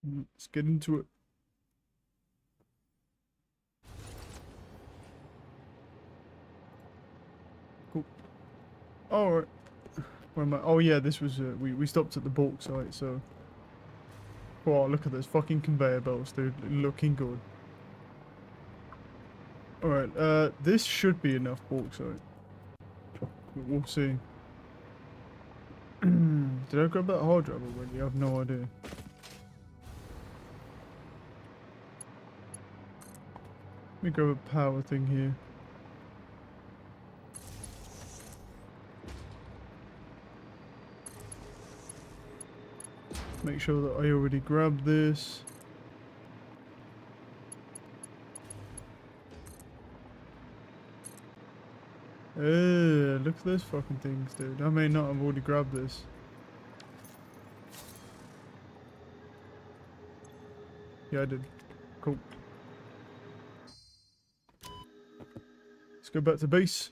Let's get into it. Cool. Alright. Where am I? Oh yeah, this was, we stopped at the bulk site, so... Oh, look at those fucking conveyor belts, dude. Looking good. Alright, this should be enough bulk site. But we'll see. Did I grab that hard drive already? I have no idea. Let me grab a power thing here. Make sure that I already grabbed this. Look at those fucking things, dude. I may not have already grabbed this. Yeah, I did. Cool. Let's go back to base.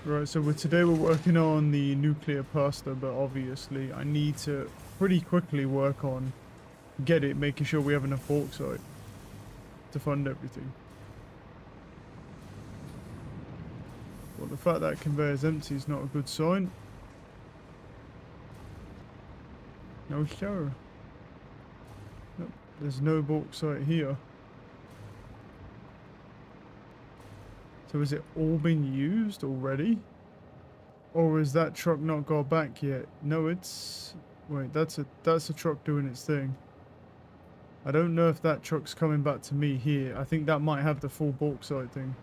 Right, so today we're working on the nuclear pasta, but obviously I need to pretty quickly work on making sure we have enough bauxite to fund everything. Well, the fact that conveyor's empty is not a good sign. No sir. Nope, there's no bauxite here. So has it all been used already? Or has that truck not got back yet? No, it's... Wait, that's a truck doing its thing. I don't know if that truck's coming back to me here. I think that might have the full bauxite thing.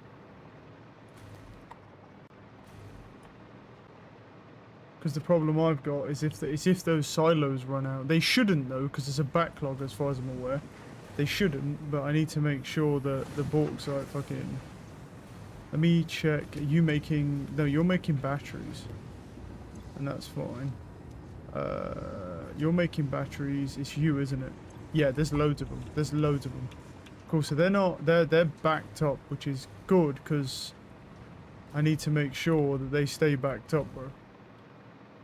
Because the problem I've got is if those silos run out. They shouldn't though, because there's a backlog as far as I'm aware. They shouldn't, but I need to make sure that the bauxite fucking... Let me check. Are you making... No, you're making batteries. And that's fine. You're making batteries. It's you, isn't it? Yeah, there's loads of them. There's loads of them. Cool, so they're not... They're backed up, which is good, because I need to make sure that they stay backed up, bro.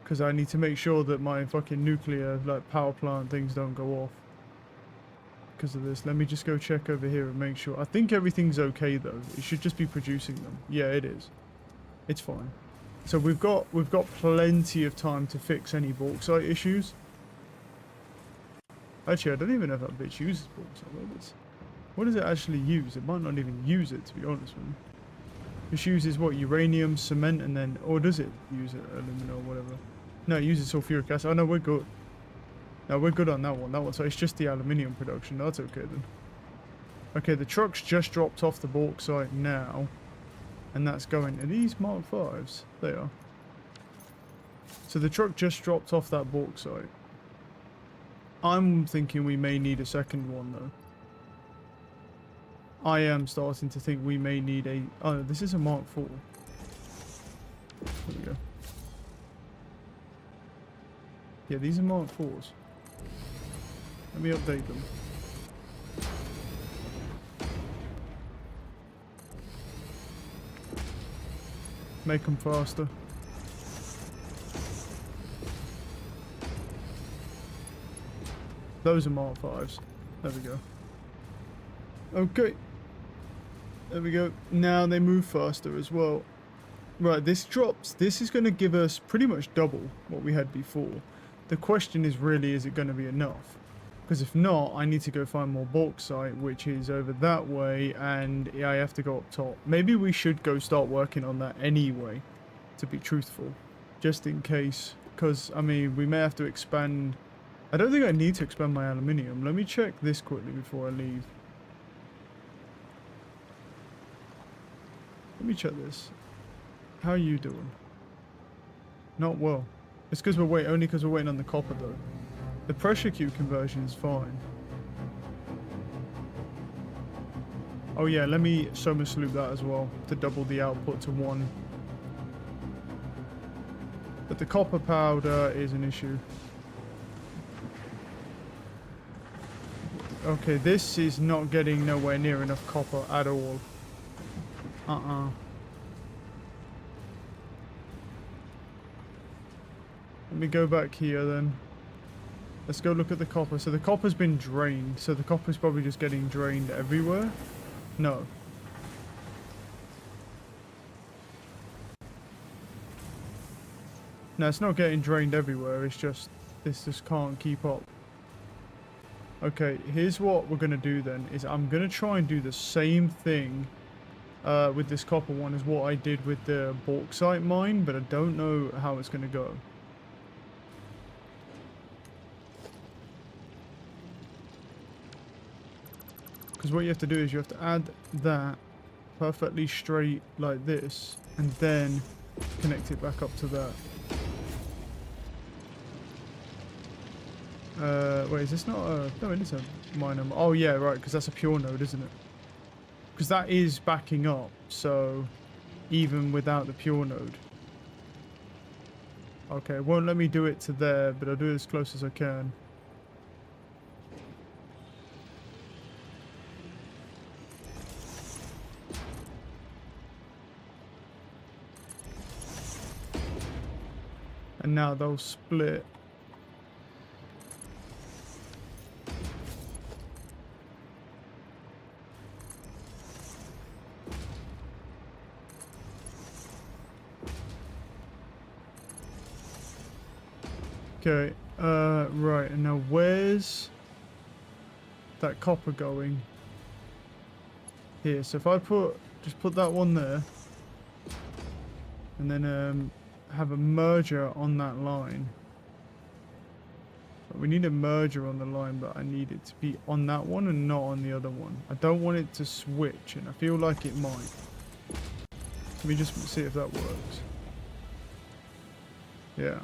Because I need to make sure that my fucking nuclear, like, power plant things don't go off. Because of this. Let me just go check over here and make sure. I think everything's okay though. It should just be producing them. Yeah, it is. It's fine. So we've got plenty of time to fix any bauxite issues. Actually, I don't even know if that bitch uses bauxite. What does it actually use? It might not even use it, to be honest with you. It uses what? Uranium, cement, and then... Or does it use it? Aluminum or whatever. No, it uses sulfuric acid. Oh no, we're good. No, we're good on that one. So it's just the aluminium production. That's okay then. Okay, the truck's just dropped off the bauxite now. And that's going... Are these Mark 5s? They are. So the truck just dropped off that bauxite. I'm thinking we may need a second one though. I am starting to think we may need a... Oh, this is a Mark 4. There we go. Yeah, these are Mark 4s. Let me update them. Make them faster. Those are Mark 5s. There we go. Okay. There we go. Now they move faster as well. Right, this drops. This is going to give us pretty much double what we had before. The question is really, is it going to be enough? Because if not, I need to go find more bauxite, which is over that way, and I have to go up top. Maybe we should go start working on that anyway, to be truthful. Just in case. Because, I mean, we may have to expand... I don't think I need to expand my aluminium. Let me check this quickly before I leave. Let me check this. How are you doing? Not well. It's because only because we're waiting on the copper though. The pressure cube conversion is fine. Oh yeah, let me soma salute that as well to double the output to 1. But the copper powder is an issue. Okay, this is not getting nowhere near enough copper at all. Let me go back here then. Let's go look at the copper. So the copper's been drained. So the copper's probably just getting drained everywhere. No. No, it's not getting drained everywhere. It's just, this just can't keep up. Okay, here's what we're going to do then. Is I'm going to try and do the same thing with this copper one as what I did with the bauxite mine. But I don't know how it's going to go. Because what you have to do is you have to add that perfectly straight like this. And then connect it back up to that. Wait, is this not a... No, it is a minor... Oh, yeah, right, because that's a pure node, isn't it? Because that is backing up, so... Even without the pure node. Okay, it won't let me do it to there, but I'll do it as close as I can. And now they'll split. Okay, right, and now where's that copper going? Here, so if I just put that one there, and then have a merger on that line. But we need a merger on the line, but I need it to be on that one and not on the other one. I don't want it to switch, and I feel like it might. Let me just see if that works. Yeah.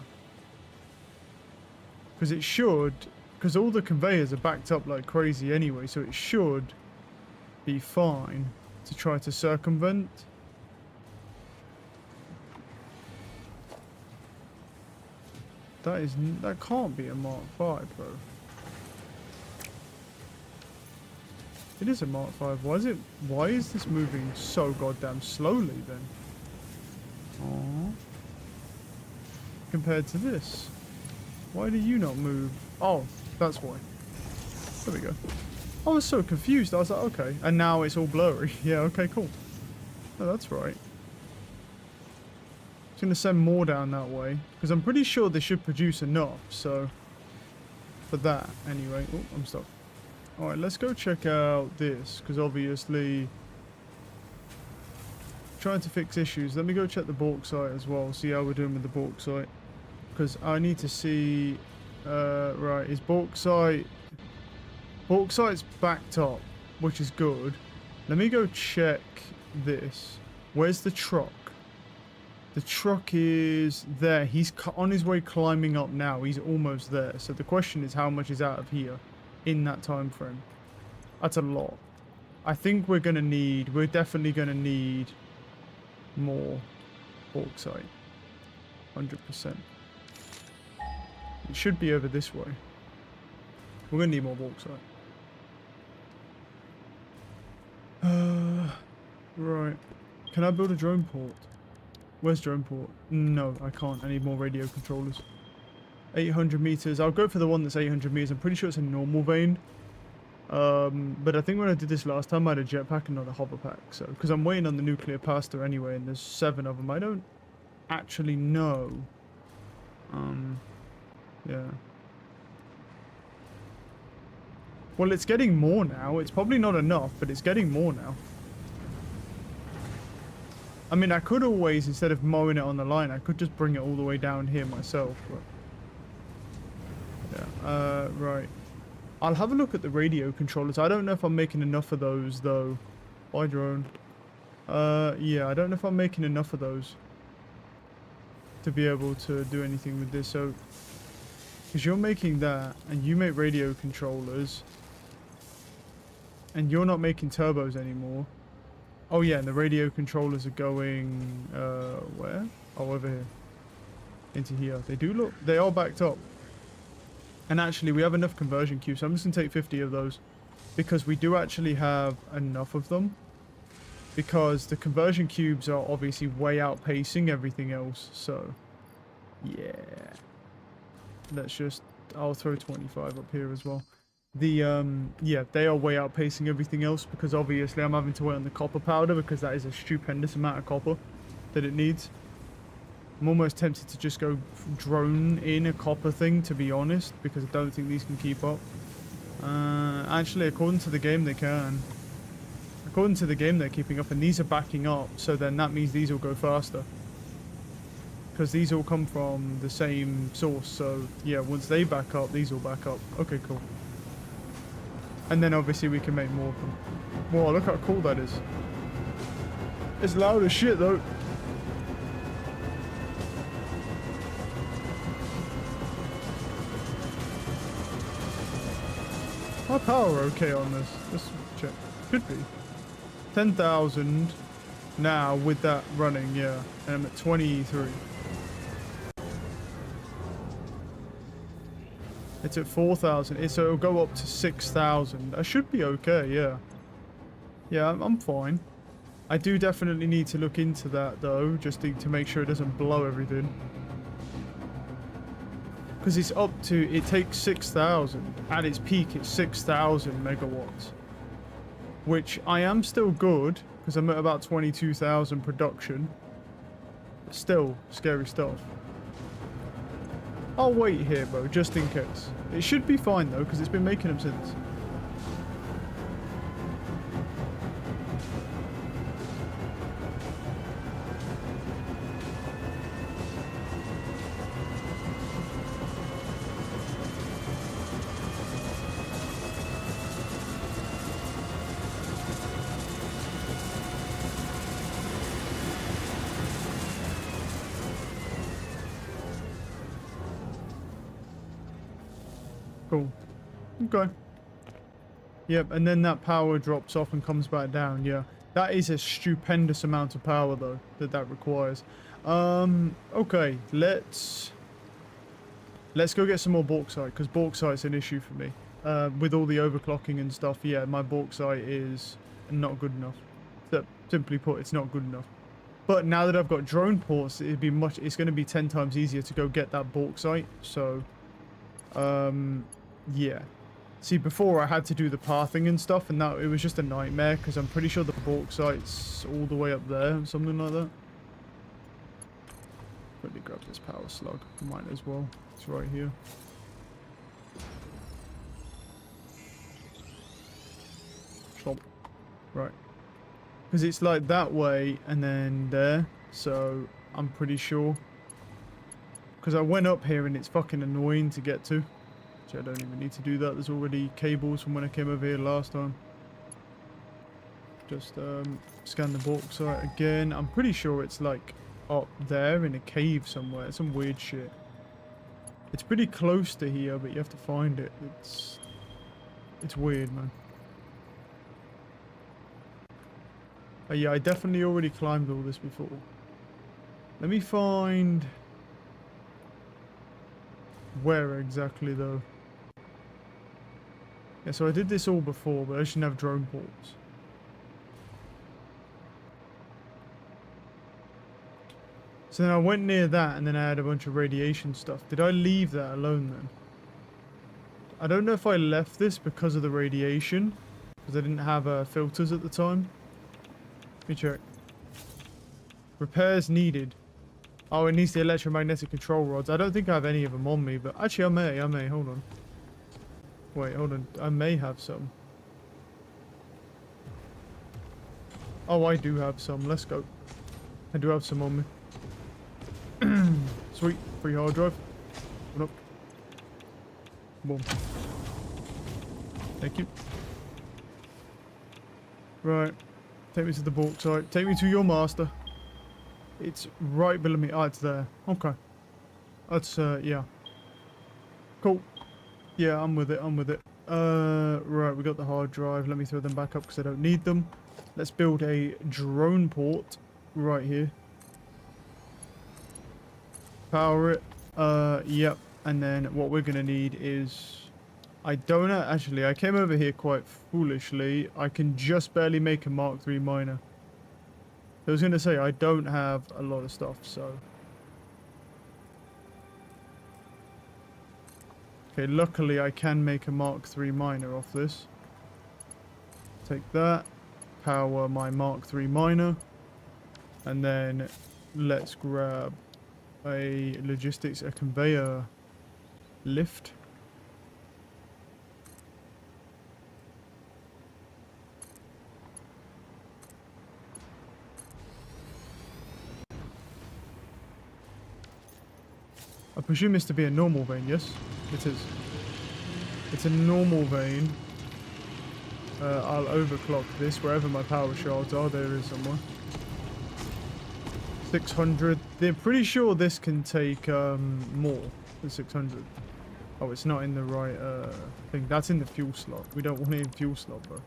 Because it should, because all the conveyors are backed up like crazy anyway, so it should be fine to try to circumvent. That can't be a Mark 5, bro. It is a Mark 5. Why is this moving so goddamn slowly then? Aww. Compared to this. Why do you not move? Oh, that's why. There we go. I was so confused. I was like, okay. And now it's all blurry. Yeah, okay, cool. Oh, that's right. It's going to send more down that way. Because I'm pretty sure they should produce enough, so... For that, anyway. Oh, I'm stuck. Alright, let's go check out this. Because obviously... Trying to fix issues. Let me go check the bauxite as well. See how we're doing with the bauxite. Because I need to see... right, is bauxite... Bauxite's backed up, which is good. Let me go check this. Where's the truck? The truck is there. He's on his way climbing up now. He's almost there. So the question is how much is out of here in that time frame. That's a lot. I think we're going to need... We're definitely going to need more bauxite. 100%. It should be over this way. We're going to need more bauxite. Right. Can I build a drone port? Where's drone port? No, I can't. I need more radio controllers. 800 meters. I'll go for the one that's 800 meters. I'm pretty sure it's a normal vein. But I think when I did this last time, I had a jetpack and not a hover pack. So, because I'm waiting on the nuclear pasta anyway, and there's 7 of them. I don't actually know. Yeah. Well, it's getting more now. It's probably not enough, but it's getting more now. I mean, I could always, instead of mowing it on the line, I could just bring it all the way down here myself. But yeah, right. I'll have a look at the radio controllers. I don't know if I'm making enough of those, though. Bye, drone. Yeah, I don't know if I'm making enough of those to be able to do anything with this. So, because you're making that, and you make radio controllers, and you're not making turbos anymore. Oh yeah, and the radio controllers are going, where? Oh, over here. Into here. They are backed up. And actually, we have enough conversion cubes, so I'm just going to take 50 of those. Because we do actually have enough of them. Because the conversion cubes are obviously way outpacing everything else, so... Yeah. let's just, I'll throw 25 up here as well. Yeah, they are way outpacing everything else because obviously I'm having to wait on the copper powder because that is a stupendous amount of copper that it needs. I'm almost tempted to just go drone in a copper thing, to be honest, because I don't think these can keep up. Actually, according to the game, they can. According to the game, they're keeping up, and these are backing up, so then that means these will go faster. Because these all come from the same source, so yeah, once they back up, these will back up. Okay, cool. And then obviously we can make more of them. Whoa, look how cool that is. It's loud as shit, though. My power okay on this? Let's check. Should be. 10,000 now with that running, yeah. And I'm at 23. It's at 4,000. So it'll go up to 6,000. I should be okay, yeah. Yeah, I'm fine. I do definitely need to look into that, though, just to make sure it doesn't blow everything. Because it's up to, it takes 6,000. At its peak, it's 6,000 megawatts. Which I am still good, because I'm at about 22,000 production. But still, scary stuff. I'll wait here, bro, just in case. It should be fine, though, because it's been making them since. Cool. Okay. Yep, and then that power drops off and comes back down, yeah. That is a stupendous amount of power, though, that requires. Okay, let's go get some more bauxite, because bauxite's an issue for me. With all the overclocking and stuff, yeah, my bauxite is not good enough. Simply put, it's not good enough. But now that I've got drone ports, it's going to be 10 times easier to go get that bauxite, so... yeah. See, before I had to do the pathing and stuff, and that it was just a nightmare, because I'm pretty sure the bauxite's all the way up there, something like that. Let me grab this power slug. Might as well. It's right here. Chomp. Right. Because it's like that way, and then there, so I'm pretty sure. Because I went up here, and it's fucking annoying to get to. I don't even need to do that. There's already cables from when I came over here last time. Just scan the bauxite again. I'm pretty sure it's like up there in a cave somewhere. Some weird shit. It's pretty close to here, but you have to find it. It's weird, man. Yeah, I definitely already climbed all this before. Let me find... where exactly, though? Yeah, so I did this all before, but I shouldn't have drone ports. So then I went near that, and then I had a bunch of radiation stuff. Did I leave that alone then? I don't know if I left this because of the radiation, because I didn't have filters at the time. Let me check. Repairs needed. Oh, it needs the electromagnetic control rods. I don't think I have any of them on me, but actually I may. Hold on. Wait, hold on. I may have some. Oh, I do have some. Let's go. I do have some on me. Sweet. Free hard drive. Hold up. Boom. Thank you. Right. Take me to the bauxite. Take me to your master. It's right below me. Oh, it's there. Okay. That's, yeah. Cool. Yeah, I'm with it. I'm with it. Right, we got the hard drive. Let me throw them back up because I don't need them. Let's build a drone port right here. Power it. Yep. And then what we're going to need is... I don't know. Actually, I came over here quite foolishly. I can just barely make a Mark III miner. I was going to say, I don't have a lot of stuff, so... Okay, luckily I can make a Mark III miner off this. Take that. Power my Mark III miner. And then let's grab a conveyor lift. I presume this to be a normal vein, yes? It is. It's a normal vein. I'll overclock this wherever my power shards are. There is somewhere. 600. They're pretty sure this can take more than 600. Oh, it's not in the right thing. That's in the fuel slot. We don't want it in fuel slot, bro.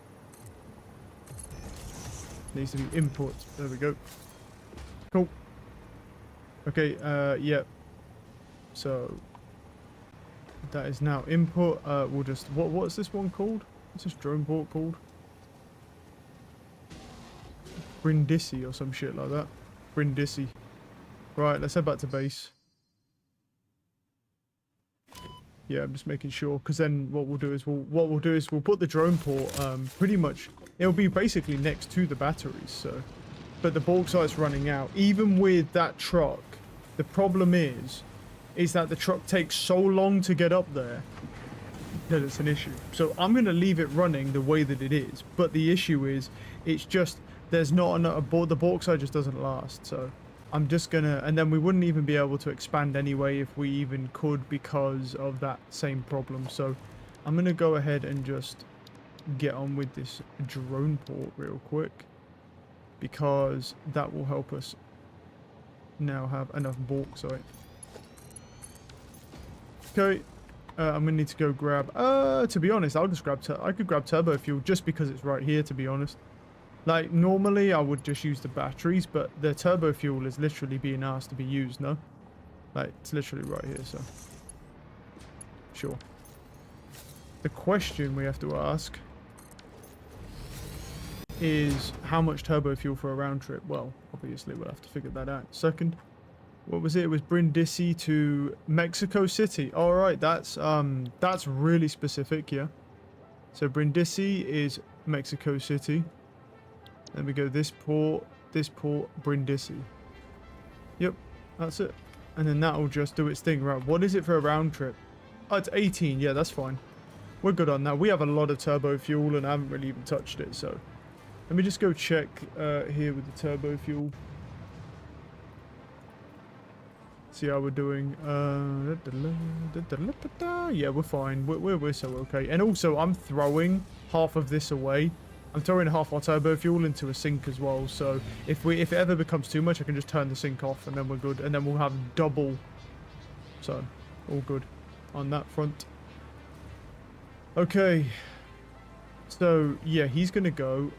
Needs to be input. There we go. Cool. Okay, yeah. So that is now input. We'll just what's this one called? What's this drone port called? Brindisi or some shit like that. Brindisi. Right, let's head back to base. Yeah, I'm just making sure, because then what we'll do is we'll put the drone port pretty much. It'll be basically next to the batteries. So, but the bauxite's running out. Even with that truck, the problem is that the truck takes so long to get up there that it's an issue. So I'm going to leave it running the way that it is. But the issue is, it's just, there's not enough, the bauxite just doesn't last. So I'm just going to, and then we wouldn't even be able to expand anyway if we even could because of that same problem. So I'm going to go ahead and just get on with this drone port real quick, because that will help us now have enough bauxite. Okay, I'm gonna need to go grab. To be honest, I'll just grab. I could grab turbo fuel just because it's right here. To be honest, like normally I would just use the batteries, but the turbo fuel is literally being asked to be used. No, like it's literally right here. So sure. The question we have to ask is how much turbo fuel for a round trip. Well, obviously we'll have to figure that out in a second. What was it? It was Brindisi to Mexico City. All right, that's really specific, yeah. So Brindisi is Mexico City. Then we go this port, Brindisi. Yep, that's it. And then that'll just do its thing, right? What is it for a round trip? Oh, it's 18. Yeah, that's fine. We're good on that. We have a lot of turbo fuel, and I haven't really even touched it. So let me just go check here with the turbo fuel. See how we're doing. Yeah, we're fine. We're so okay. And also, I'm throwing half of this away. I'm throwing half our turbo fuel into a sink as well. So if it ever becomes too much, I can just turn the sink off, and then we're good. And then we'll have double. So all good on that front. Okay. So yeah, he's gonna go.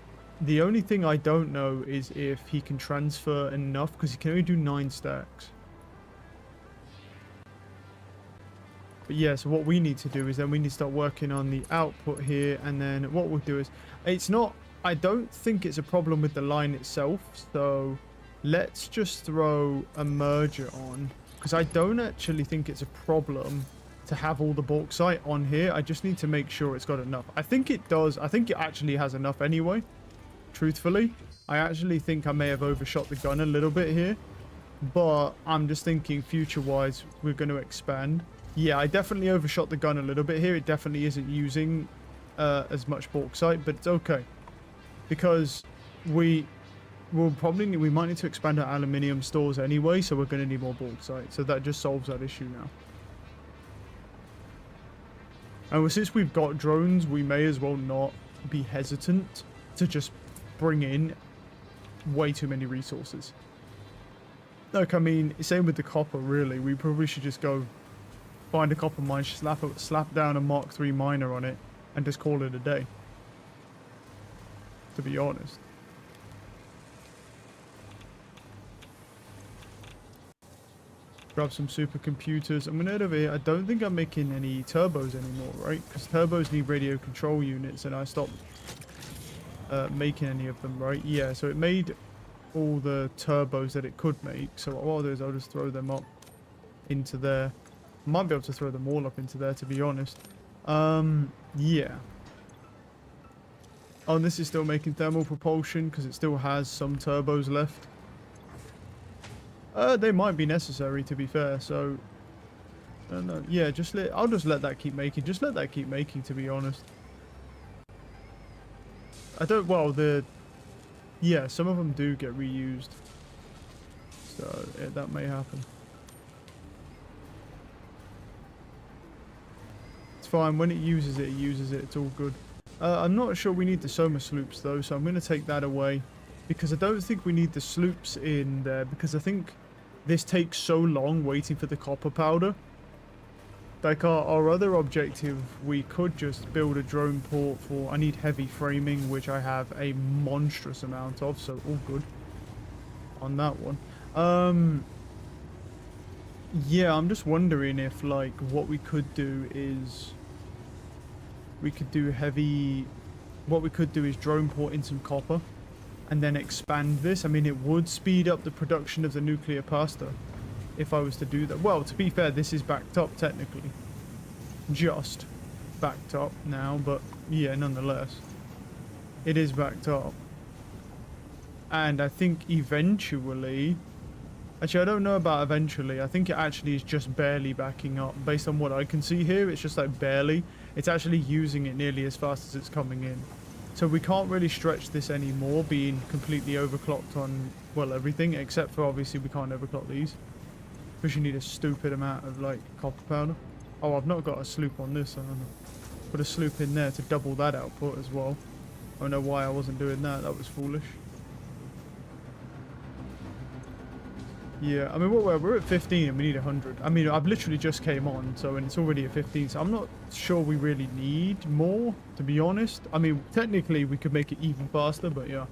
The only thing I don't know is if he can transfer enough, because he can only do 9 stacks. But yeah, so what we need to do is then we need to start working on the output here, and then what we'll do is, it's not, I don't think it's a problem with the line itself, so let's just throw a merger on, because I don't actually think it's a problem to have all the bauxite on here. I just need to make sure it's got enough. I think it does. I think it actually has enough anyway, truthfully. I actually think I may have overshot the gun a little bit here, but I'm just thinking future-wise, we're going to expand. Yeah, I definitely overshot the gun a little bit here. It definitely isn't using as much bauxite, but it's okay. Because we might need to expand our aluminium stores anyway, so we're going to need more bauxite. So that just solves that issue now. And since we've got drones, we may as well not be hesitant to just bring in way too many resources. Like, I mean, same with the copper, really. We probably should just go find a copper mine, slap down a Mark III miner on it, and just call it a day. To be honest. Grab some supercomputers. I'm gonna head over here. I don't think I'm making any turbos anymore, right? Because turbos need radio control units, and I stopped making any of them, right? Yeah, so it made all the turbos that it could make. So what I'll do is I'll just throw them up into there. Might be able to throw them all up into there, to be honest. Yeah. Oh, and this is still making thermal propulsion because it still has some turbos left. They might be necessary, to be fair, so... I don't know. Yeah, I'll just let that keep making. Just let that keep making, to be honest. I don't... Well, yeah, some of them do get reused. So, yeah, that may happen. It's fine. When it uses it, it uses it. It's all good. I'm not sure we need the Soma sloops, though, so I'm going to take that away. Because I don't think we need the sloops in there, because I think this takes so long waiting for the copper powder. Like, our other objective, we could just build a drone port for... I need heavy framing, which I have a monstrous amount of, so all good on that one. Yeah, I'm just wondering if, like, what we could do is... We could do heavy... What we could do is drone port in some copper and then expand this. I mean, it would speed up the production of the nuclear pasta if I was to do that. Well, to be fair, this is backed up technically. Just backed up now, but yeah, nonetheless. It is backed up. And I think eventually... Actually, I don't know about eventually. I think it actually is just barely backing up. Based on what I can see here, it's just like barely. It's actually using it nearly as fast as it's coming in. So we can't really stretch this anymore, being completely overclocked on, well, everything. Except for, obviously, we can't overclock these. Because you need a stupid amount of, like, copper powder. Oh, I've not got a sloop on this. I don't know. Put a sloop in there to double that output as well. I don't know why I wasn't doing that. That was foolish. Yeah, I mean, we're at 15 and we need 100. I mean, I've literally just came on, so, and it's already at 15, so I'm not sure we really need more, to be honest. I mean, technically, we could make it even faster, but yeah.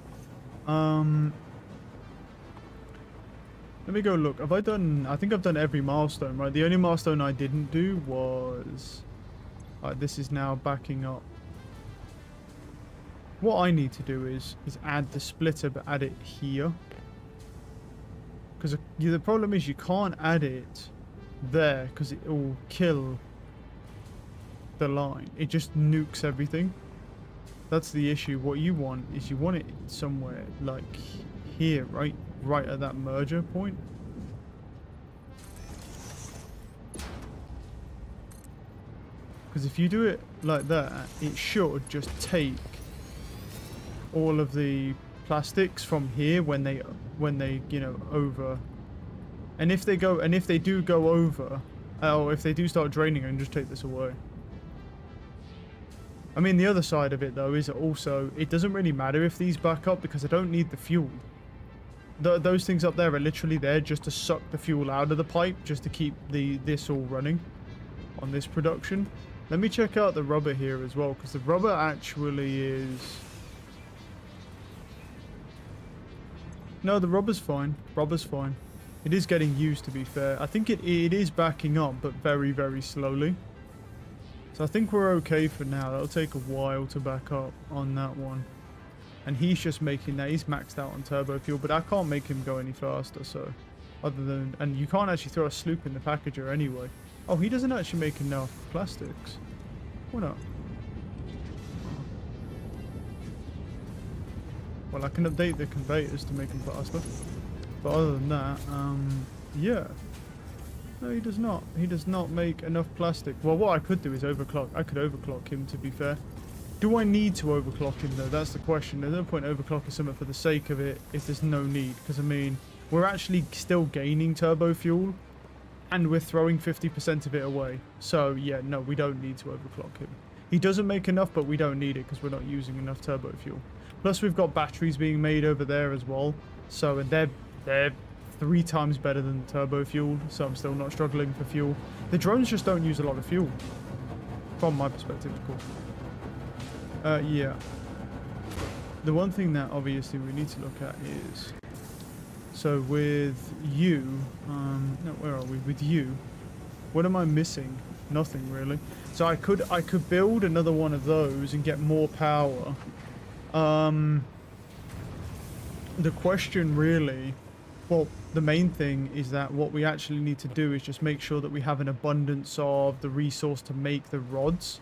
Let me go look. Have I done... I think I've done every milestone, right? The only milestone I didn't do was... Alright, this is now backing up. What I need to do is add the splitter, but add it here. Because the problem is you can't add it there because it will kill the line. It just nukes everything. That's the issue. What you want is you want it somewhere like here, right? Right at that merger point. Because if you do it like that, it should just take all of the plastics from here when they you know, over, and if they do go over, or if they do start draining, I can just take this away. I mean, the other side of it though is also it doesn't really matter if these back up because I don't need the fuel. Those things up there are literally there just to suck the fuel out of the pipe, just to keep this all running on this production. Let me check out the rubber here as well, because the rubber actually is... No, the rubber's fine. Rubber's fine. It is getting used, to be fair. I think it is backing up, but very, very slowly. So I think we're okay for now. That'll take a while to back up on that one. And he's just making that. He's maxed out on turbo fuel, but I can't make him go any faster, so... Other than... And you can't actually throw a sloop in the packager anyway. Oh, he doesn't actually make enough plastics. Why not? Well, I can update the conveyors to make them faster. But other than that, yeah. No, he does not. He does not make enough plastic. Well, what I could do is overclock. I could overclock him, to be fair. Do I need to overclock him, though? That's the question. There's no point overclocking something for the sake of it if there's no need. Because, I mean, we're actually still gaining turbo fuel. And we're throwing 50% of it away. So, yeah, no, we don't need to overclock him. He doesn't make enough, but we don't need it because we're not using enough turbo fuel. Plus, we've got batteries being made over there as well. So, and they're 3 times better than the turbo fuel. So, I'm still not struggling for fuel. The drones just don't use a lot of fuel. From my perspective, of course. Yeah. The one thing that, obviously, we need to look at is... So, with you... no, where are we? With you. What am I missing? Nothing, really. So, I could build another one of those and get more power. The question really Well, the main thing is that what we actually need to do is just make sure that we have an abundance of the resource to make the rods,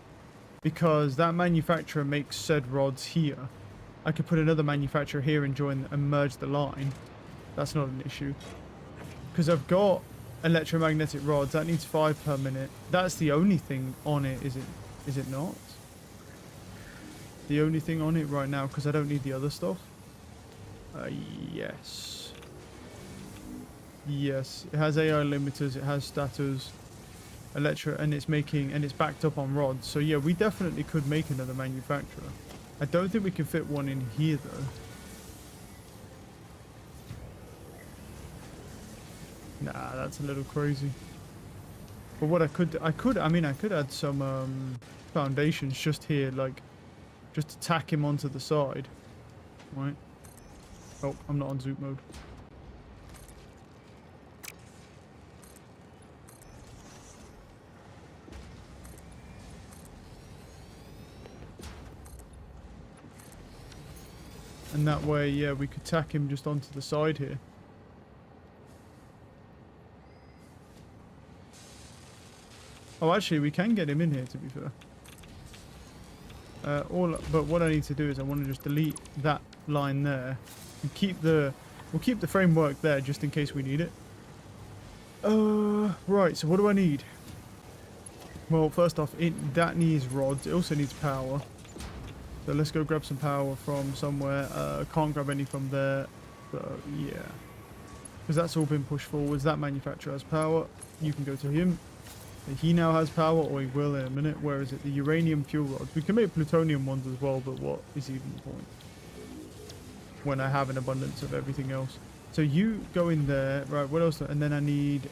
because that manufacturer makes said rods here. I could put another manufacturer here and join and merge the line. That's not an issue. Because I've got electromagnetic rods. That needs 5 per minute. That's the only thing on it, is it? Is it not? The only thing on it right now, because I don't need the other stuff. Yes. Yes, it has AI limiters, it has stators, and it's backed up on rods. So yeah, we definitely could make another manufacturer. I don't think we can fit one in here though. Nah, that's a little crazy. But what I could add some foundations just here, like just to tack him onto the side. Right. Oh, I'm not on zoom mode. And that way, yeah, we could tack him just onto the side here. Oh, actually, we can get him in here, to be fair. But what I need to do is I want to just delete that line there and we'll keep the framework there just in case we need it. Right, so what do I need? Well, first off, that needs rods. It also needs power. So let's go grab some power from somewhere. Can't grab any from there. So, yeah. Because that's all been pushed forwards. That manufacturer has power. You can go to him. He now has power, or he will in a minute. Where is it? The uranium fuel rods. We can make plutonium ones as well, but what is even the point? When I have an abundance of everything else. So you go in there. Right, what else? And then I need...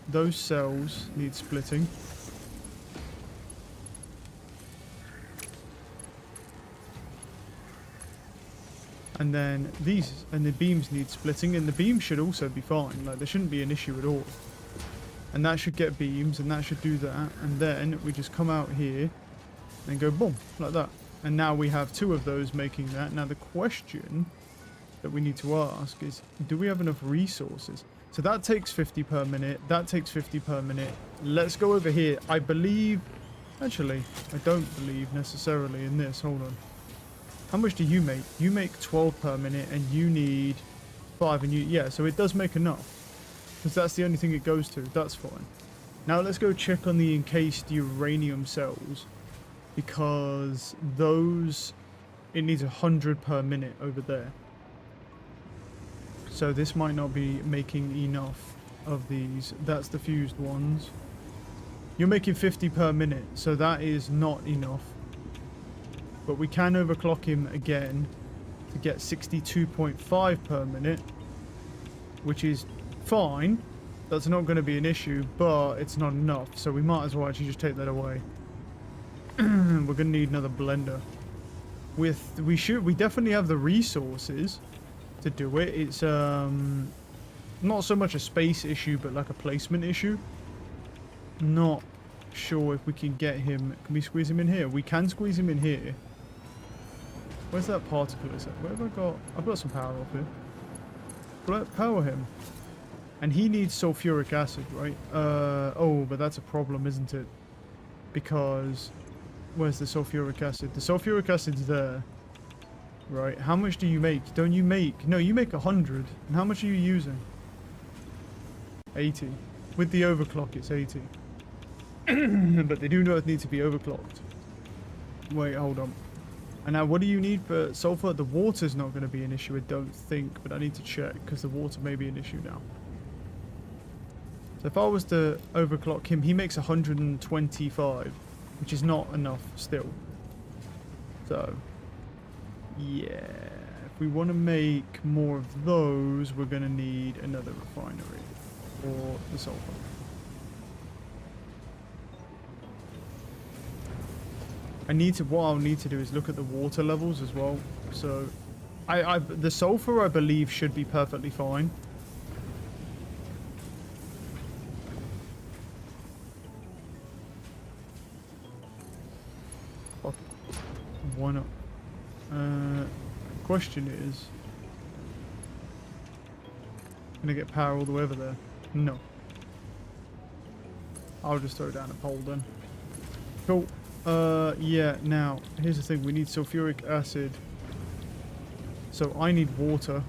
those cells need splitting. And then the beams need splitting, and the beams should also be fine. Like, there shouldn't be an issue at all. And that should get beams, and that should do that. And then we just come out here and go boom, like that. And now we have 2 of those making that. Now the question that we need to ask is, do we have enough resources? So that takes 50 per minute. That takes 50 per minute. Let's go over here. I believe... Actually, I don't believe necessarily in this. Hold on. How much do you make? You make 12 per minute, and you need 5, and you... Yeah, so it does make enough. Because that's the only thing it goes to. That's fine. Now let's go check on the encased uranium cells. Because those... It needs 100 per minute over there. So this might not be making enough of these. That's the fused ones. You're making 50 per minute, so that is not enough. But we can overclock him again to get 62.5 per minute, which is fine. That's not going to be an issue, but it's not enough. So we might as well actually just take that away. We're going to need another blender. We definitely have the resources to do it. It's not so much a space issue, but like a placement issue. Not sure if we can get him. Can we squeeze him in here? We can squeeze him in here. Where's that particle? Is it? Where have I got? I've got some power off here. Power him. And he needs sulfuric acid, right? Oh, but that's a problem, isn't it? Because where's the sulfuric acid? The sulfuric acid's there. Right. How much do you make? Don't you make... No, you make 100. And how much are you using? 80. With the overclock, it's 80. But they do not need to be overclocked. Wait, hold on. And now, what do you need for sulfur? The water's not going to be an issue, I don't think, but I need to check, because the water may be an issue now. So if I was to overclock him, he makes 125, which is not enough still. So, yeah, if we want to make more of those, we're going to need another refinery for the sulfur. What I'll need to do is look at the water levels as well. So, the sulfur, I believe, should be perfectly fine. Why not? Question is, Gonna get power all the way over there? No. I'll just throw down a pole then. Cool. Yeah, now, here's the thing. We need sulfuric acid. So I need water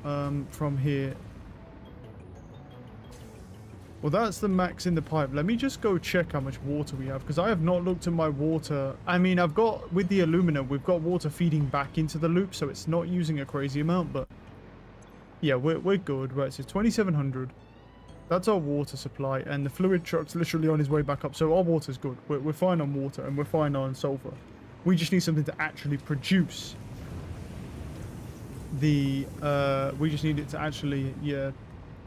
from here. Well, that's the max in the pipe. Let me just go check how much water we have, because I have not looked at my water. I mean, I've got, with the aluminum, we've got water feeding back into the loop, so it's not using a crazy amount, but yeah, we're good. Right, so 2,700. That's our water supply, and the fluid truck's literally on his way back up, so our water's good. We're fine on water, and we're fine on sulfur. We just need something to actually produce the, we just need it to actually, yeah,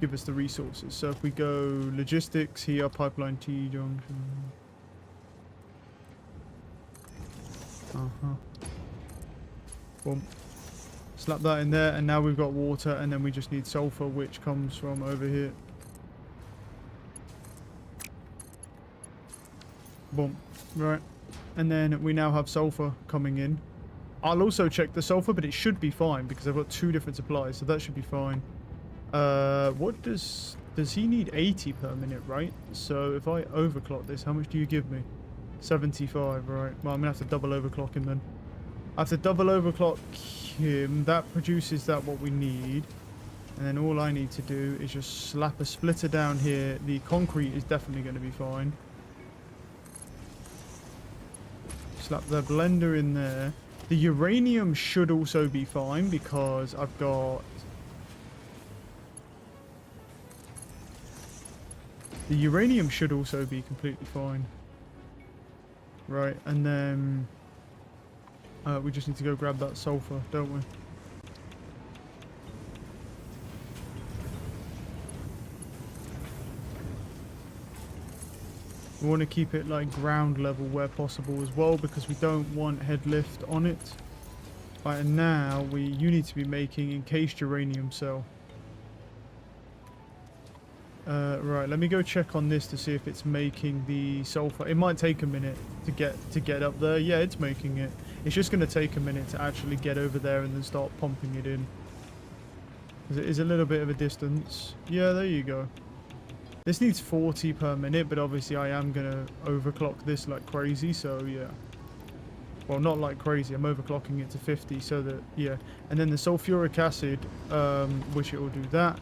give us the resources. So if we go logistics here, pipeline T junction. Boom. Slap that in there, and now we've got water, and then we just need sulfur, which comes from over here. Boom. Right. And then we now have sulfur coming in. I'll also check the sulfur, but it should be fine because I've got 2 different supplies, so that should be fine. What does he need? 80 per minute, right? So if I overclock this, how much do you give me? 75, right? Well, I'm gonna have to double overclock him then. I have to double overclock him. That produces that what we need. And then all I need to do is just slap a splitter down here. The concrete is definitely going to be fine. Slap the blender in there. The uranium should also be fine because I've got... The uranium should also be completely fine. Right, and then... we just need to go grab that sulfur, don't we? We want to keep it like ground level where possible as well because we don't want head lift on it. Right, and now you need to be making encased uranium cell. Right, let me go check on this to see if it's making the sulfur. It might take a minute to get up there. Yeah, it's making it. It's just going to take a minute to actually get over there and then start pumping it in. Because it is a little bit of a distance. Yeah, there you go. This needs 40 per minute, but obviously I am going to overclock this like crazy, so yeah. Well, not like crazy, I'm overclocking it to 50 so that, yeah. And then the sulfuric acid, which it will do that.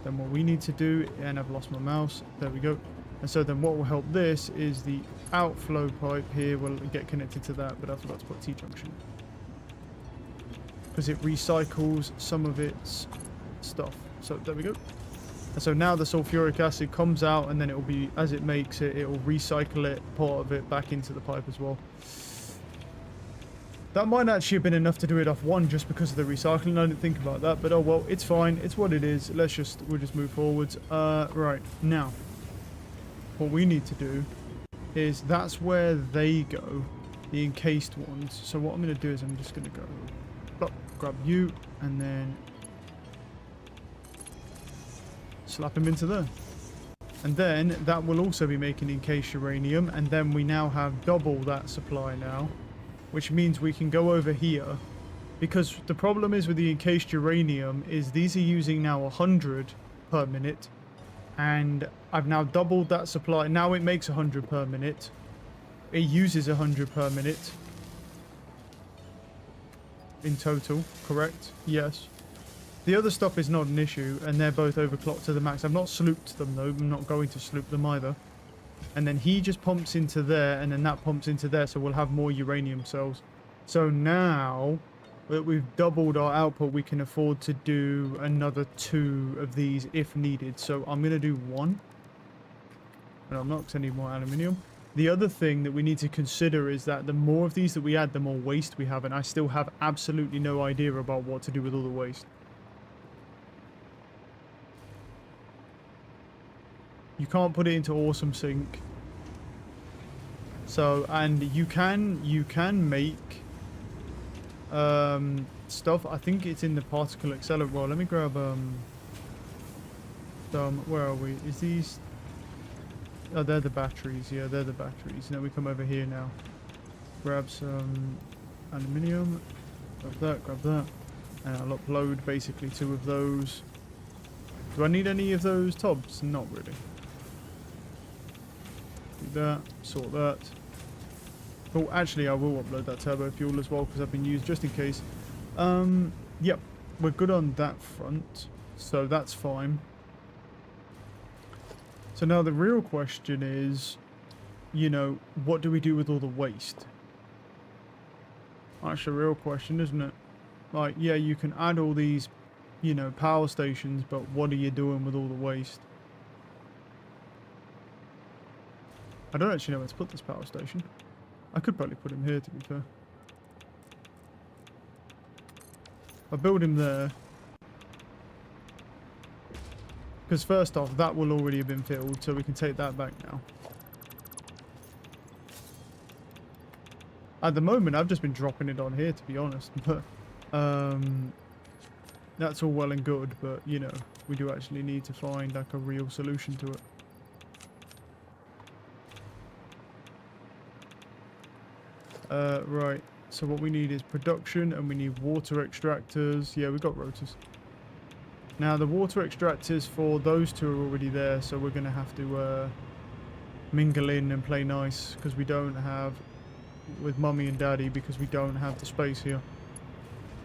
Then what we need to do, and I've lost my mouse, there we go. And so then what will help this is the outflow pipe here will get connected to that, but I forgot to put T-junction. Because it recycles some of its stuff. So there we go. And so now the sulfuric acid comes out, and then it will be, as it makes it, it will recycle it, part of it back into the pipe as well. That might actually have been enough to do it off one just because of the recycling. I didn't think about that, but oh well, it's fine. It's what it is. We'll just move forwards. Right, now, what we need to do is that's where they go, the encased ones. So what I'm going to do is I'm just going to go, plop, grab you, and then slap him into there. And then that will also be making encased uranium, and then we now have double that supply now. Which means we can go over here. Because the problem is with the encased uranium is these are using now 100 per minute. And I've now doubled that supply. Now it makes 100 per minute. It uses 100 per minute. In total, correct? Yes. The other stuff is not an issue, and they're both overclocked to the max. I've not slooped them though. I'm not going to sloop them either. And then he just pumps into there, and then that pumps into there, so we'll have more uranium cells. So now that we've doubled our output, we can afford to do another 2 of these if needed. So I'm going to do 1. And I'm not, because I need more aluminium. The other thing that we need to consider is that the more of these that we add, the more waste we have, and I still have absolutely no idea about what to do with all the waste. You can't put it into awesome sync. So, and you can make stuff. I think it's in the particle accelerator. Well, let me grab where are we? Is these? Oh, they're the batteries. Yeah, they're the batteries. Now we come over here now. Grab some aluminium. Grab that. And I'll upload basically 2 of those. Do I need any of those tubs? Not really. Do that. Sort that. Oh, actually, I will upload that turbo fuel as well because I've been used just in case. Yep. We're good on that front. So that's fine. So now the real question is, you know, what do we do with all the waste? That's the real question, isn't it? Like, yeah, you can add all these, you know, power stations, but what are you doing with all the waste? I don't actually know where to put this power station. I could probably put him here, to be fair. I'll build him there. Because first off, that will already have been filled, so we can take that back now. At the moment, I've just been dropping it on here, to be honest. But that's all well and good, but, you know, we do actually need to find, like, a real solution to it. Right. So what we need is production, and we need water extractors. Yeah, we've got rotors. Now, the water extractors for those two are already there, so we're going to have to mingle in and play nice, because we don't have, with Mummy and Daddy, because we don't have the space here.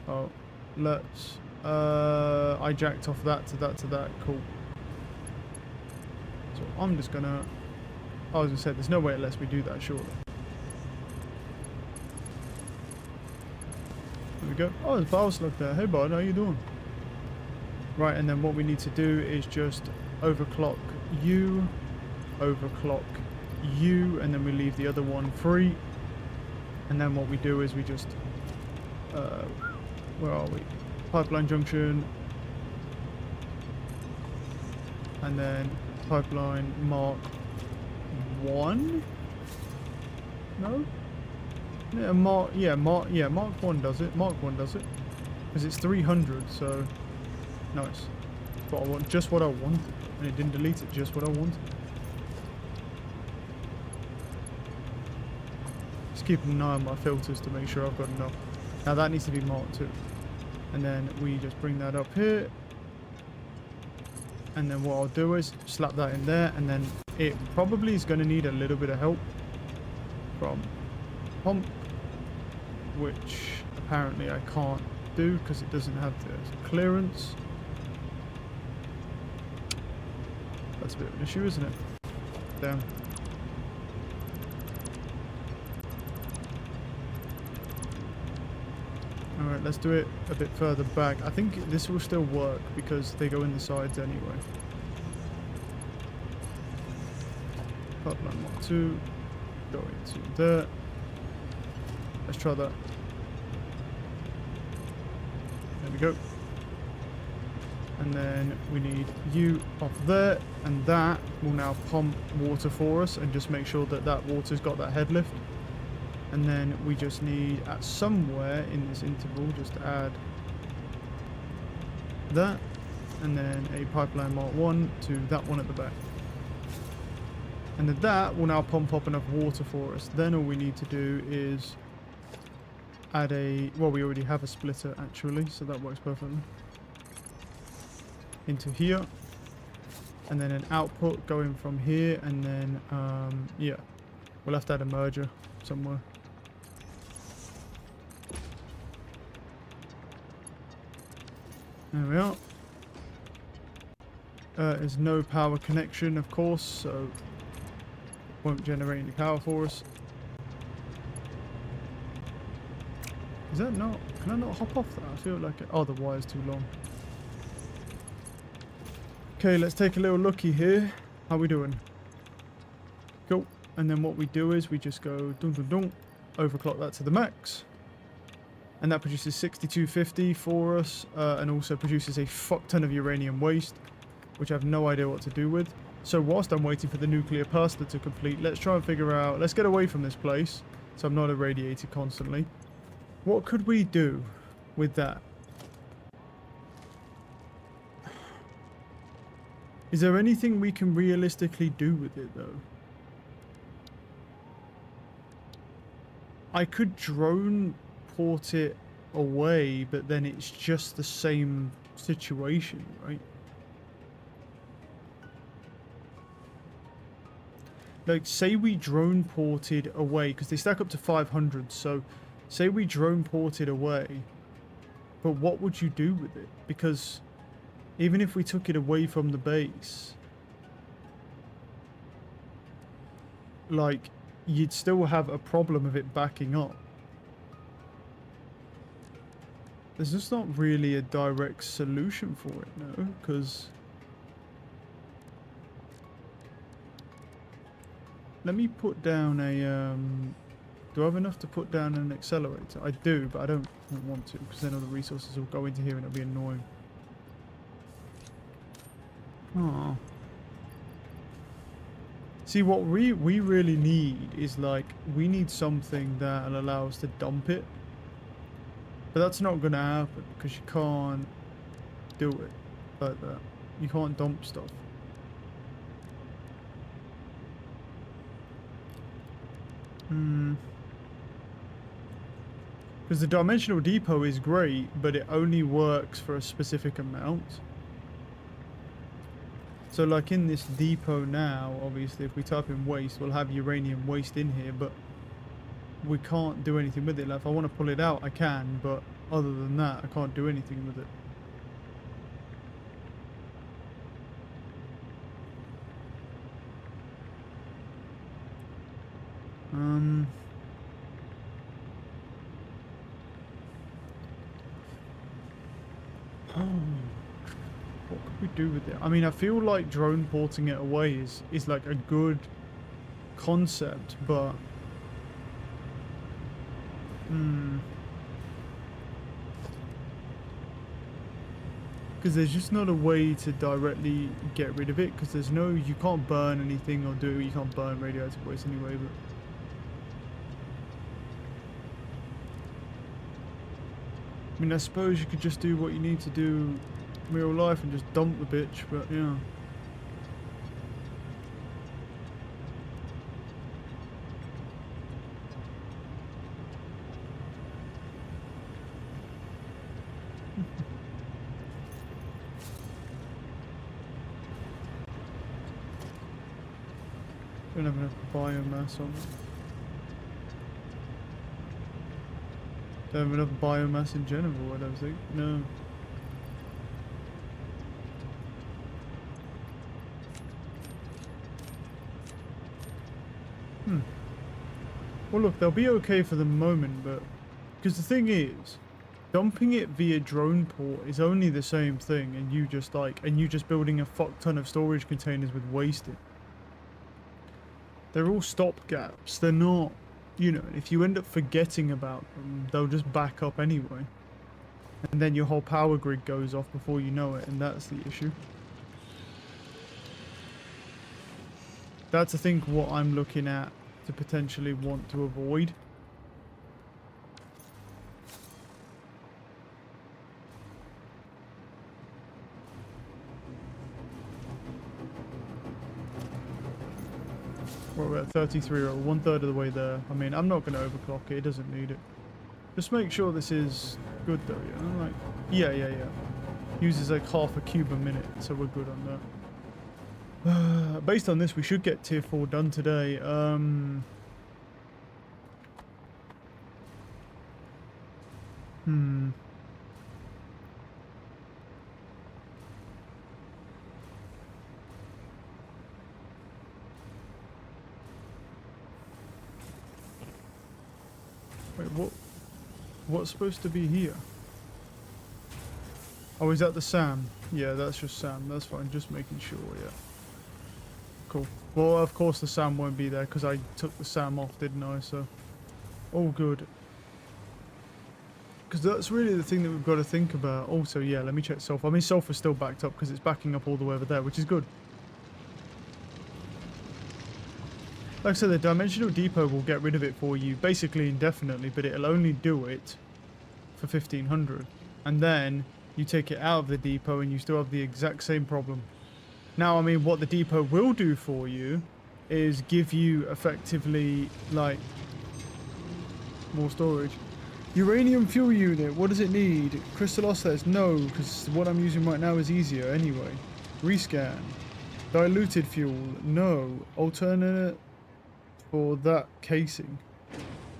Oh, let's, I jacked off that to that to that. Cool. So I'm just going to, I was going to say, there's no way it lets me do that, surely. There we go. Oh, there's Power Slug there. Hey, bud, how you doing? Right, and then what we need to do is just overclock you, overclock you, and then we leave the other one free. And then what we do is we just, where are we? Pipeline junction. And then pipeline mark 1? No? Yeah, mark 1 does it. Mark 1 does it. Because it's 300, so nice. But I want just what I wanted. And it didn't delete it, just what I wanted. Just keeping an eye on my filters to make sure I've got enough. Now that needs to be marked too. And then we just bring that up here. And then what I'll do is slap that in there. And then it probably is going to need a little bit of help from pump, which apparently I can't do because it doesn't have the clearance. That's a bit of an issue, isn't it? Damn. Alright, let's do it a bit further back. I think this will still work because they go in the sides anyway. Pipeline mark 2. Go into there. Let's try that. There we go. And then we need you off there, and that will now pump water for us and just make sure that that water's got that head lift. And then we just need, at somewhere in this interval, just to add that, and then a pipeline mark 1 to that one at the back. And then that will now pump up enough water for us. Then all we need to do is add a, well, we already have a splitter actually, so that works perfectly. Into here, and then an output going from here, and then yeah, we'll have to add a merger somewhere. There we are. There's no power connection, of course, so won't generate any power for us. Is that not, can I not hop off that? I feel like it, oh, the wire's too long. Okay, let's take a little looky here. How we doing? Cool. And then what we do is we just go dun dun dun, overclock that to the max. And that produces 6250 for us, and also produces a fuck ton of uranium waste, which I have no idea what to do with. So whilst I'm waiting for the nuclear pasta to complete, let's try and figure out, let's get away from this place, so I'm not irradiated constantly. What could we do with that? Is there anything we can realistically do with it, though? I could drone port it away, but then it's just the same situation, right? Like, say we drone ported away, because they stack up to 500, so say we drone ported away, but what would you do with it? Because even if we took it away from the base, like, you'd still have a problem of it backing up. There's just not really a direct solution for it, no, because... Let me put down a, do I have enough to put down an accelerator? I do, but I don't want to, because then all the resources will go into here and it'll be annoying. Oh. See, what we really need is, like, we need something that'll allow us to dump it. But that's not going to happen, because you can't do it like that. You can't dump stuff. Because the dimensional depot is great, but it only works for a specific amount. So like in this depot now, obviously if we type in waste, we'll have uranium waste in here, but we can't do anything with it. Like if I want to pull it out, I can, but other than that, I can't do anything with it. What could we do with it? I mean, I feel like drone porting it away is like a good concept, but because there's just not a way to directly get rid of it, because there's no, you can't burn anything or you can't burn radioactive waste anyway, but I mean, I suppose you could just do what you need to do in real life and just dump the bitch, but yeah. Don't have enough biomass on it. Don't have enough biomass in general, I don't think. No. Well, look, they'll be okay for the moment, but because the thing is, dumping it via drone port is only the same thing, and you just building a fuck ton of storage containers with waste in. They're all stopgaps. They're not, you know, if you end up forgetting about them, they'll just back up anyway. And then your whole power grid goes off before you know it, and that's the issue. That's, I think, what I'm looking at to potentially want to avoid. We're at 33 or 1/3 of the way there. I mean, I'm not going to overclock it. It doesn't need it. Just make sure this is good though, you know? Like, yeah. Uses like half a cube a minute, so we're good on that. Based on this, we should get tier 4 done today. Wait, what's supposed to be here? Oh, is that the SAM? Yeah, that's just SAM. That's fine. Just making sure, yeah. Cool. Well, of course the SAM won't be there because I took the SAM off, didn't I? So, all good. Because that's really the thing that we've got to think about. Also, yeah, let me check sulfur. I mean, sulfur's still backed up because it's backing up all the way over there, which is good. Like I said, the dimensional depot will get rid of it for you basically indefinitely, but it'll only do it for 1500. And then you take it out of the depot and you still have the exact same problem. Now, I mean, what the depot will do for you is give you effectively, like, more storage. Uranium fuel unit, what does it need? Crystal oscillates, no, because what I'm using right now is easier anyway. Rescan. Diluted fuel, no. Alternate for that casing.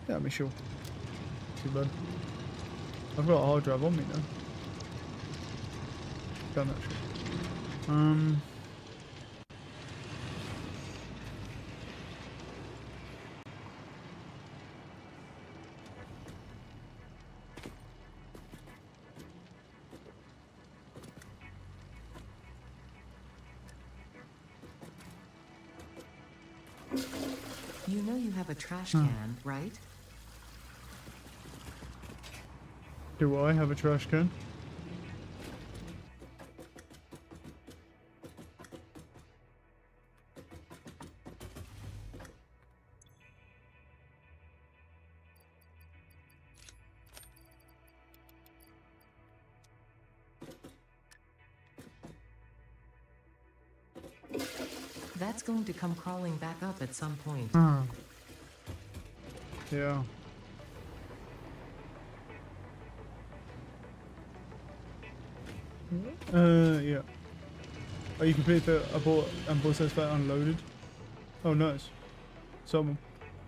Yeah, I mean, sure. Too bad. I've got a hard drive on me now. Damn that shit. You know you have a trash can, right? Do I have a trash can? That's going to come crawling back up at some point. Yeah. Yeah. Oh, you complete the abort Satisfactory unloaded? Oh, nice. Someone.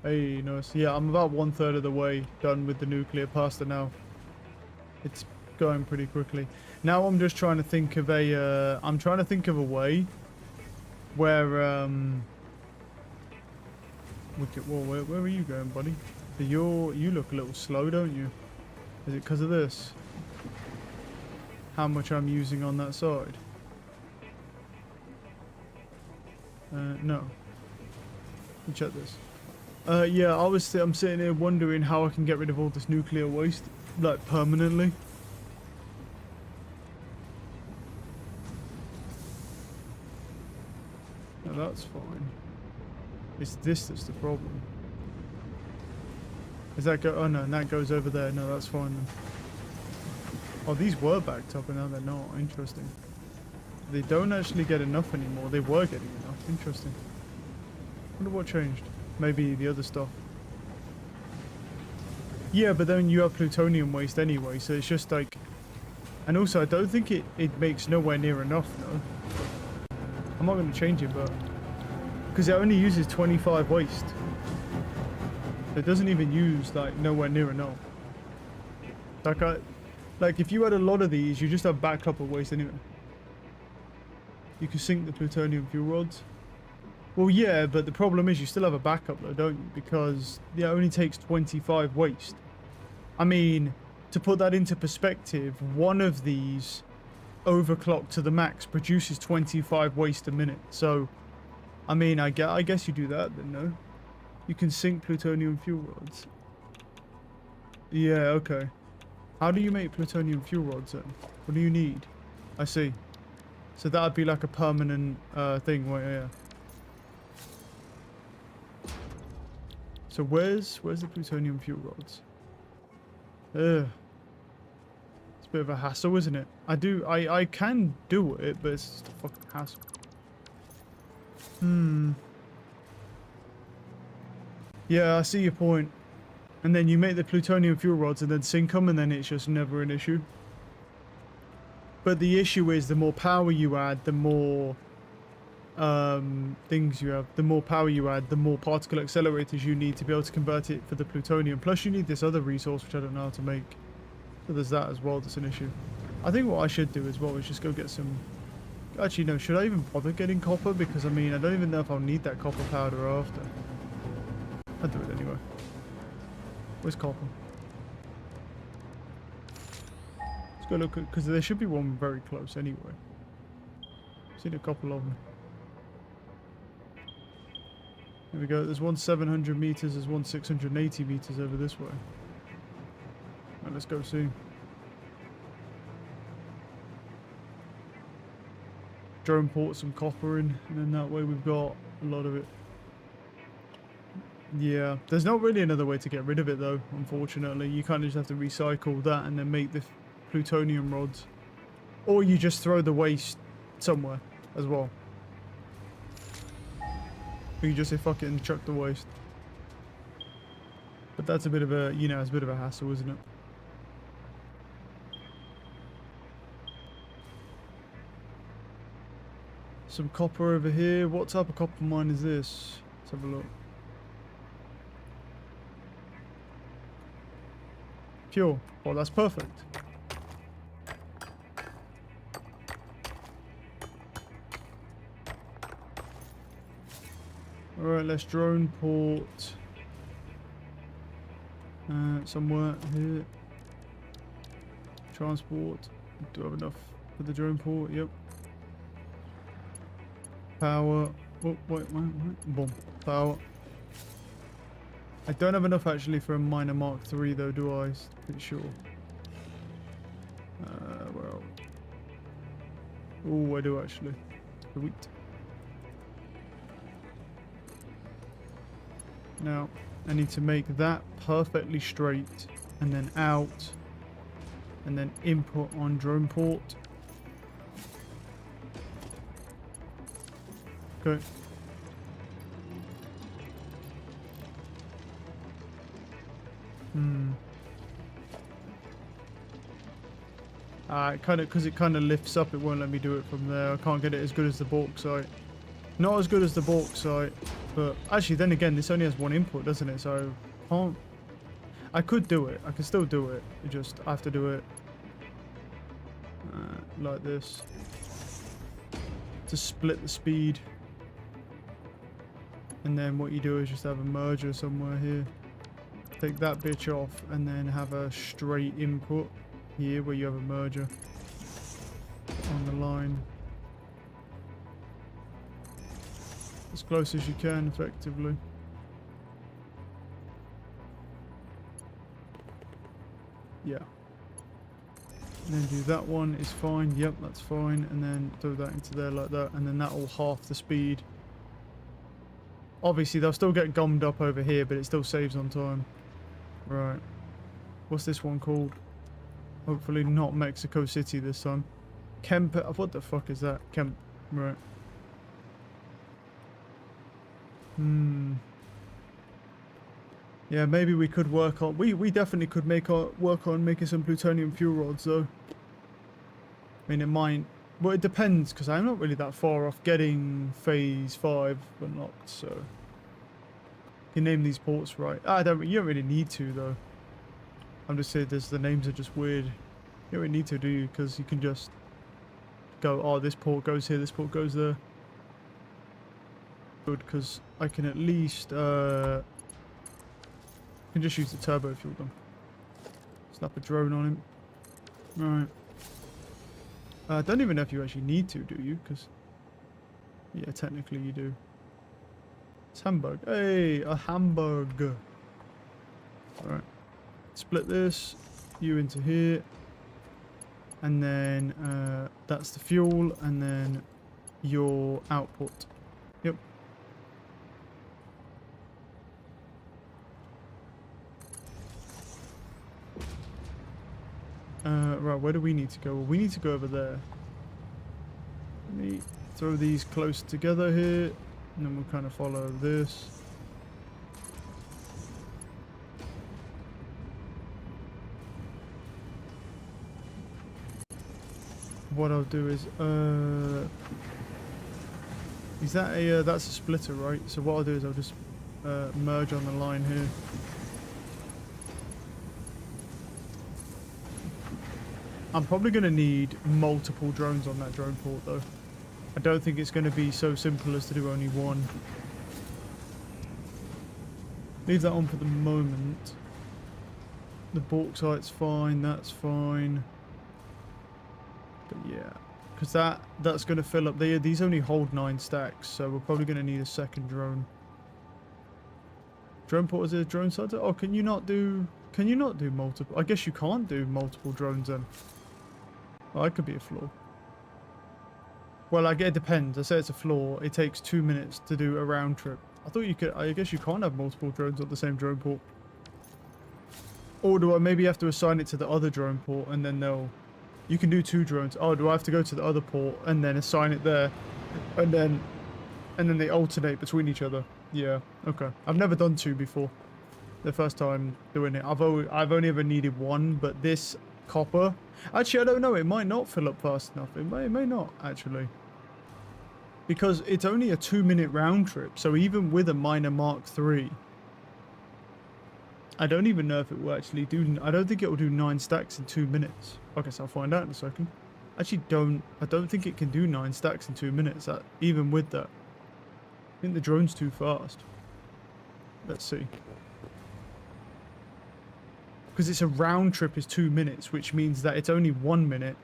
Hey, nice. Yeah, I'm about 1/3 of the way done with the nuclear pasta now. It's going pretty quickly. Now I'm just trying to think of a, I'm trying to think of a way where, where are you going, buddy? You look a little slow, don't you? Is it because of this? How much I'm using on that side? No. Let me check this. Yeah, I'm sitting here wondering how I can get rid of all this nuclear waste, like, permanently. No, that's fine. It's this that's the problem. Does that go? Oh no, and that goes over there. No, that's fine then. Oh, these were backed up and now they're not. Interesting. They don't actually get enough anymore. They were getting enough. Interesting. Wonder what changed. Maybe the other stuff. Yeah, but then you have plutonium waste anyway, so it's just like... And also, I don't think it makes nowhere near enough, no. I'm not going to change it, but... Because it only uses 25 waste. It doesn't even use, like, nowhere near enough. Like, if you had a lot of these, you just have backed up of waste anyway. You can sink the plutonium fuel rods. Well, yeah, but the problem is you still have a backup though, don't you? Because it only takes 25 waste. I mean, to put that into perspective, one of these overclocked to the max produces 25 waste a minute. So, I mean, I guess you do that then, no? You can sink plutonium fuel rods. Yeah, okay. How do you make plutonium fuel rods then? What do you need? I see. So that would be like a permanent thing, right? Yeah. So where's the plutonium fuel rods? Ugh. It's a bit of a hassle, isn't it? I can do it, but it's just a fucking hassle. Yeah, I see your point. And then you make the plutonium fuel rods and then sink them, and then it's just never an issue. But the issue is the more power you add, the more things you have. The more power you add, the more particle accelerators you need to be able to convert it for the plutonium. Plus you need this other resource, which I don't know how to make. So there's that as well, that's an issue. I think what I should do as well is just go get some... Actually, no, should I even bother getting copper? Because, I mean, I don't even know if I'll need that copper powder after. I'll do it anyway. Where's copper? Let's go look at... Because there should be one very close anyway. Seen a couple of them. Here we go. There's one 700 meters. There's one 680 meters over this way. Right, let's go see. Drone port some copper in, and then that way we've got a lot of it. Yeah, there's not really another way to get rid of it though, unfortunately. You kind of just have to recycle that and then make the plutonium rods. Or you just throw the waste somewhere as well. Or you just say fuck it and chuck the waste. But that's a bit of a, you know, it's a bit of a hassle, isn't it? Some copper over here. What type of copper mine is this? Let's have a look. Pure. Oh, that's perfect. Alright, let's drone port. Somewhere here. Transport. Do I have enough for the drone port? Yep. Power. Oh, wait. Boom. Power. I don't have enough actually for a minor Mark III though, do I? Pretty sure. Where are we? Oh, I do actually. Sweet. Now, I need to make that perfectly straight, and then out, and then input on drone port. Okay. Because it kind of lifts up, it won't let me do it from there. I can't get it as good as the bauxite. Not as good as the bauxite, but actually then again, this only has one input, doesn't it? So, I could do it. I can still do it. I have to do it like this to split the speed. And then what you do is just have a merger somewhere here. Take that bitch off and then have a straight input here where you have a merger on the line. As close as you can, effectively. Yeah. And then do that one is fine. Yep, that's fine. And then throw that into there like that. And then that will half the speed. Obviously, they'll still get gummed up over here, but it still saves on time. Right. What's this one called? Hopefully not Mexico City this time. Kemp. What the fuck is that? Kemp. Right. Yeah, maybe we could work on... We definitely could work on making some plutonium fuel rods, though. I mean, it might... Well, it depends, because I'm not really that far off getting Phase 5 unlocked, so... You can name these ports right. You don't really need to, though. I'm just saying the names are just weird. You don't really need to, do you? Because you can just go, oh, this port goes here, this port goes there. Good, because I can at least... I can just use the turbo fuel them. Snap a drone on him. Right. I don't even know if you actually need to, do you? Because, yeah, technically you do. It's Hamburg. Hey, a Hamburg. Alright. Split this. You into here. And then that's the fuel. And then your output. Yep. Right, where do we need to go? Well, we need to go over there. Let me throw these close together here, and then we'll kind of follow this. What I'll do is that a, that's a splitter, right? So what I'll do is I'll just merge on the line here. I'm probably going to need multiple drones on that drone port, though. I don't think it's going to be so simple as to do only one. Leave that on for the moment. The bauxite's fine, that's fine. But yeah, because that's going to fill up. These only hold 9 stacks, so we're probably going to need a second drone. Drone port is a drone side. Oh, can you not do multiple? I guess you can't do multiple drones then. Oh, that could be a flaw. Well, I guess it depends. I say it's a flaw. It takes 2 minutes to do a round trip. I thought you could. I guess you can't have multiple drones on the same drone port. Or do I maybe have to assign it to the other drone port and then they'll... You can do 2 drones. Oh, do I have to go to the other port and then assign it there, and then they alternate between each other? Yeah. Okay. I've never done 2 before. The first time doing it. I've only ever needed 1, but this copper... Actually, I don't know. It might not fill up fast enough. It may not, actually. Because it's only a 2-minute round trip. So even with a minor Mark III, I don't even know if it will actually do... I don't think it will do 9 stacks in 2 minutes. I guess I'll find out in a second. Actually, I don't think it can do 9 stacks in 2 minutes, even with that. I think the drone's too fast. Let's see. Because it's a round trip is 2 minutes, which means that it's only 1 minute.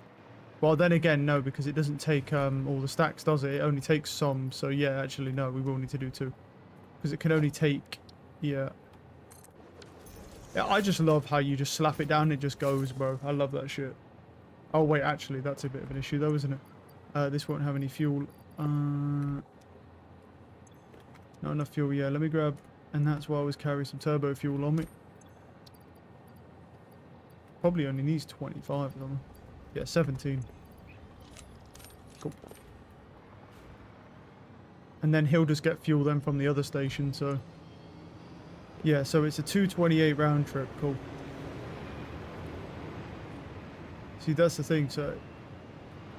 Well, then again, no, because it doesn't take all the stacks, does it? It only takes some. So yeah, actually, no, we will need to do 2. Because it can only take... Yeah. Yeah, I just love how you just slap it down and it just goes, bro. I love that shit. Oh, wait, actually, that's a bit of an issue, though, isn't it? This won't have any fuel. Not enough fuel, yeah. Let me grab... And that's why I always carry some turbo fuel on me. Probably only needs 25 of them. Yeah, 17. Cool. And then he'll just get fuel then from the other station, so... Yeah, so it's a 228 round trip. Cool. See, that's the thing, so...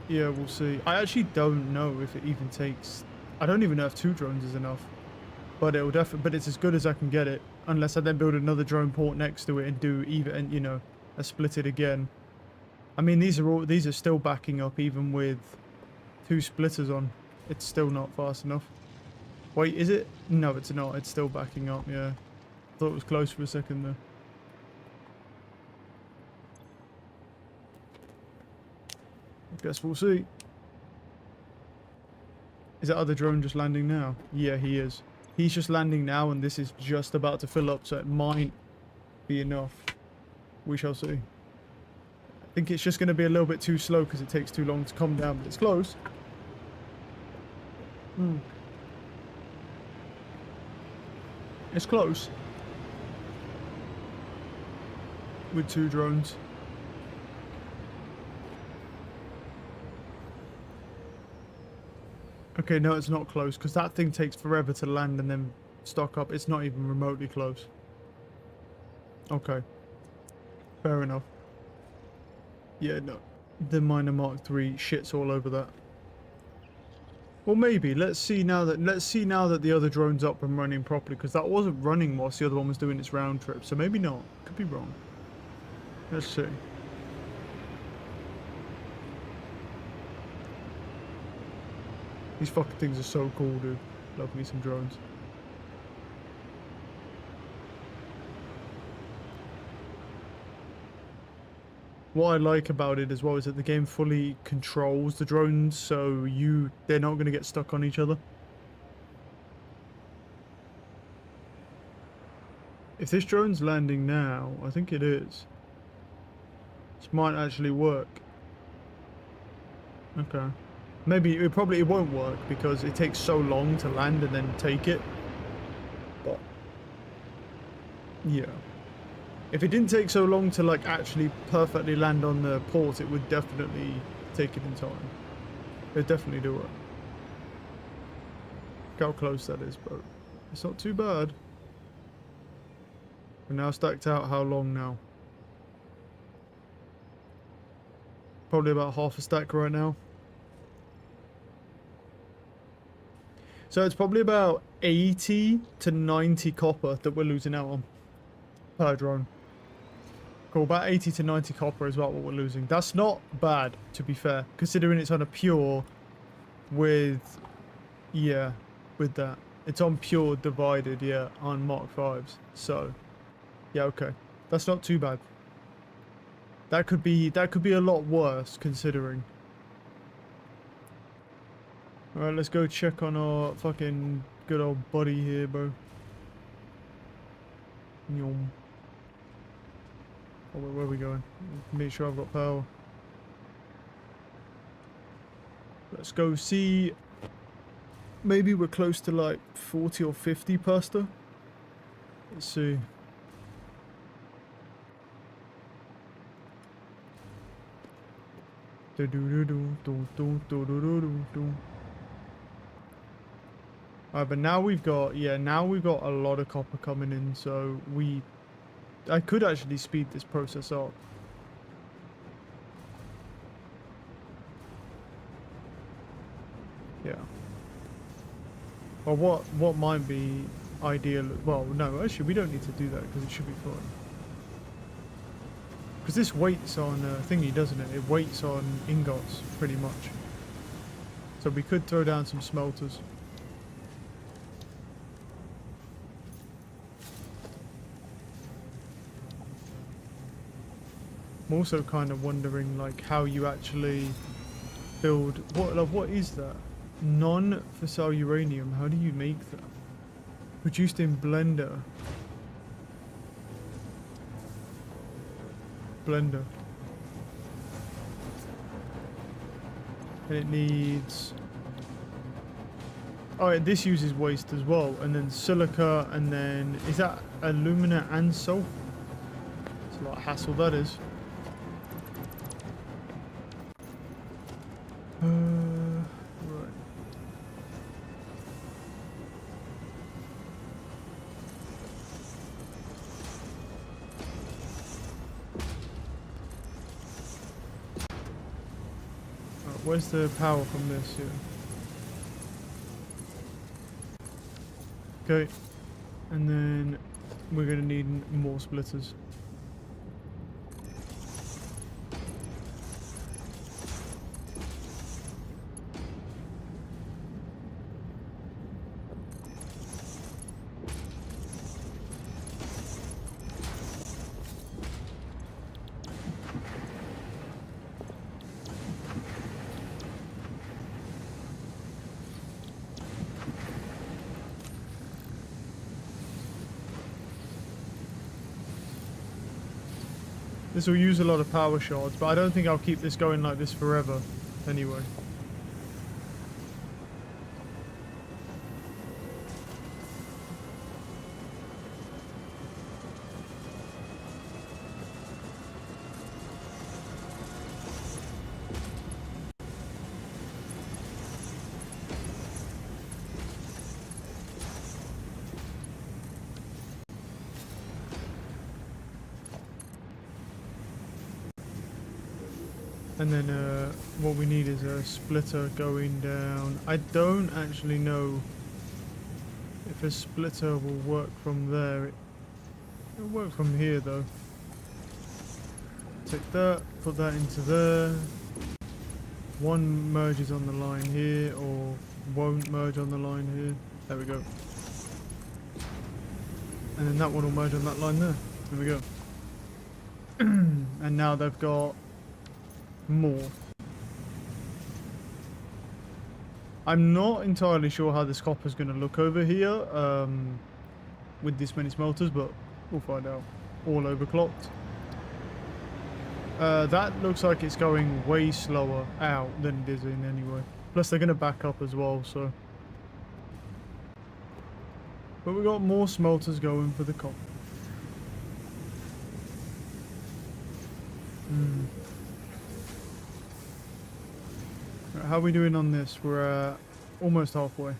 Yeah, we'll see. I actually don't know if it even takes... I don't even know if 2 drones is enough. But it'll definitely... But it's as good as I can get it. Unless I then build another drone port next to it and do even, you know, a split it again. I mean, these are still backing up even with 2 splitters on. It's still not fast enough. Wait, is it? No, it's not. It's still backing up, yeah. Thought it was close for a second there. I guess we'll see. Is that other drone just landing now? Yeah, he is. He's just landing now and this is just about to fill up, so it might be enough. We shall see. I think it's just going to be a little bit too slow because it takes too long to come down, but it's close. It's close. With 2 drones. Okay, no, it's not close because that thing takes forever to land and then stock up. It's not even remotely close. Okay. Fair enough. Yeah, no. The Miner Mark III shits all over that. Well, maybe. Let's see now that the other drone's up and running properly, because that wasn't running whilst the other one was doing its round trip. So maybe not. Could be wrong. Let's see. These fucking things are so cool, dude. Love me some drones. What I like about it as well is that the game fully controls the drones, so they're not going to get stuck on each other. If this drone's landing now, I think it is. This might actually work. Okay. Maybe it won't work because it takes so long to land and then take it. But yeah. If it didn't take so long to like actually perfectly land on the port, it would definitely take it in time. It'd definitely do it. Look how close that is, but it's not too bad. We're now stacked out how long now? Probably about half a stack right now. So it's probably about 80 to 90 copper that we're losing out on per drone. Cool, about 80 to 90 copper is about what we're losing. That's not bad, to be fair, considering it's on a pure with that. It's on pure divided, yeah, on Mark 5s. So, yeah, okay. That's not too bad. That could be a lot worse, considering. Alright, let's go check on our fucking good old buddy here, bro. Yum. Oh, where are we going? Make sure I've got power. Let's go see. Maybe we're close to like 40 or 50 pasta. Let's see. Alright, but now we've got a lot of copper coming in, so I could actually speed this process up. Yeah. Well, what might be ideal. Well, no, actually we don't need to do that because it should be fine. Because this waits on thingy, doesn't it? It waits on ingots, pretty much. So we could throw down some smelters. I'm also kind of wondering, like, how you actually build... What is that? Non-fissile uranium. How do you make that? Produced in Blender. Blender. And it needs... Oh, yeah, this uses waste as well. And then silica, and then... Is that alumina and sulfur? It's a lot of hassle, that is. Right. Where's the power from this here? Okay. And then we're going to need more splitters. This will use a lot of power shards, but I don't think I'll keep this going like this forever, anyway. And then what we need is a splitter going down. I don't actually know if a splitter will work from there. It'll work from here though. Take that, put that into there. One merges on the line here, or won't merge on the line here. There we go. And then that one will merge on that line there. There we go. And now they've got more. I'm not entirely sure how this copper's going to look over here with this many smelters, but we'll find out. All overclocked. That looks like it's going way slower out than it is in anyway. Plus they're going to back up as well, so. But we got more smelters going for the copper. How are we doing on this? We're almost halfway.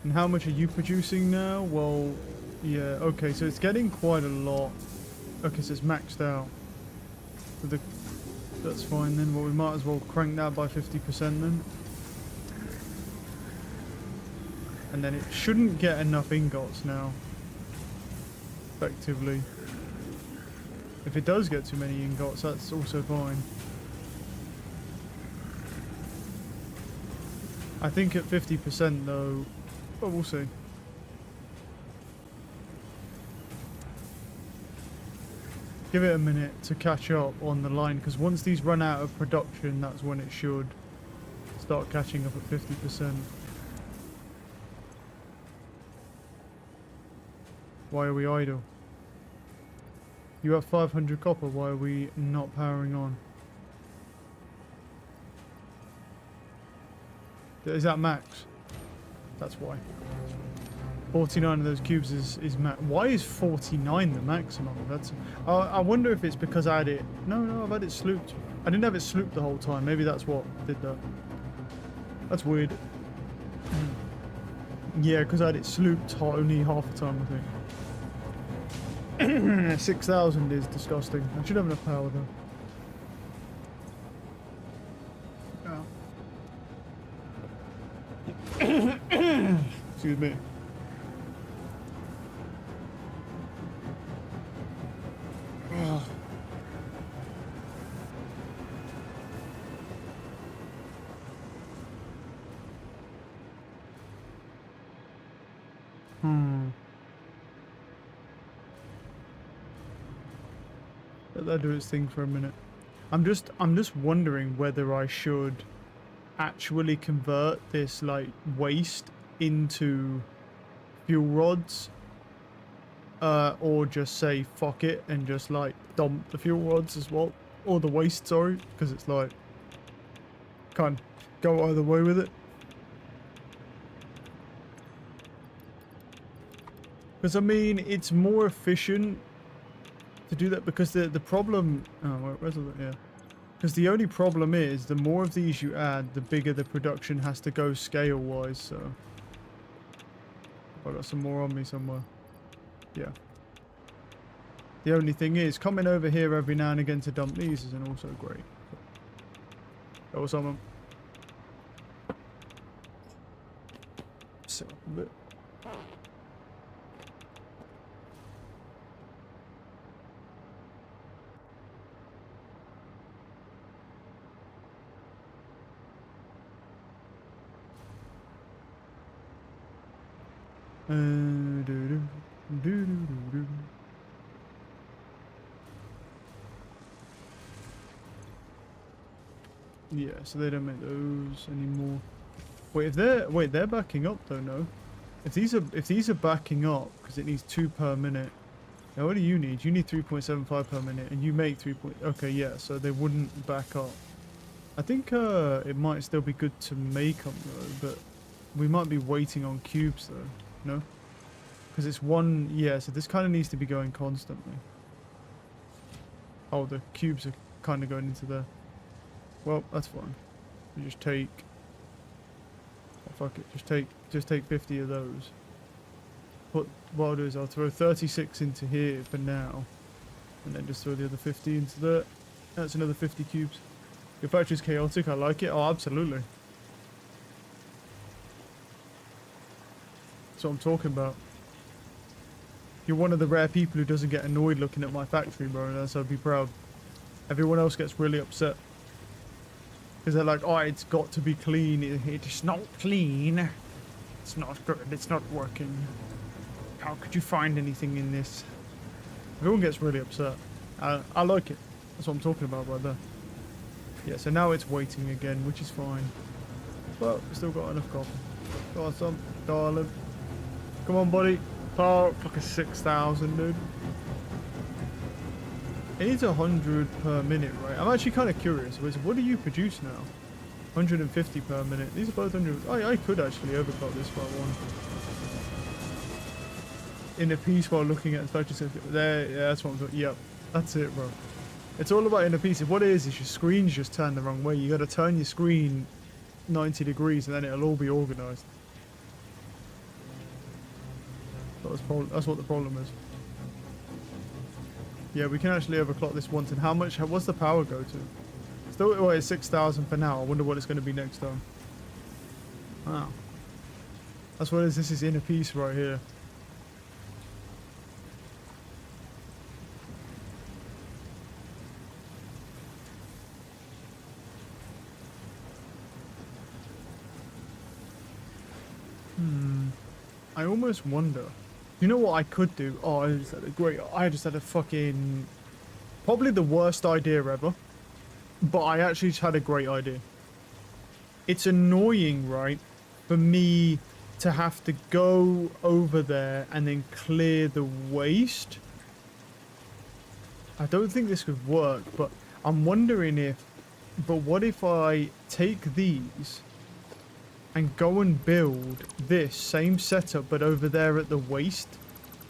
And how much are you producing now? Well, yeah, okay, so it's getting quite a lot. Okay, so it's maxed out. That's fine then. Well, we might as well crank that by 50% then. And then it shouldn't get enough ingots now. Effectively. If it does get too many ingots, that's also fine. I think at 50% though, but we'll see. Give it a minute to catch up on the line, because once these run out of production, that's when it should start catching up at 50%. Why are we idle? You have 500 copper, why are we not powering on? Is that max? That's why. 49 of those cubes is max. Why is 49 the maximum? That's. I wonder if it's because I had it. No, I've had it slooped. I didn't have it slooped the whole time. Maybe that's what did that. That's weird. Yeah, because I had it slooped only half the time, I think. 6,000 is disgusting. I should have enough power though. Excuse me. Oh. Let that do its thing for a minute. I'm just wondering whether I should actually convert this like waste into fuel rods, or just say fuck it and just like dump the fuel rods as well, or the waste, sorry, because it's like can't go either way with it. Because I mean, it's more efficient to do that, because the problem, oh, where's the, yeah, because the only problem is the more of these you add, the bigger the production has to go scale wise. So I got some more on me somewhere. Yeah. The only thing is, coming over here every now and again to dump these isn't also great. That was someone. So a bit. Yeah, so they don't make those anymore. Wait, they're backing up though, no? If these are backing up, because it needs 2 per minute. Now what do you need? You need 3.75 per minute, and you make 3. Okay, yeah, so they wouldn't back up. I think it might still be good to make them though, but we might be waiting on cubes though, no? Because it's one, yeah, so this kind of needs to be going constantly. Oh, the cubes are kind of going into there. Well, that's fine. We just take, oh, fuck it, just take 50 of those. What I'll do is I'll throw 36 into here for now, and then just throw the other 50 into there. That's another 50 cubes. Your factory's chaotic, I like it. Oh, absolutely. That's what I'm talking about. You're one of the rare people who doesn't get annoyed looking at my factory, bro, and that's, I'd be proud. Everyone else gets really upset. Because they're like, oh, it's got to be clean. It's not clean. It's not good. It's not working. How could you find anything in this? Everyone gets really upset. I like it. That's what I'm talking about right there. Yeah, so now it's waiting again, which is fine. But we've still got enough copper. Got some, darling. Come on, buddy. Oh, fucking 6,000, dude. It needs 100 per minute, right? I'm actually kind of curious. What do you produce now? 150 per minute. These are both 100. I could actually overclock this by one. In a piece while looking at the factory circuit. There, yeah, that's what I'm talking. Yep, that's it, bro. It's all about in a piece. What it is your screen's just turned the wrong way. You got to turn your screen 90 degrees and then it'll all be organized. That's what the problem is. Yeah, we can actually overclock this once. And how much? What's the power go to? Still, well, it's 6,000 for now. I wonder what it's going to be next time. Wow. That's what it is. This is in a piece right here. I almost wonder. You know what I could do? Oh, I just had a fucking, probably the worst idea ever. But I actually just had a great idea. It's annoying, right, for me to have to go over there and then clear the waste. I don't think this would work, but I'm wondering if, but what if I take these and go and build this same setup but over there at the waste,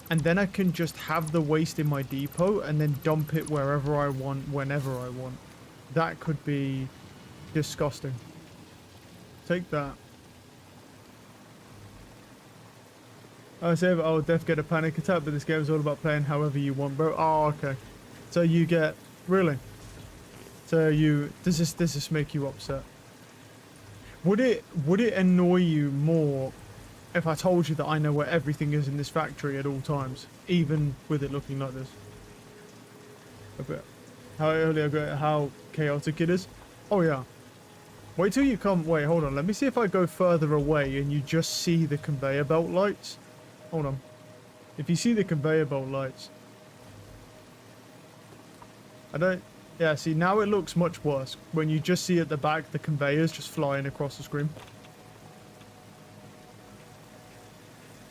and then I can just have the waste in my depot and then dump it wherever I want, whenever I want. That could be disgusting. Take that. I say, I would def get a panic attack, but this game is all about playing however you want, bro. Oh, okay. So you get, really? So does this make you upset? Would it annoy you more if I told you that I know where everything is in this factory at all times, even with it looking like this. A bit. How chaotic it is. Oh yeah. Wait till you come. Wait, hold on. Let me see if I go further away and you just see the conveyor belt lights. Hold on. If you see the conveyor belt lights. I don't... Yeah, see, now it looks much worse. When you just see at the back the conveyors just flying across the screen.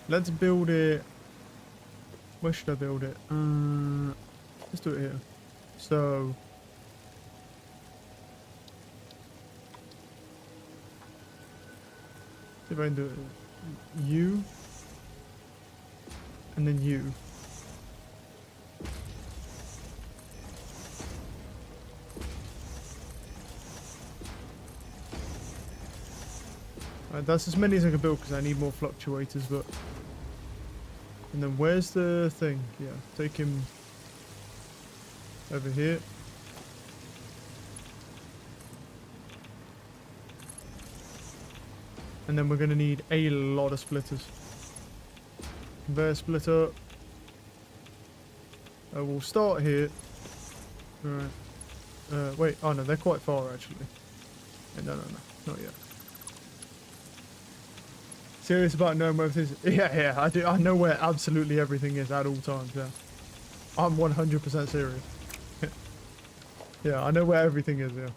Let's build it... Where should I build it? Let's do it here. So... See if I can do it. You. And then you. Alright, that's as many as I can build because I need more fluctuators, but... And then where's the thing? Yeah, take him over here. And then we're going to need a lot of splitters. Conveyor splitter. We'll start here. Alright. Wait, oh no, they're quite far actually. No, not yet. Serious about knowing where everything is? Yeah, I do. I know where absolutely everything is at all times, yeah. I'm 100% serious. Yeah, I know where everything is, yeah.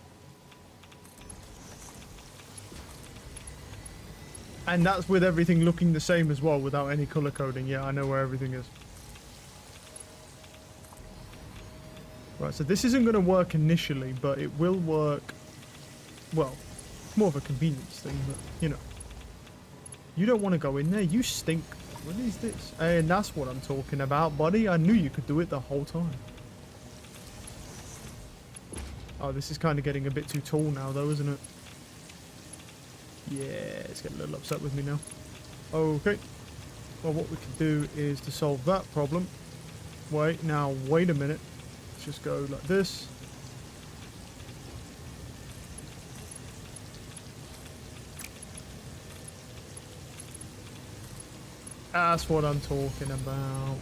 And that's with everything looking the same as well, without any color coding. Yeah, I know where everything is. Right, so this isn't going to work initially, but it will work... Well, more of a convenience thing, but, you know. You don't want to go in there. You stink. What is this? And that's what I'm talking about, buddy. I knew you could do it the whole time. Oh, this is kind of getting a bit too tall now, though, isn't it? Yeah, it's getting a little upset with me now. Okay. Well, what we can do is to solve that problem. Wait a minute. Let's just go like this. That's what I'm talking about.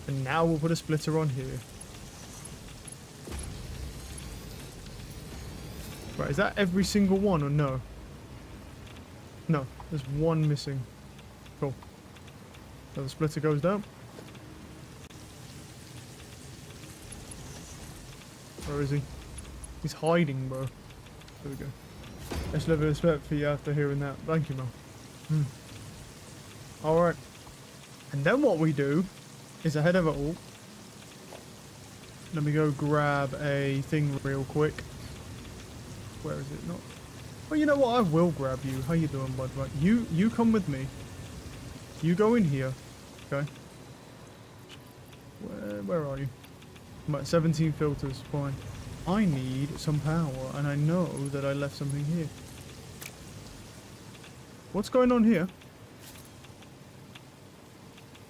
And now we'll put a splitter on here. Right, is that every single one or no? No, there's one missing. Cool. So the splitter goes down. Where is he? He's hiding, bro. There we go. Let's level respect for you after hearing that. Thank you, man. Alright. And then what we do is ahead of it all. Let me go grab a thing real quick. Where is it? Not. Well, you know what? I will grab you. How you doing, bud? Right, you come with me. You go in here. Okay. Where are you? I'm at 17 filters. Fine. I need some power, and I know that I left something here. What's going on here?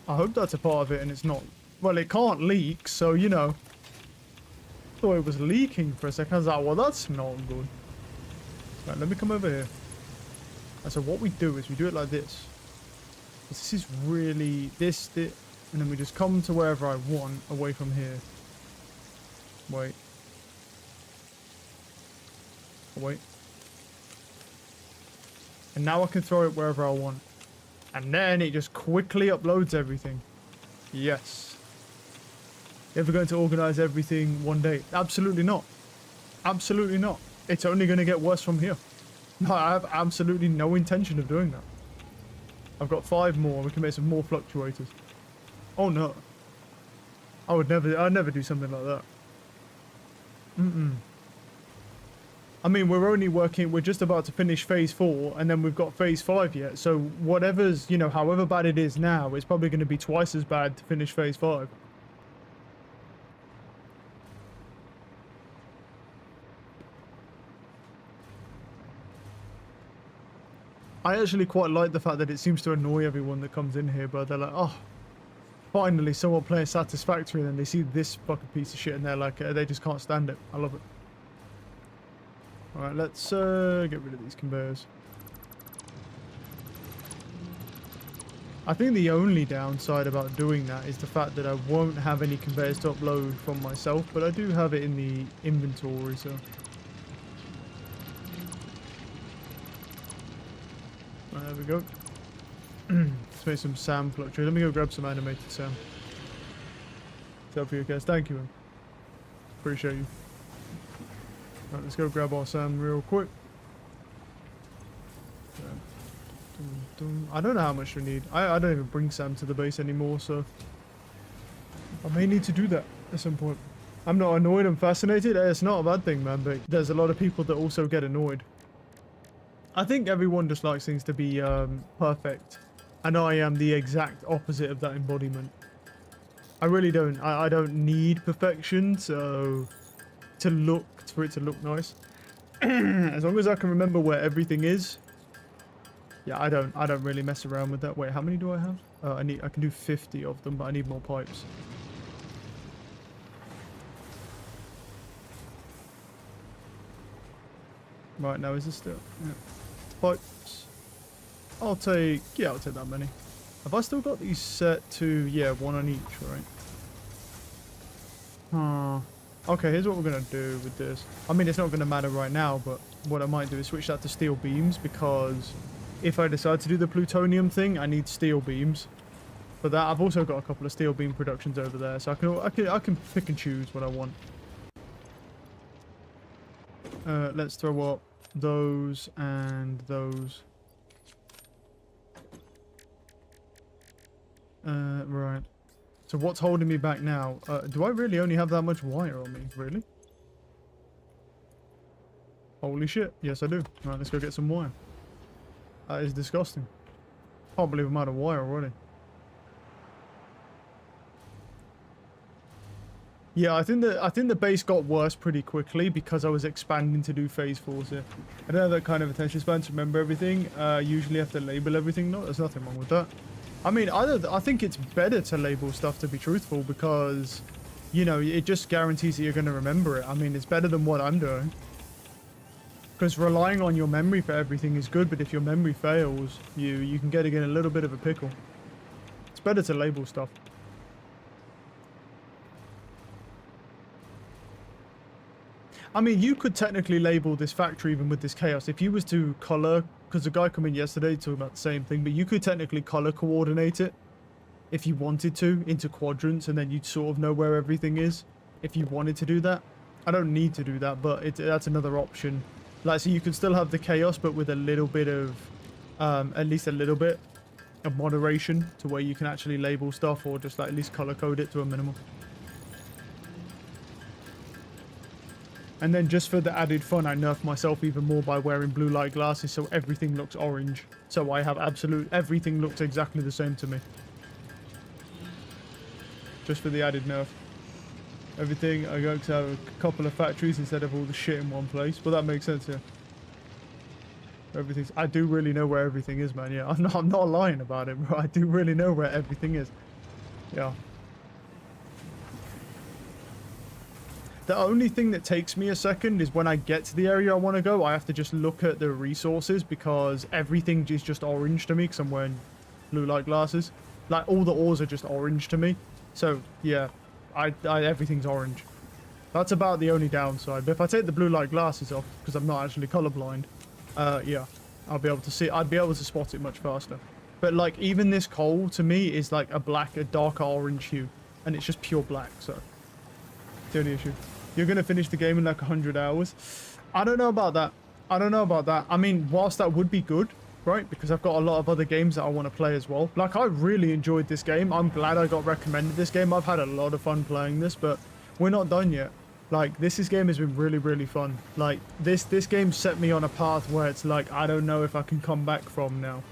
I hope that's a part of it, and it's not. Well, it can't leak, so you know. I thought it was leaking for a second. I was like, well, that's not good. Right, let me come over here. And so what we do is we do it like this. This is really this, and then we just come to wherever I want away from here. Wait. Wait. And now I can throw it wherever I want. And then it just quickly uploads everything. Yes. Ever going to organize everything one day? Absolutely not. Absolutely not. It's only going to get worse from here. No, I have absolutely no intention of doing that. I've got 5 more. We can make some more fluctuators. Oh no. I'd never do something like that. I mean, we're just about to finish phase 4, and then we've got phase 5 yet. So whatever's, you know, however bad it is now, it's probably going to be twice as bad to finish phase 5. I actually quite like the fact that it seems to annoy everyone that comes in here, but they're like, oh, finally someone playing Satisfactory, and then they see this fucking piece of shit, and they're like, they just can't stand it. I love it. Alright, let's get rid of these conveyors. I think the only downside about doing that is the fact that I won't have any conveyors to upload from myself, but I do have it in the inventory, so. Right, there we go. Let's make some SAM fluctuate. Let me go grab some animated SAM. What's up for you guys? Thank you, man. Appreciate you. Right, let's go grab our SAM real quick. I don't know how much we need. I don't even bring SAM to the base anymore, so I may need to do that at some point. I'm not annoyed, I'm fascinated. It's not a bad thing, man, but there's a lot of people that also get annoyed. I think everyone just likes things to be perfect, and I am the exact opposite of that embodiment. I really don't. I don't need perfection, so for it to look nice. As long as I can remember where everything is. Yeah, I don't really mess around with that. Wait, how many do I have? I can do 50 of them, but I need more pipes. Right, now is this still? Yeah. Pipes. I'll take that many. Have I still got these set to, yeah, one on each, right? Okay, here's what we're going to do with this. I mean, it's not going to matter right now, but what I might do is switch that to steel beams, because if I decide to do the plutonium thing, I need steel beams. For that, I've also got a couple of steel beam productions over there, so I can pick and choose what I want. Let's throw up those and those. Right. So what's holding me back now? Do I really only have that much wire on me? Really? Holy shit. Yes, I do. Right, let's go get some wire. That is disgusting. Can't believe I'm out of wire already. Yeah, I think the base got worse pretty quickly because I was expanding to do phase 4s here. I don't have that kind of attention span to remember everything. Usually have to label everything. No, there's nothing wrong with that. I mean, I think it's better to label stuff, to be truthful, because, you know, it just guarantees that you're going to remember it. I mean, it's better than what I'm doing. Because relying on your memory for everything is good, but if your memory fails, you can get in a little bit of a pickle. It's better to label stuff. I mean, you could technically label this factory even with this chaos. If you was to color, because a guy came in yesterday talking about the same thing, but you could technically color coordinate it if you wanted to into quadrants, and then you'd sort of know where everything is if you wanted to do that. I don't need to do that, but that's another option. Like, so you can still have the chaos, but with a little bit of, at least a little bit of moderation to where you can actually label stuff, or just like at least color code it to a minimum. And then just for the added fun, I nerf myself even more by wearing blue light glasses so everything looks orange. So I have everything looks exactly the same to me. Just for the added nerf. Everything, I go to have a couple of factories instead of all the shit in one place. But that makes sense, yeah. I do really know where everything is, man. Yeah, I'm not lying about it, bro. I do really know where everything is. Yeah. The only thing that takes me a second is when I get to the area I want to go, I have to just look at the resources, because everything is just orange to me because I'm wearing blue light glasses. Like, all the ores are just orange to me. So, yeah, everything's orange. That's about the only downside. But if I take the blue light glasses off, because I'm not actually colorblind, yeah, I'll be able to see. I'd be able to spot it much faster. But, like, even this coal, to me, is like a darker orange hue. And it's just pure black, so it's the only issue. You're going to finish the game in like 100 hours. I don't know about that. I mean, whilst that would be good, right? Because I've got a lot of other games that I want to play as well. Like, I really enjoyed this game. I'm glad I got recommended this game. I've had a lot of fun playing this, but we're not done yet. Like, this game has been really, really fun. Like, this game set me on a path where it's like, I don't know if I can come back from now.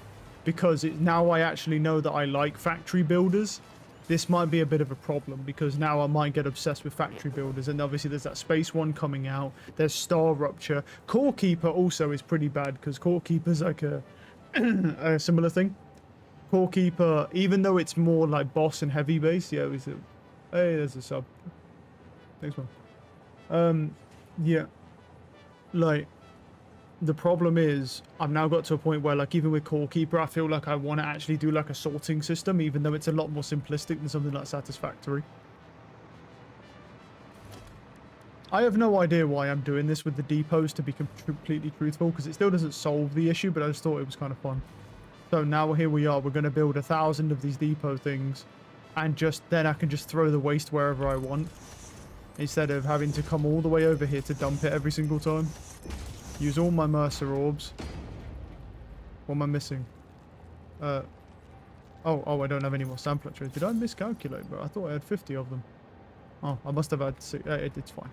Because now I actually know that I like factory builders. This might be a bit of a problem, because now I might get obsessed with factory builders, and obviously there's that space one coming out, there's Star Rupture. Core Keeper also is pretty bad, because Core Keeper's like a similar thing. Core Keeper, even though it's more like boss and heavy base, yeah, hey, there's a sub. Thanks, man. Yeah, like, the problem is I've now got to a point where, like, even with Core Keeper, I feel like I want to actually do like a sorting system, even though it's a lot more simplistic than something like Satisfactory. I have no idea why I'm doing this with the depots, to be completely truthful, because it still doesn't solve the issue, but I just thought it was kind of fun. So now here we are. We're going to build 1,000 of these depot things, and then I can just throw the waste wherever I want, instead of having to come all the way over here to dump it every single time. Use all my Mercer orbs. What am I missing? Oh, I don't have any more sampler trays. Did I miscalculate, bro? I thought I had 50 of them. Oh, I must have had 6. It's fine.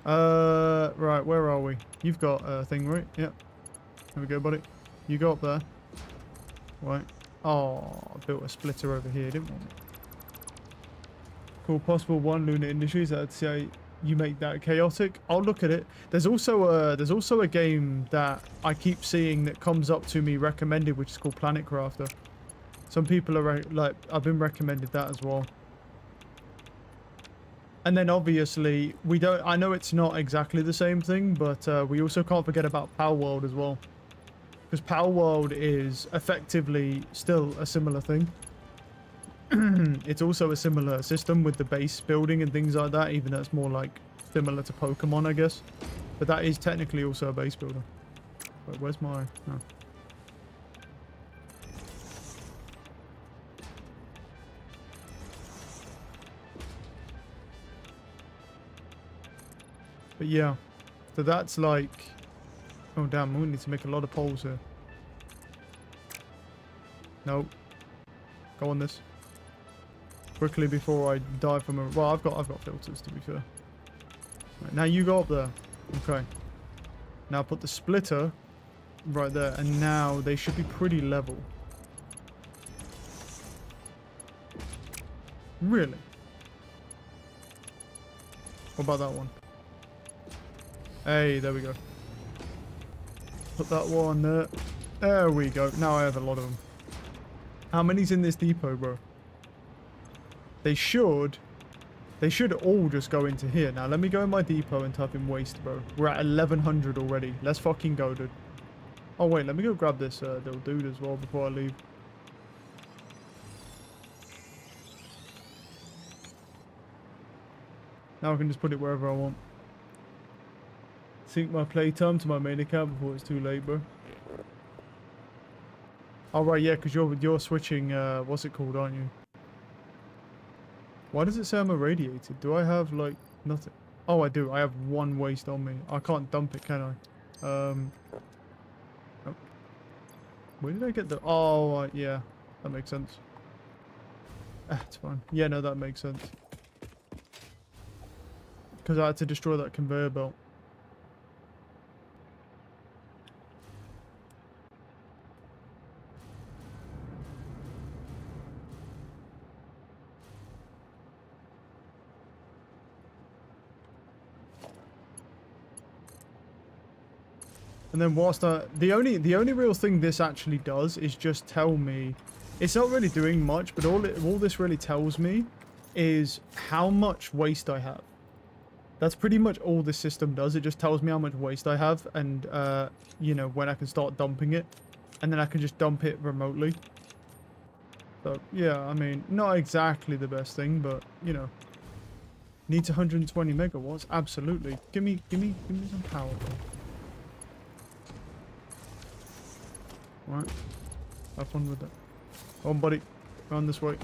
Right, where are we? You've got a thing, right? Yep. There we go, buddy. You go up there. Right. Oh, I built a splitter over here, didn't want it. Cool. Possible 1 Lunar Industries. I'd say you make that chaotic. I'll look at it. There's also a game that I keep seeing that comes up to me recommended, which is called Planet Crafter. Some people are like, I've been recommended that as well. And then obviously I know it's not exactly the same thing, but we also can't forget about Power World as well, because Power World is effectively still a similar thing. It's also a similar system with the base building and things like that, even though it's more like similar to Pokemon, I guess. But that is technically also a base builder. Wait, where's my... Oh. But yeah, so that's like... Oh damn, we need to make a lot of poles here. Nope. Go on this. Quickly before I die from a... Well, I've got filters, to be fair. Right, now you go up there. Okay. Now put the splitter right there, and now they should be pretty level. Really? What about that one? Hey, there we go. Put that one there. There we go. Now I have a lot of them. How many's in this depot, bro? They should all just go into here. Now, let me go in my depot and type in waste, bro. We're at 1,100 already. Let's fucking go, dude. Oh, wait. Let me go grab this little dude as well before I leave. Now I can just put it wherever I want. Sync my playtime to my main account before it's too late, bro. Oh, right, yeah, because you're switching, what's it called, aren't you? Why does it say I'm irradiated? Do I have, like, nothing? Oh, I do. I have 1 waste on me. I can't dump it, can I? Oh. Where did I get the... Oh, yeah. That makes sense. It's fine. Yeah, no, that makes sense. Because I had to destroy that conveyor belt. And then whilst the only real thing this actually does is just tell me, it's not really doing much, but all this really tells me is how much waste I have. That's pretty much all this system does. It just tells me how much waste I have, and you know, when I can start dumping it, and then I can just dump it remotely. So yeah, I mean, not exactly the best thing, but you know, needs 120 megawatts. Absolutely. Give me some power. Right, have fun with that. Come on, buddy. Round this way.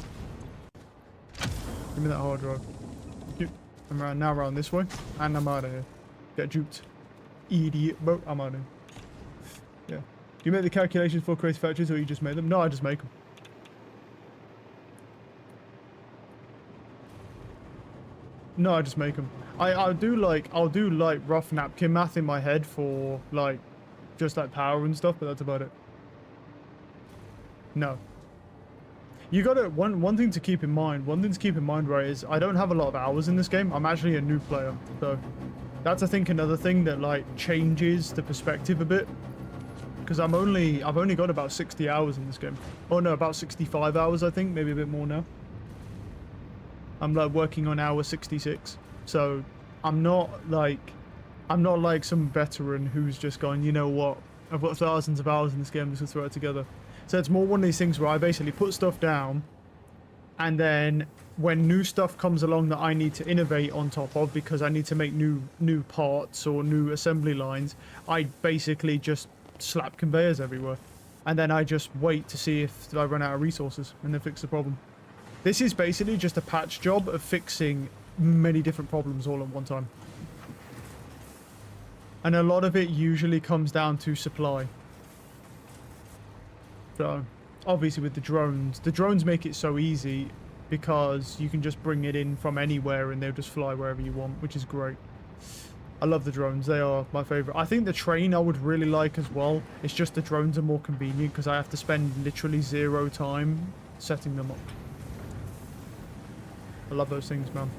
Give me that hard drive. I'm around now, round this way, and I'm out of here. Get juked. Idiot, bro. I'm out of here. Yeah. Do you make the calculations for creative factories, or you just made them? No, I just make them. No, I just make them. I'll do like rough napkin math in my head for like just like power and stuff, but that's about it. No. You gotta, one thing to keep in mind, right, is I don't have a lot of hours in this game. I'm actually a new player, so that's I think another thing that like changes the perspective a bit, because I've only got about 60 hours in this game. Oh no, about 65 hours I think, maybe a bit more now. I'm like working on hour 66, so I'm not like I'm not like some veteran who's just gone, you know what, I've got thousands of hours in this game, I'm just gonna throw it together. So it's more one of these things where I basically put stuff down, and then when new stuff comes along that I need to innovate on top of because I need to make new parts or new assembly lines, I basically just slap conveyors everywhere. And then I just wait to see if I run out of resources and then fix the problem. This is basically just a patch job of fixing many different problems all at one time. And a lot of it usually comes down to supply. So, obviously with the drones make it so easy because you can just bring it in from anywhere and they'll just fly wherever you want, which is great. I love the drones. They are my favorite. I think the train I would really like as well. It's just the drones are more convenient because I have to spend literally 0 time setting them up. I love those things, man.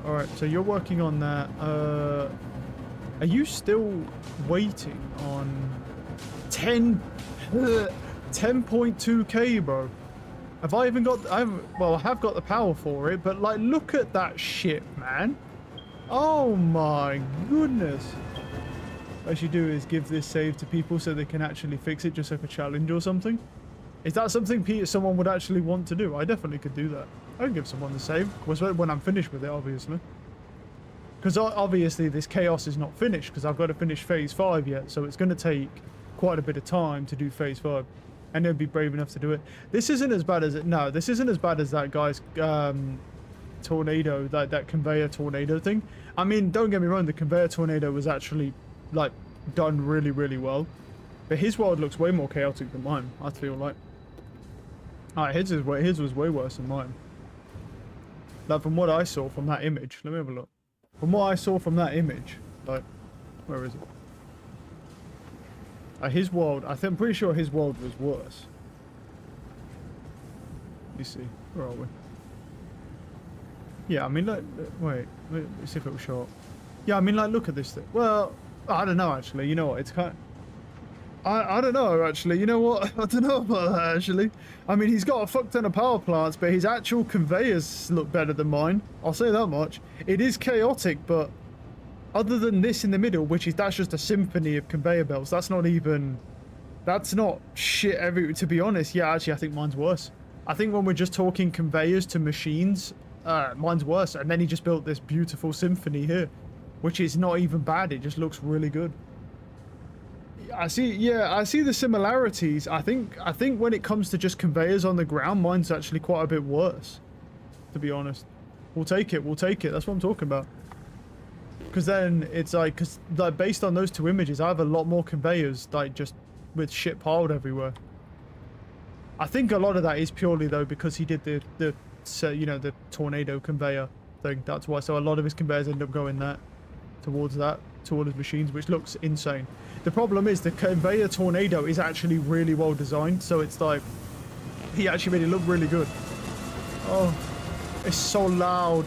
Alright, so you're working on that. Are you still waiting on 10.2k, bro? Have I even got... well, I have got the power for it, but like, look at that shit, man. Oh my goodness. What I should do is give this save to people so they can actually fix it, just like a challenge or something. Is that something someone would actually want to do? I definitely could do that. I can give someone the save when I'm finished with it, obviously. Because obviously this chaos is not finished because I've got to finish phase 5 yet, so it's going to take quite a bit of time to do phase 5. And they'd be brave enough to do it. This isn't as bad as it. No, this isn't as bad as that guy's tornado, that conveyor tornado thing. I mean, don't get me wrong, the conveyor tornado was actually like done really, really well. But his world looks way more chaotic than mine, I feel like. Alright, his was way worse than mine. Like from what I saw from that image, let me have a look. From what I saw from that image, like, where is it? His world, I'm pretty sure his world was worse. Let me see, where are we? Yeah, I mean, like, wait, let's see if it will show up. Yeah, I mean, like, look at this thing. Well, I don't know, actually. You know what? It's kind of... I don't know, actually. You know what? I don't know about that, actually. I mean, he's got a fuck ton of power plants, but his actual conveyors look better than mine. I'll say that much. It is chaotic, but other than this in the middle, that's just a symphony of conveyor belts. That's not even... That's not shit to be honest. Yeah, actually, I think mine's worse. I think when we're just talking conveyors to machines... mine's worse, and then he just built this beautiful symphony here, which is not even bad. It just looks really good. I see the similarities. I think when it comes to just conveyors on the ground, mine's actually quite a bit worse, to be honest. We'll take it. That's what I'm talking about. Because then it's like, based on those two images, I have a lot more conveyors, like just with shit piled everywhere. I think a lot of that is purely though because he did the tornado conveyor thing. That's why. So a lot of his conveyors end up going towards his machines, which looks insane. The problem is the conveyor tornado is actually really well designed, so it's like he actually made it look really good. Oh, it's so loud.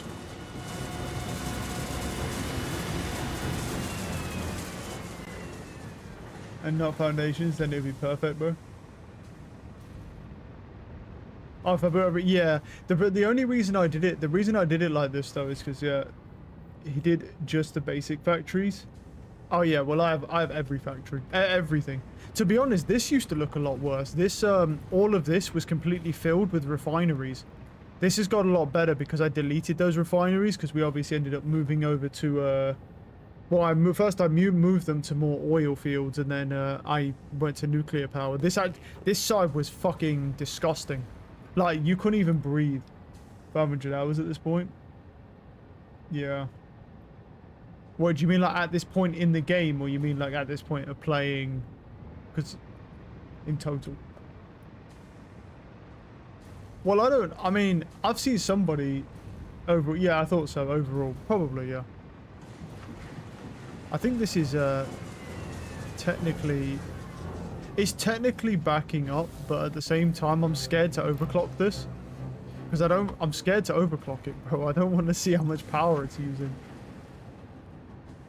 And not foundations, then it'd be perfect, bro. Oh, yeah. The only reason I did it, like this though, is because he did just the basic factories. Oh yeah, well I have every factory, everything. To be honest, this used to look a lot worse. This all of this was completely filled with refineries. This has got a lot better because I deleted those refineries because we obviously ended up moving over to well, first I moved them to more oil fields, and then I went to nuclear power. This side was fucking disgusting. Like, you couldn't even breathe. 500 hours at this point? Yeah. What, do you mean like at this point in the game, or you mean like at this point of playing? Because in total. Well, I mean, I've seen somebody over, yeah, I thought so, overall. Probably, yeah. I think this is technically... It's technically backing up, but at the same time, I'm scared to overclock this. Because I'm scared to overclock it, bro. I don't want to see how much power it's using.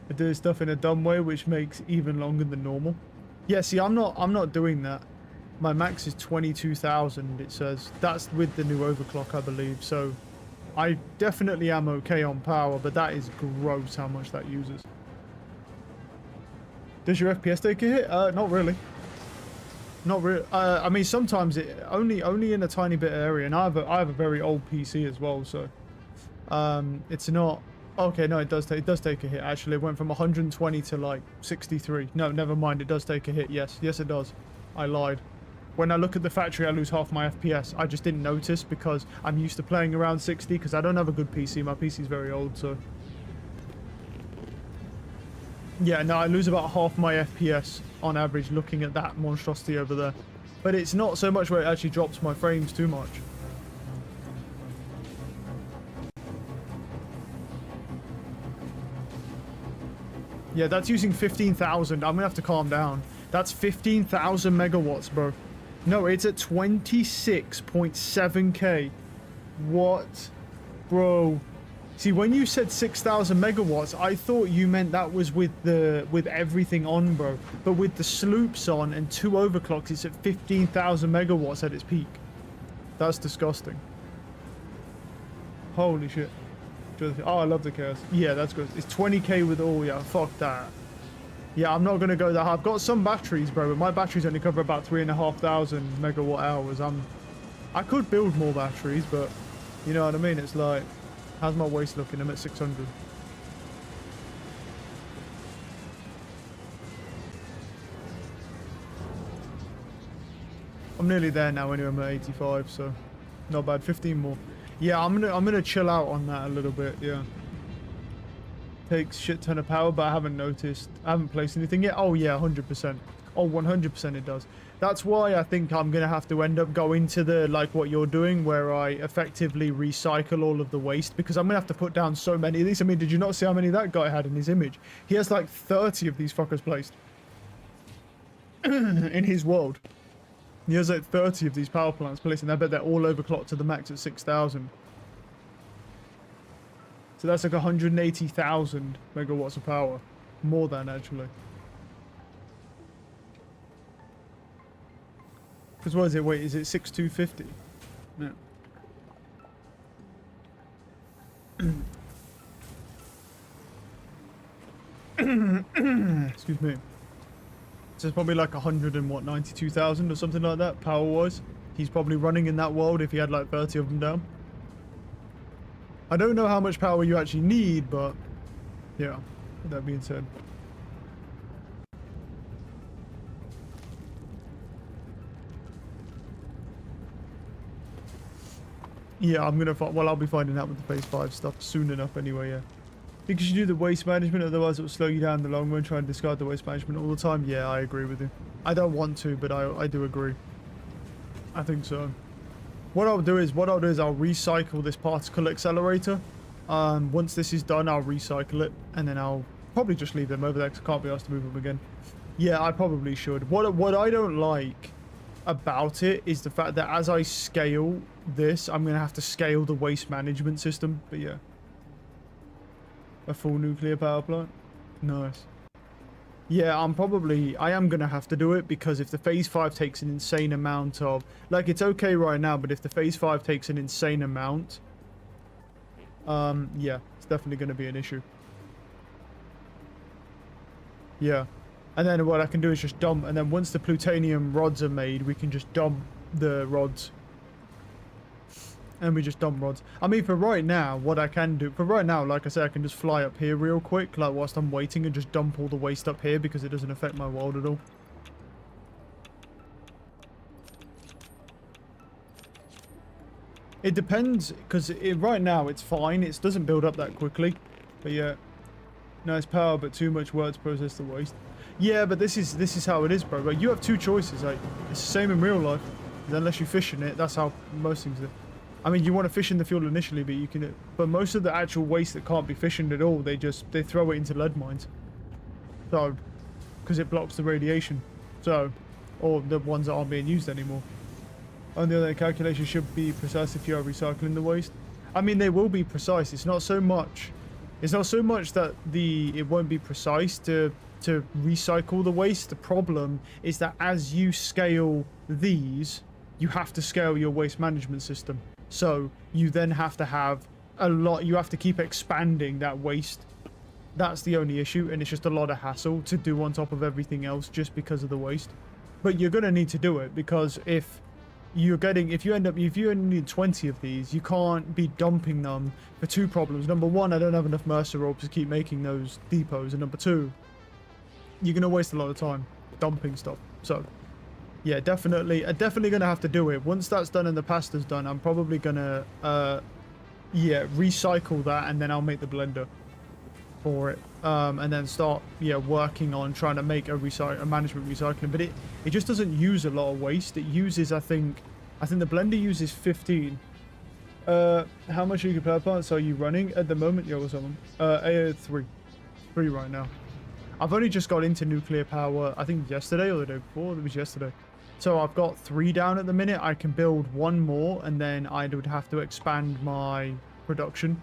I do stuff in a dumb way, which makes even longer than normal. Yeah, see, I'm not doing that. My max is 22,000, it says. That's with the new overclock, I believe. So I definitely am okay on power, but that is gross how much that uses. Does your FPS take a hit? Not really. Not really. I mean, sometimes it only in a tiny bit of area, and I have a very old PC as well, so it's not. Okay, no, it does take a hit. Actually, it went from 120 to like 63. No, never mind. It does take a hit. Yes, it does. I lied. When I look at the factory, I lose half my FPS. I just didn't notice because I'm used to playing around 60 because I don't have a good PC. My PC's very old, so. Yeah, no, I lose about half my FPS on average looking at that monstrosity over there. But it's not so much where it actually drops my frames too much. Yeah, that's using 15,000. I'm gonna have to calm down. That's 15,000 megawatts, bro. No, it's at 26.7k. What? Bro. See, when you said 6,000 megawatts, I thought you meant that was with everything on, bro. But with the sloops on and 2 overclocks, it's at 15,000 megawatts at its peak. That's disgusting. Holy shit. Oh, I love the chaos. Yeah, that's good. It's 20k with all. Yeah, fuck that. Yeah, I'm not gonna go that high. I've got some batteries, bro, but my batteries only cover about 3,500 megawatt hours. I could build more batteries, but you know what I mean? It's like, how's my waist looking? I'm at 600. I'm nearly there now anyway. I'm at 85, so not bad. 15 more. Yeah, I'm gonna chill out on that a little bit. Yeah. Takes shit ton of power, but I haven't noticed. I haven't placed anything yet. Oh yeah, 100%. Oh, 100% it does. That's why I think I'm gonna have to end up going to the like what you're doing, where I effectively recycle all of the waste, because I'm gonna have to put down so many of these. I mean, did you not see how many that guy had in his image? He has like 30 of these fuckers placed in his world. He has like 30 of these power plants placed, and I bet they're all overclocked to the max at 6,000. So that's like 180,000 megawatts of power. More than, actually. Because what is it? Wait, is it 6,250? No. Excuse me. So it's probably like 92,000 or something like that, power-wise. He's probably running in that world if he had like 30 of them down. I don't know how much power you actually need, but yeah, with that being said. Yeah, I'll be finding out with the phase 5 stuff soon enough anyway, yeah. Think you should do the waste management, otherwise it will slow you down in the long run. Try and discard the waste management all the time. Yeah, I agree with you. I don't want to, but I do agree. I think so. What I'll do is I'll recycle this particle accelerator. Once this is done, I'll recycle it, and then I'll probably just leave them over there because I can't be asked to move them again. Yeah, I probably should. What I don't like about it is the fact that as I scale this, I'm going to have to scale the waste management system. But yeah. A full nuclear power plant. Nice. Yeah, I am going to have to do it, because if the phase 5 takes an insane amount of... Like, it's okay right now, but if the phase 5 takes an insane amount... yeah, it's definitely going to be an issue. Yeah. And then what I can do is just dump, and then once the plutonium rods are made, we can just dump the rods. And we just dump rods. I mean, for right now, what I can do... For right now, like I said, I can just fly up here real quick, like, whilst I'm waiting, and just dump all the waste up here, because it doesn't affect my world at all. It depends, because right now, it's fine. It doesn't build up that quickly. But yeah. Nice power, but too much work to process the waste. Yeah, but this is how it is, bro. But you have two choices. Like, it's the same in real life. Unless you fish in it, that's how most things are. I mean, you want to fish in the fuel initially, but you can. But most of the actual waste that can't be fissioned at all, they throw it into lead mines. So, because it blocks the radiation. So, or the ones that aren't being used anymore. On the other hand, calculations should be precise if you are recycling the waste. I mean, they will be precise. It's not so much. It's not so much that it won't be precise to recycle the waste. The problem is that as you scale these, you have to scale your waste management system. So you then have to have a lot. You have to keep expanding that waste. That's the only issue, and it's just a lot of hassle to do on top of everything else just because of the waste. But you're gonna need to do it, because if you only need 20 of these, you can't be dumping them for two problems. Number one, I don't have enough Mercer ropes to keep making those depots, and number two, you're gonna waste a lot of time dumping stuff. So yeah, definitely gonna have to do it. Once that's done and the pasta's done, I'm probably gonna yeah, recycle that, and then I'll make the blender for it, and then start working on trying to make a management recycling. But it just doesn't use a lot of waste. It uses, I think the blender uses 15. How much nuclear power plants are you running at the moment? Yo, what's on? Three right now. I've only just got into nuclear power, I think yesterday or the day before. It was yesterday. So I've got 3 down at the minute. I can build 1 more, and then I would have to expand my production.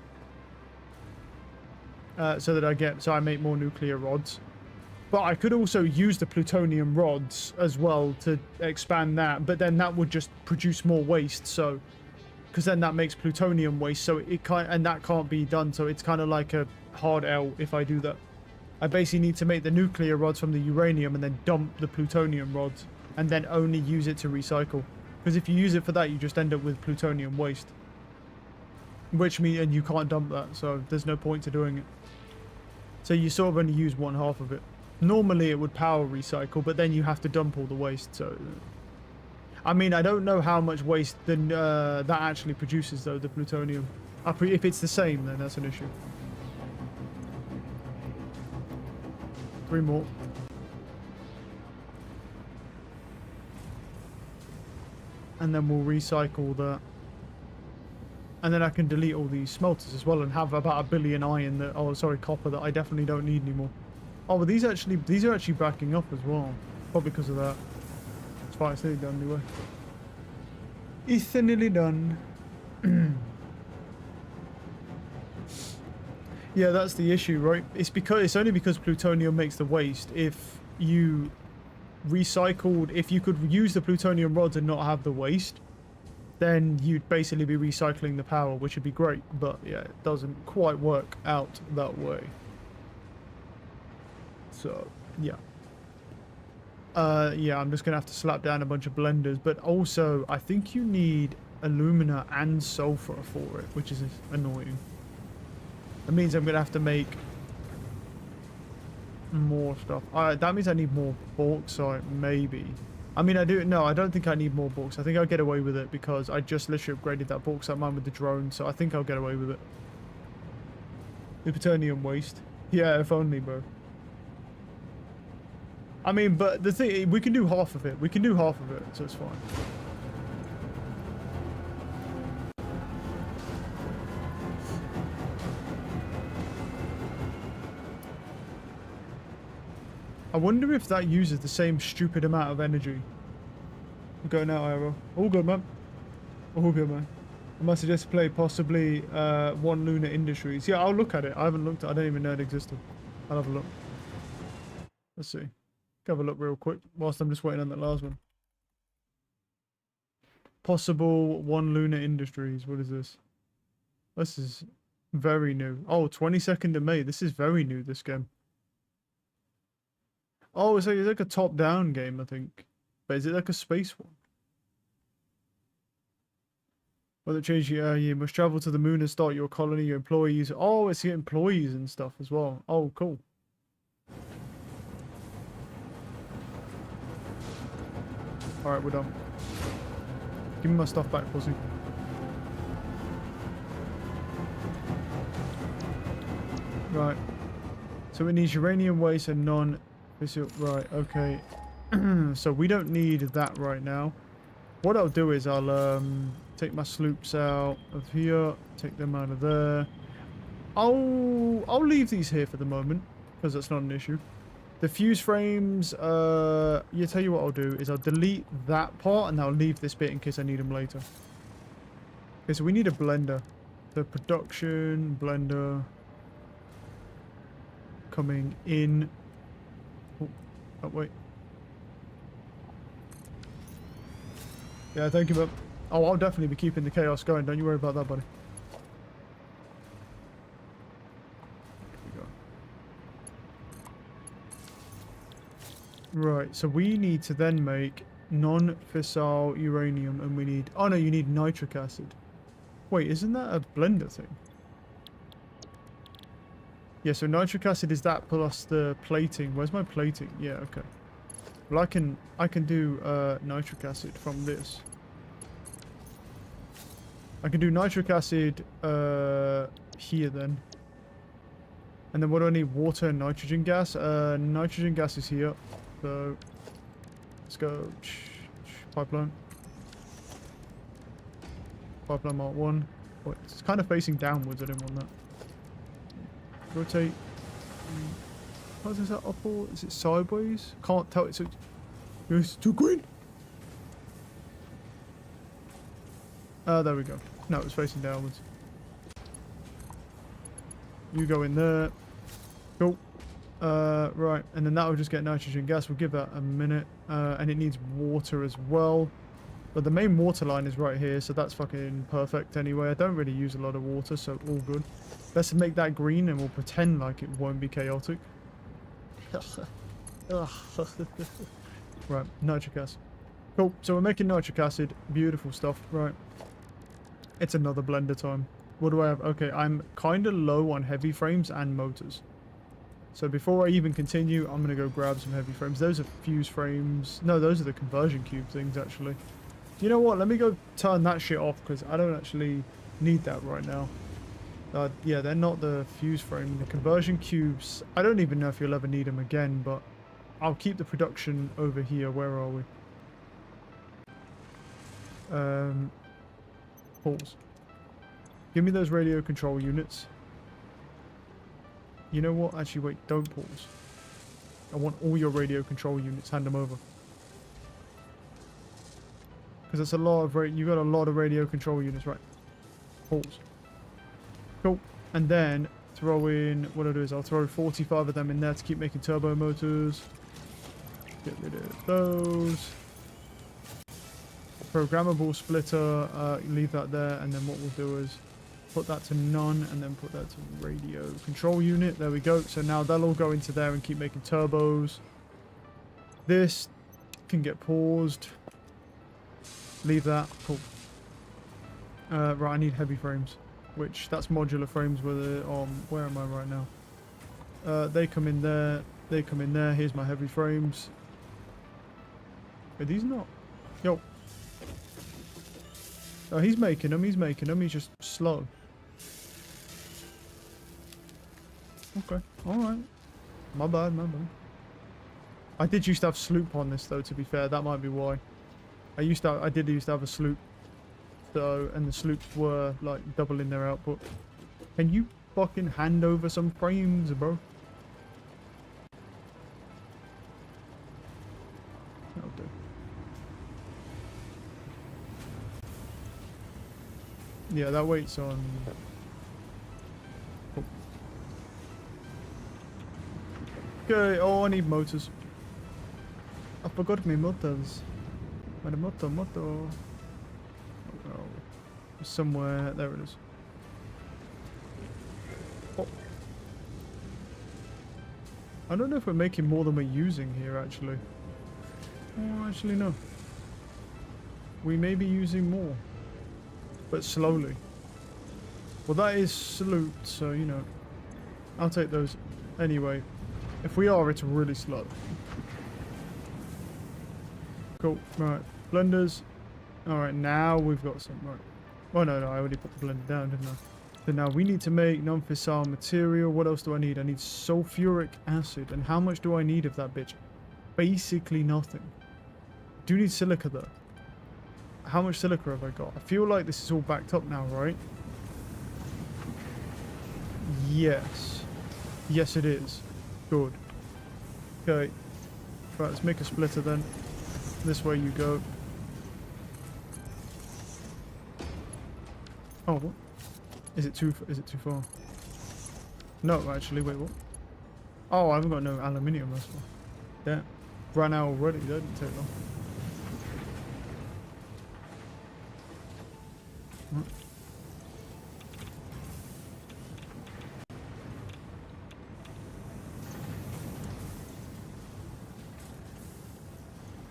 So that I make more nuclear rods. But I could also use the plutonium rods as well to expand that, but then that would just produce more waste. So, because then that makes plutonium waste, so that can't be done. So it's kind of like a hard L if I do that. I basically need to make the nuclear rods from the uranium and then dump the plutonium rods, and then only use it to recycle. Because if you use it for that, you just end up with plutonium waste, and you can't dump that, so there's no point to doing it. So you sort of only use 1/2 of it. Normally it would power recycle, but then you have to dump all the waste. So, I mean, I don't know how much waste that actually produces, though, the plutonium. If it's the same, then that's an issue. 3 more. And then we'll recycle that. And then I can delete all these smelters as well and have about 1 billion copper that I definitely don't need anymore. Oh, but these are actually backing up as well. Probably because of that. It's fine, it's nearly done anyway. It's nearly done. Yeah, that's the issue, right? It's only because plutonium makes the waste. If you could use the plutonium rods and not have the waste, then you'd basically be recycling the power, which would be great. But yeah, it doesn't quite work out that way. So yeah. Yeah, I'm just gonna have to slap down a bunch of blenders. But also, I think you need alumina and sulfur for it, which is annoying. That means I'm gonna have to make more stuff. That means I need more bauxite, maybe. I mean, I don't think I need more bauxite. I think I'll get away with it because I just literally upgraded that bauxite mine with the drone, so I think I'll get away with it. The plutonium waste. Yeah, if only, bro. I mean, but the thing, we can do half of it. We can do half of it, so it's fine. I wonder if that uses the same stupid amount of energy. We're going out, Ira. All good, man. All good, man. I must suggest play possibly One Lunar Industries. Yeah, I'll look at it. I haven't looked at it. I don't even know it existed. I'll have a look. Let's see. Have a look real quick whilst I'm just waiting on that last one. Possible One Lunar Industries. What is this? This is very new. Oh, 22nd of May. This is very new, this game. Oh, it's like a top-down game, I think. But is it like a space one? Well, it changed you must travel to the moon and start your colony, your employees. Oh, it's your employees and stuff as well. Oh, cool. Alright, we're done. Give me my stuff back, pussy. Right. So it needs uranium waste and non-fissile. Right, okay. So we don't need that right now. What I'll do is I'll take my sloops out of here, take them out of there. I'll leave these here for the moment, because that's not an issue. The fuse frames, tell you what I'll do is I'll delete that part and I'll leave this bit in case I need them later. Okay, so we need a blender. The production blender coming in. Oh, wait. Yeah, thank you, but I'll definitely be keeping the chaos going. Don't you worry about that, buddy. Right, so we need to then make non-fissile uranium, and we need... Oh no, you need nitric acid. Wait, isn't that a blender thing? Yeah, so nitric acid is that plus the plating. Where's my plating? Yeah, okay. Well, I can do nitric acid from this. I can do nitric acid here then. And then what do I need? Water and nitrogen gas. Nitrogen gas is here. So let's go. Pipeline. Pipeline Mark 1. Oh, it's kind of facing downwards. I didn't want that. Rotate. How is that up or is it sideways? Can't tell. It's too green. There we go. No, it's facing downwards. You go in there. Cool. Right, and then that will just get nitrogen gas. We'll give that a minute. And it needs water as well. But the main water line is right here, so that's fucking perfect anyway. I don't really use a lot of water, so all good. Let's make that green and we'll pretend like it won't be chaotic. Right, nitric acid. Cool, so we're making nitric acid. Beautiful stuff, right. It's another blender time. What do I have? Okay, I'm kind of low on heavy frames and motors. So before I even continue, I'm going to go grab some heavy frames. Those are fuse frames. No, those are the conversion cube things, actually. You know what? Let me go turn that shit off because I don't actually need that right now. Yeah, they're not the fuse frame. The conversion cubes, I don't even know if you'll ever need them again, but I'll keep the production over here. Where are we? Pause. Give me those radio control units. You know what? Actually, wait. Don't pause. I want all your radio control units. Hand them over. Because that's a lot of... You got a lot of radio control units, right? Pause. Cool. And then throw in... What I'll do is I'll throw 45 of them in there to keep making turbo motors. Get rid of those. Programmable splitter. Leave that there. And then what we'll do is... put that to none and then put that to radio control unit. There we go. So now they'll all go into there and keep making turbos. This can get paused. Leave that. Cool. Right, I need heavy frames, which that's modular frames with it on. Where am I right now? They come in there. They come in there. Here's my heavy frames. Are these not? Yo. Oh, he's making them. He's making them. He's just slow. Okay. Alright. My bad, my bad. I did used to have sloop on this though, to be fair. That might be why. I did used to have a sloop. So, and the sloops were like doubling their output. Can you fucking hand over some frames, bro? That'll do. Yeah, that waits on... Oh. Okay, oh, I need motors. I forgot my motors. My motor. Oh, somewhere, there it is. Oh. I don't know if we're making more than we're using here, actually. Oh, actually, no. We may be using more. But slowly. Well, that is salute, so, you know. I'll take those anyway. If we are, it's really slow. Cool. Right. Blenders. Alright, now we've got some. Right. Oh, no, I already put the blender down, didn't I? So now we need to make non-fissile material. What else do I need? I need sulfuric acid. And how much do I need of that bitch? Basically nothing. Do need silica, though. How much silica have I got? I feel like this is all backed up now, right? Yes. Yes, it is. Good. Okay. Right, let's make a splitter then. This way you go. Oh, what? Is it too far? No, actually, wait, what? Oh, I haven't got no aluminium, that's why. Damn. Ran out already, that didn't take long.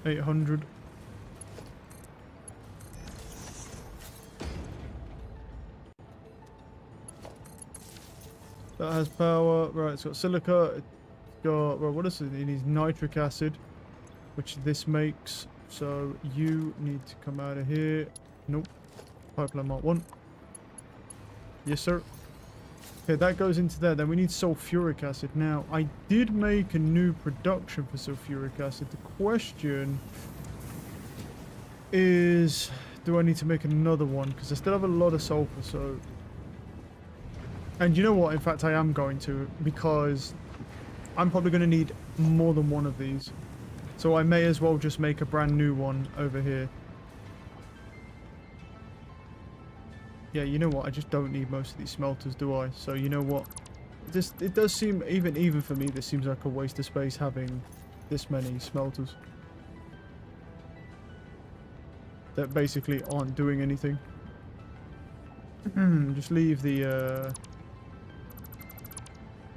800. That has power. Right, it's got silica. It's got, well, what is it? It needs nitric acid, which this makes. So you need to come out of here. Nope. Pipeline Mark 1. Yes, sir. Okay, that goes into there. Then we need sulfuric acid. Now, I did make a new production for sulfuric acid. The question is, do I need to make another one? Because I still have a lot of sulfur, so... And you know what? In fact, I am going to, because I'm probably going to need more than one of these. So I may as well just make a brand new one over here. Yeah, you know what? I just don't need most of these smelters, do I? So you know what? It does seem, even for me, this seems like a waste of space having this many smelters that basically aren't doing anything. Just leave the...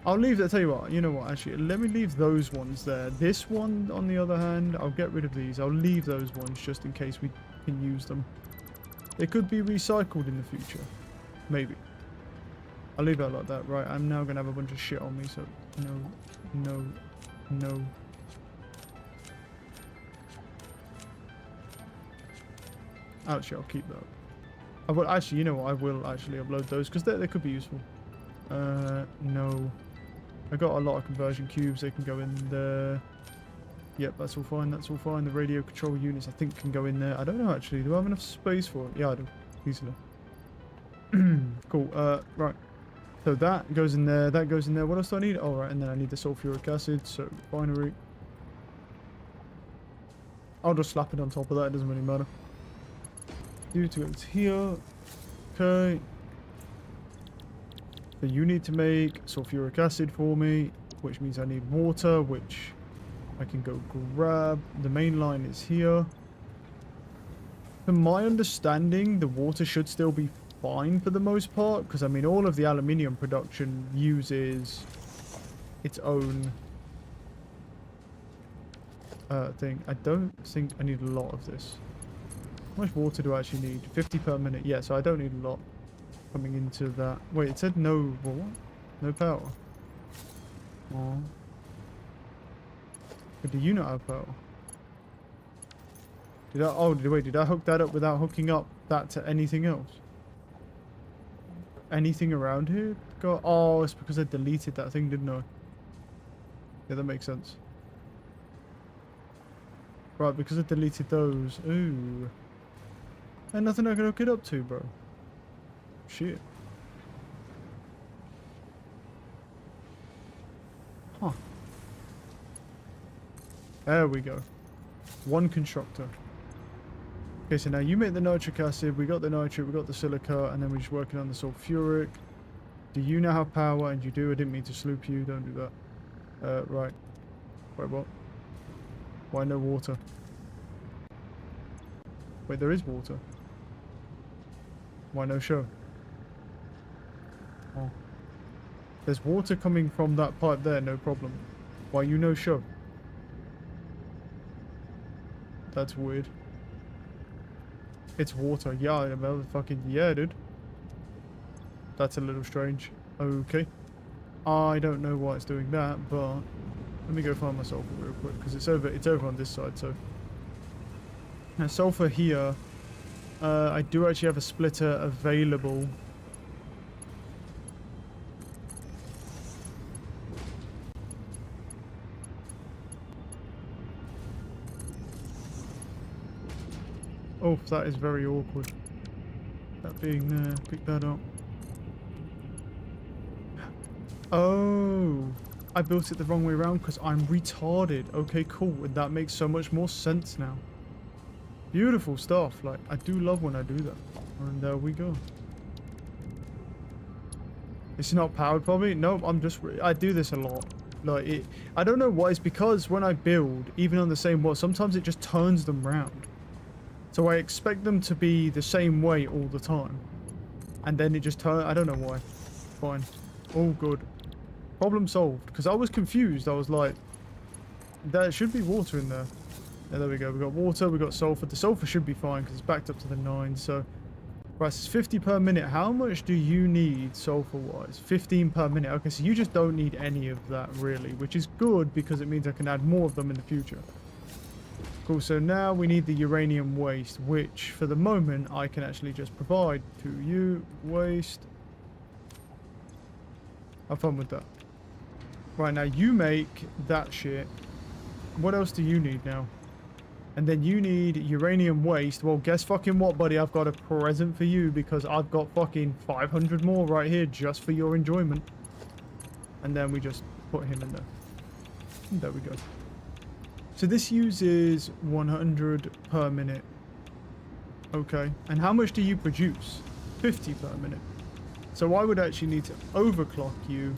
I'll leave, I'll tell you what, you know what, actually, let me leave those ones there. This one, on the other hand, I'll get rid of these. I'll leave those ones just in case we can use them. They could be recycled in the future. Maybe. I'll leave that like that. Right, I'm now going to have a bunch of shit on me, so no. Actually, I'll keep that. I will, actually, you know what, I will actually upload those, because they could be useful. No. I got a lot of conversion cubes, they can go in there. Yep, that's all fine, that's all fine. The radio control units, I think, can go in there. I don't know, actually. Do I have enough space for it? Yeah, I do. Easily. Cool, right. So that goes in there, that goes in there. What else do I need? Oh, right, and then I need the sulfuric acid, so binary. I'll just slap it on top of that, it doesn't really matter. You to go to here. Okay. So you need to make sulfuric acid for me, which means I need water, which I can go grab. The main line is here. From my understanding, the water should still be fine for the most part, because I mean all of the aluminium production uses its own thing. I don't think I need a lot of this. How much water do I actually need? 50 per minute. Yeah, so I don't need a lot coming into that. Wait, it said no, what? No power. Oh. But do you not have power? Did I, oh, wait, did I hook that up without hooking up that to anything else? Anything around here? God, oh, it's because I deleted that thing, didn't I? Yeah, that makes sense. Right, because I deleted those. Ooh. And nothing I can hook it up to, bro. Shit. Huh. There we go. One constructor. Okay, so now you make the nitric acid, we got the nitric, we got the silica, and then we're just working on the sulfuric. Do you now have power? And you do. I didn't mean to sloop you, don't do that. Right. Wait, what? Why no water? Wait, there is water. Why no show? Oh. There's water coming from that pipe there, no problem. Why you no show? That's weird. It's water. Yeah, motherfucking yeah, dude. That's a little strange. Okay. I don't know why it's doing that, but let me go find my sulfur real quick, because it's over on this side, so. Now sulfur here. I do actually have a splitter available. Oh, that is very awkward. That being there, pick that up. Oh, I built it the wrong way around because I'm retarded. Okay, cool. That makes so much more sense now. Beautiful stuff. Like, I do love when I do that. And there we go. It's not powered probably. No, I do this a lot. Like, I don't know why. It's because when I build, even on the same wall, sometimes it just turns them round. So I expect them to be the same way all the time. And then it just turns... I don't know why. Fine. All good. Problem solved. Because I was confused. I was like... There should be water in there. Yeah, there we go. We got water, we got sulfur. The sulfur should be fine because it's backed up to the 9. So, right, it's 50 per minute. How much do you need sulfur-wise? 15 per minute. Okay, so you just don't need any of that really, which is good because it means I can add more of them in the future. Cool. So now we need the uranium waste, which for the moment I can actually just provide to you. Waste. Have fun with that. Right, now you make that shit. What else do you need now? And then you need uranium waste. Well, guess fucking what, buddy? I've got a present for you because I've got fucking 500 more right here just for your enjoyment. And then we just put him in there. And there we go. So this uses 100 per minute. Okay. And how much do you produce? 50 per minute. So I would actually need to overclock you.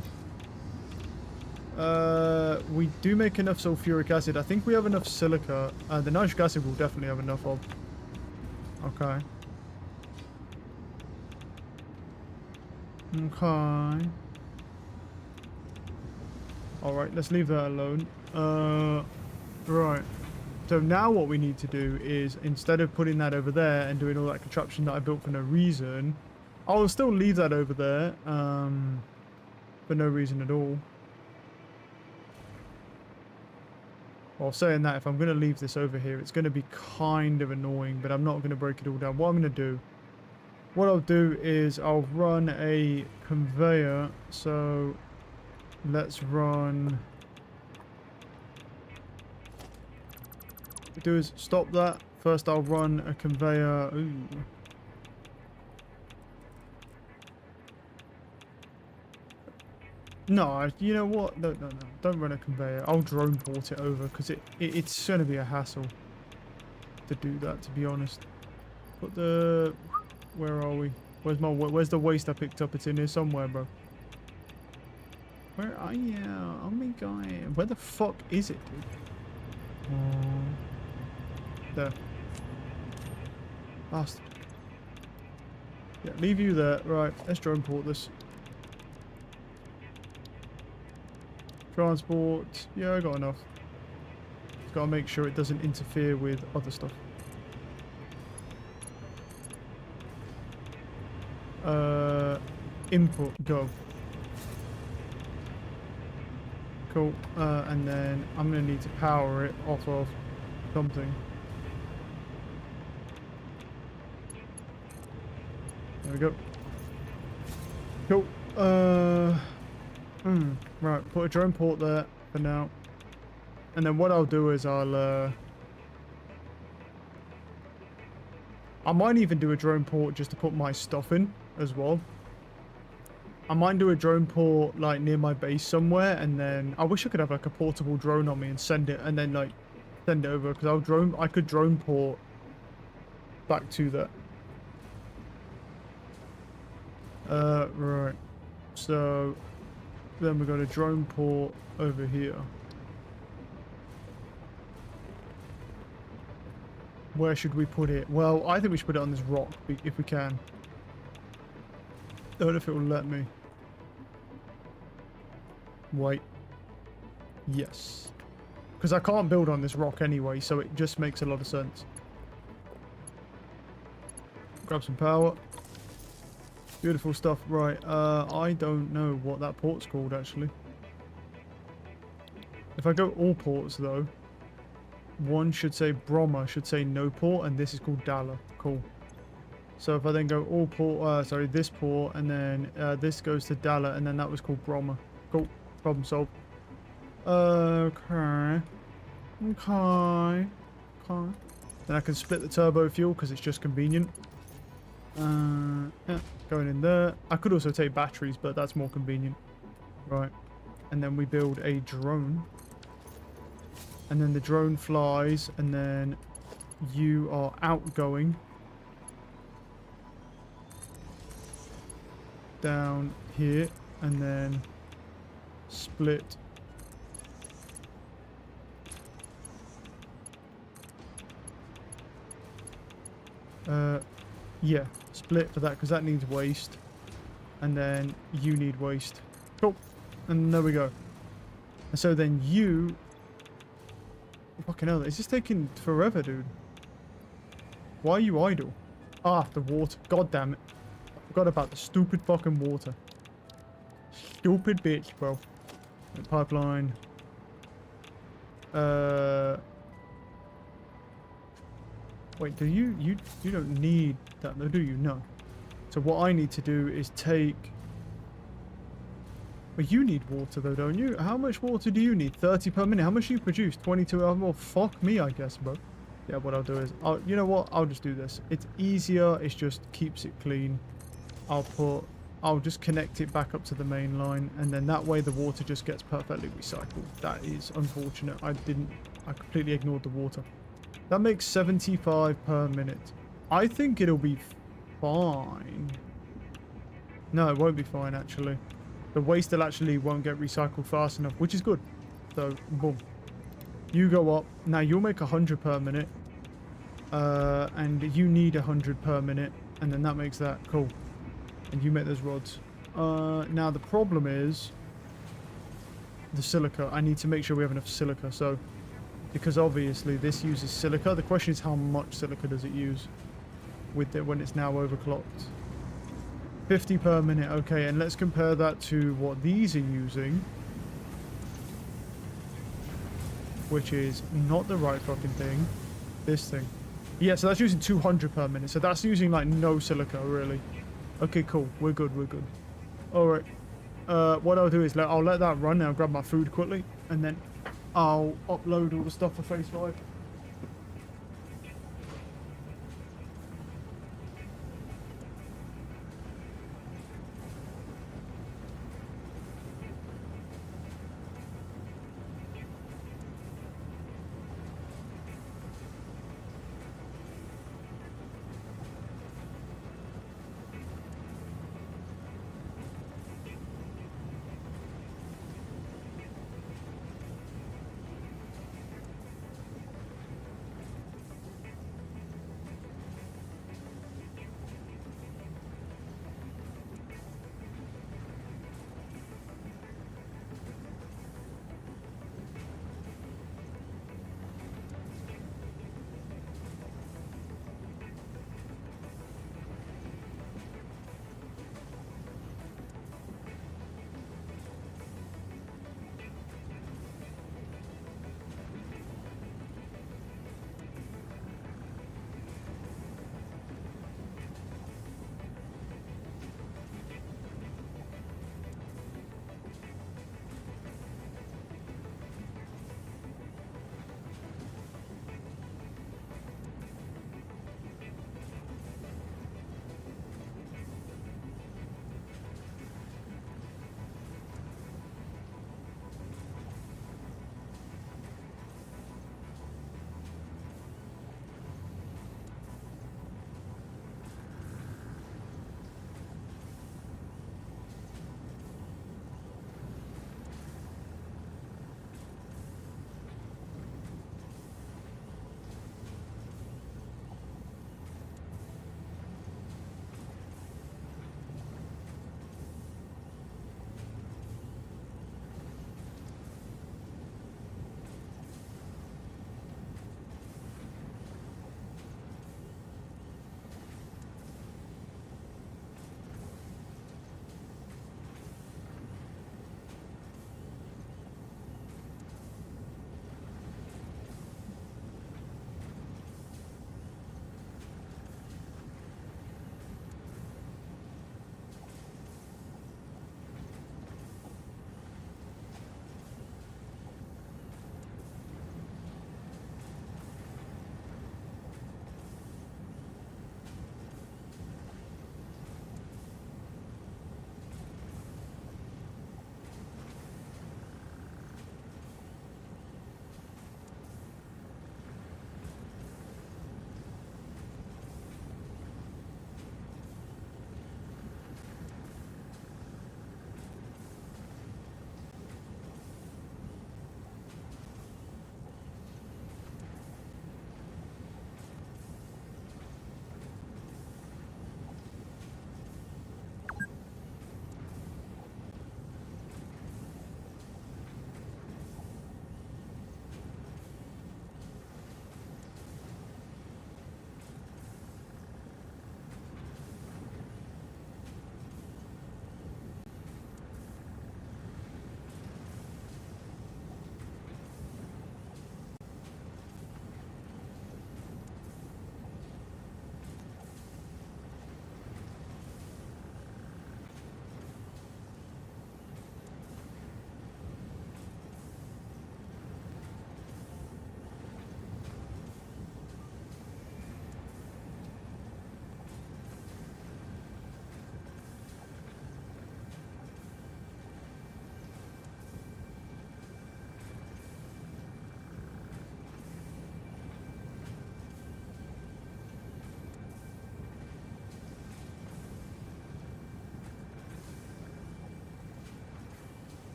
We do make enough sulfuric acid. I think we have enough silica. The nitric acid we'll definitely have enough of. Okay. Okay. Alright, let's leave that alone. Right. So now what we need to do is, instead of putting that over there and doing all that contraption that I built for no reason, I'll still leave that over there, for no reason at all. Well, saying that, if I'm going to leave this over here, it's going to be kind of annoying, but I'm not going to break it all down. What I'm going to do, what I'll do is I'll run a conveyor. So let's run. What we do is stop that. First, I'll run a conveyor. Ooh. No, you know what? No. Don't run a conveyor. I'll drone port it over because it's going to be a hassle to do that, to be honest. Put the... Where are we? Where's the waste I picked up? It's in here somewhere, bro. Where are you? Oh my god. Where the fuck is it, dude? There. Bastard. Yeah, leave you there. Right, let's drone port this. Transport. Yeah, I got enough. Just gotta make sure it doesn't interfere with other stuff. Input. Go. Cool. And then I'm gonna need to power it off of something. There we go. Cool. Right, put a drone port there for now. And then what I'll do is I might even do a drone port just to put my stuff in as well. I might do a drone port like near my base somewhere, and then I wish I could have like a portable drone on me and send it, and then like send it over, because I could drone port back to that. Right. So then we've got a drone port over here. Where should we put it? Well, I think we should put it on this rock if we can. I don't know if it will let me. Wait. Yes. Because I can't build on this rock anyway, so it just makes a lot of sense. Grab some power. Beautiful stuff. Right, I don't know what that port's called, actually. If I go all ports, though, one should say Bromma, should say no port, and this is called Dalla. Cool. So if I then go all port, sorry, this port, and then this goes to Dalla, and then that was called Bromma. Cool. Problem solved. Okay. Okay. Okay. Then I can split the turbo fuel because it's just convenient. Yeah, going in there. I could also take batteries, but that's more convenient. Right. And then we build a drone. And then the drone flies, and then you are outgoing. Down here, and then split. Yeah, split for that, because that needs waste. And then you need waste. Cool. And there we go. And so then you Fucking hell, it's just taking forever, dude. Why are you idle? Ah, the water. God damn it. I forgot about the stupid fucking water. Stupid bitch, bro. Pipeline. Wait, do you don't need that though, do you? No. So what I need to do is take... Well, you need water though, don't you? How much water do you need? 30 per minute. How much do you produce? 22 hours more? Fuck me, I guess, bro. Yeah, what I'll do is... you know what? I'll just do this. It's easier. It just keeps it clean. I'll just connect it back up to the main line, and then that way the water just gets perfectly recycled. That is unfortunate. I completely ignored the water. That makes 75 per minute. I think it'll be fine. No, it won't be fine, actually. The waste actually won't get recycled fast enough, which is good. So, boom. You go up. Now, you'll make 100 per minute. And you need 100 per minute. And then that makes that cool. And you make those rods. Now, the problem is the silica. I need to make sure we have enough silica. So, because obviously this uses silica. The question is how much silica does it use with it when it's now overclocked. 50 per minute. Okay, and let's compare that to what these are using. Which is not the right fucking thing. This thing. Yeah, so that's using 200 per minute. So that's using like no silica, really. Okay, cool. We're good. We're good. All right. What I'll do is I'll let that run. I'll grab my food quickly, and then I'll upload all the stuff for phase 5.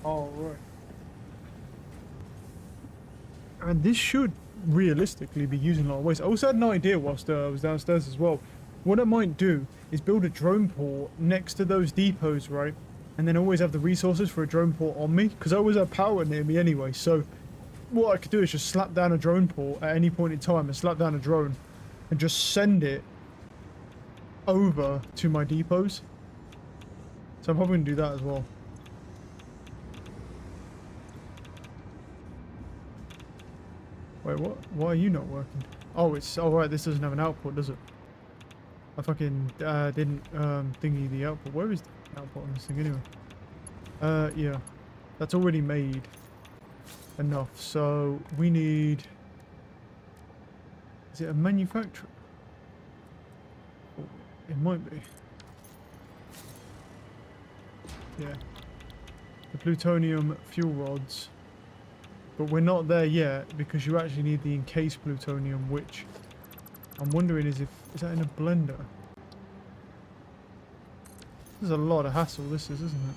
Oh, right. And this should realistically be using a lot of waste. I also had an idea whilst I was downstairs as well. What I might do is build a drone port next to those depots, right? And then always have the resources for a drone port on me, because I always have power near me anyway. So what I could do is just slap down a drone port at any point in time and slap down a drone and just send it over to my depots. So I'm probably going to do that as well. Wait, what? Why are you not working? Oh, it's... Oh, right, this doesn't have an output, does it? I fucking didn't thingy the output. Where is the output on this thing anyway? Yeah. That's already made enough. So we need... Is it a manufacturer? Oh, it might be. Yeah. The plutonium fuel rods. But we're not there yet because you actually need the encased plutonium, which I'm wondering is that in a blender? There's a lot of hassle this is, isn't it?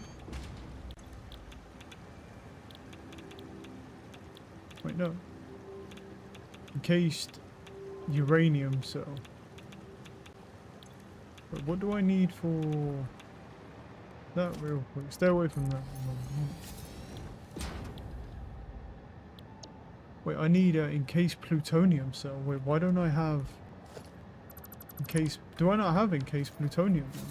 Wait, no. Encased uranium cell. But what do I need for that real quick? Stay away from that. Wait, I need an encased plutonium cell. Wait, why don't I have encased... Do I not have encased plutonium then?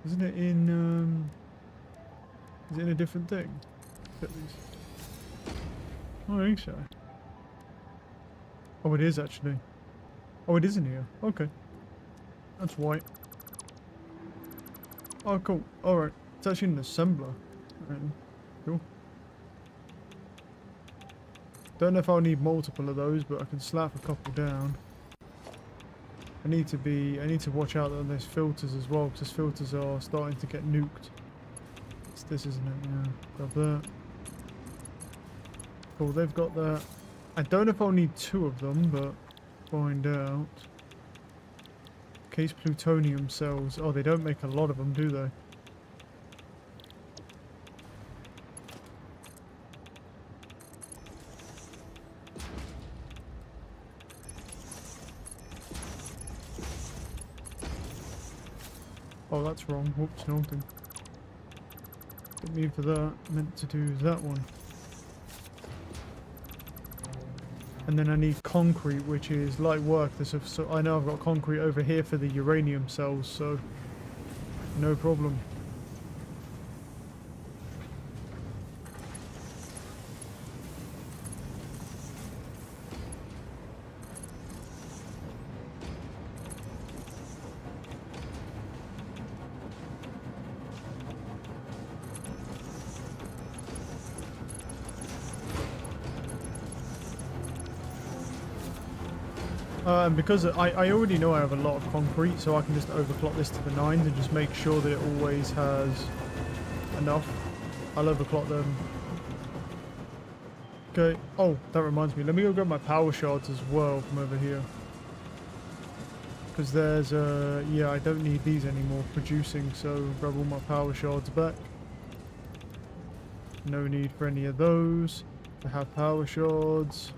Isn't it in, is it in a different thing? At least. I don't think so. Oh, it is actually. Oh, it is in here. Okay. That's white. Oh, cool. Alright. It's actually an assembler. Right. Cool. Don't know if I'll need multiple of those, but I can slap a couple down. I need to watch out on those filters as well, because filters are starting to get nuked. It's this, isn't it? Yeah. Grab that. Cool, they've got that. I don't know if I'll need two of them, but find out. Case plutonium cells. Oh, they don't make a lot of them, do they? Oh, that's wrong. Whoops, nothing. Didn't mean for that. Meant to do that one. And then I need concrete, which is light work. So I know I've got concrete over here for the uranium cells, so no problem. And because I already know I have a lot of concrete, so I can just overclock this to the 9s and just make sure that it always has enough. I'll overclock them. Okay. Oh, that reminds me. Let me go grab my power shards as well from over here. Because there's, yeah, I don't need these anymore producing, so grab all my power shards back. No need for any of those. I have power shards.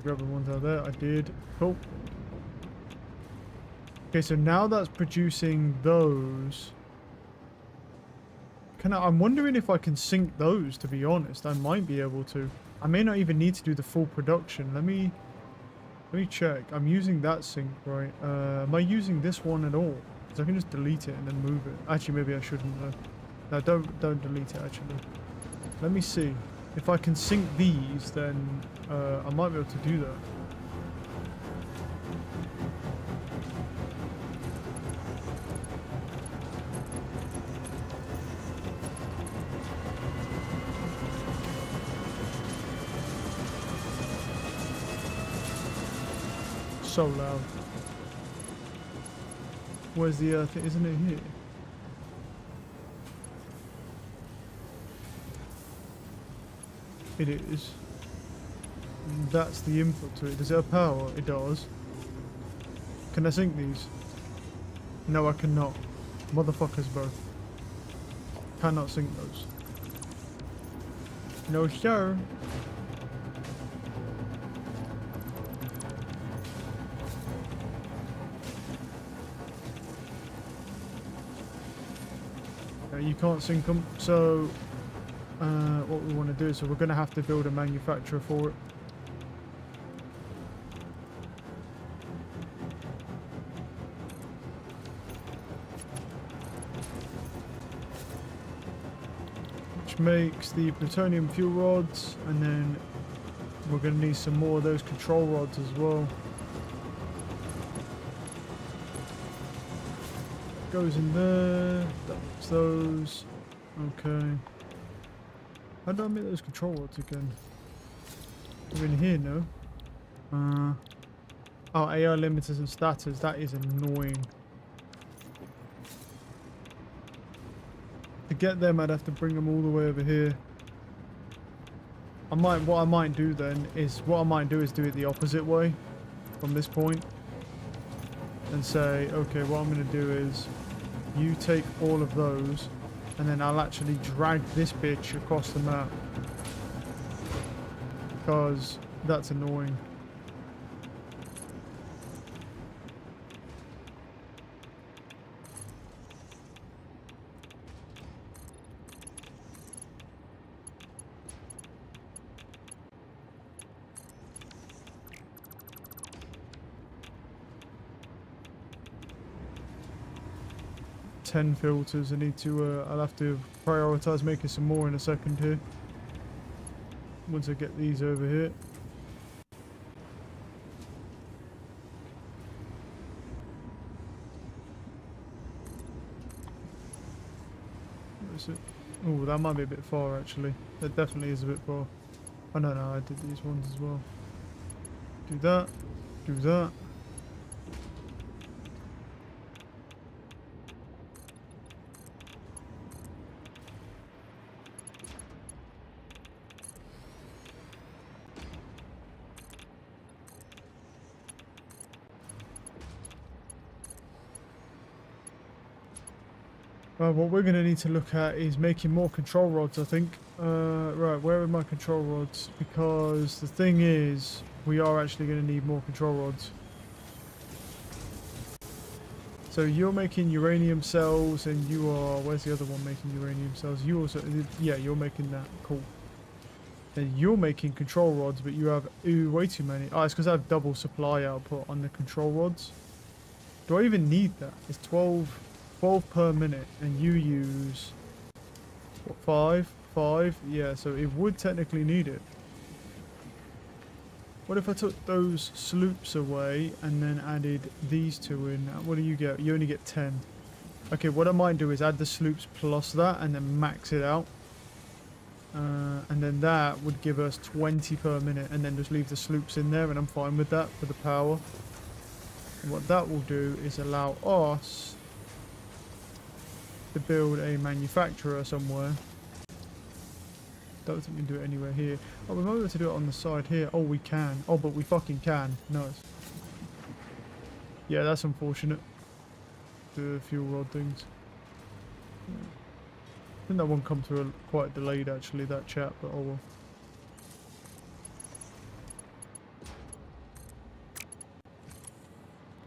Grab the ones out there. I did. Cool. Okay, so now that's producing those. I'm wondering if I can sync those, to be honest. I might be able to. I may not even need to do the full production. Let me check. I'm using that sync, right? Am I using this one at all? Because I can just delete it and then move it. Actually, maybe I shouldn't though. No, don't delete it, actually. Let me see. If I can sync these, then I might be able to do that. So loud. Where's the earth? Isn't it here? It is. That's the input to it. Does it have power? It does. Can I sync these? No, I cannot. Motherfuckers both. Cannot sink those. No, sir. You can't sink them. So, what we want to do is, so we're going to have to build a manufacturer for it. Which makes the plutonium fuel rods, and then we're going to need some more of those control rods as well. Goes in there, that's those. Okay. How do I make those control rods again? They're in here, no? Oh, AI limiters and starters, that is annoying. To get them, I'd have to bring them all the way over here. What I might do then is, do it the opposite way from this point. And say, okay, what I'm going to do is, you take all of those, and then I'll actually drag this bitch across the map. Because that's annoying. Ten filters. I need to. I'll have to prioritize making some more in a second here. Once I get these over here. Where is it? Oh, that might be a bit far actually. That definitely is a bit far. Oh no, I did these ones as well. Do that. Do that. What we're going to need to look at is making more control rods, I think. Right, where are my control rods? Because the thing is, we are actually going to need more control rods. So you're making uranium cells, and you are... Where's the other one making uranium cells? You also... Yeah, you're making that. Cool. And you're making control rods, but you have... Ooh, way too many. Oh, it's because I have double supply output on the control rods. Do I even need that? It's 12 per minute, and you use what, 5? Yeah, so it would technically need it. What if I took those sloops away and then added these two in? What do you get? You only get 10. Okay, what I might do is add the sloops plus that and then max it out, and then that would give us 20 per minute, and then just leave the sloops in there, and I'm fine with that for the power. And what that will do is allow us to build a manufacturer somewhere. Don't think we can do it anywhere here. Oh, we might be able to do it on the side here. Oh, we can. Oh, but we fucking can. Nice. Yeah, that's unfortunate. The fuel rod things. I think that one come through quite delayed actually, that chat, but oh well.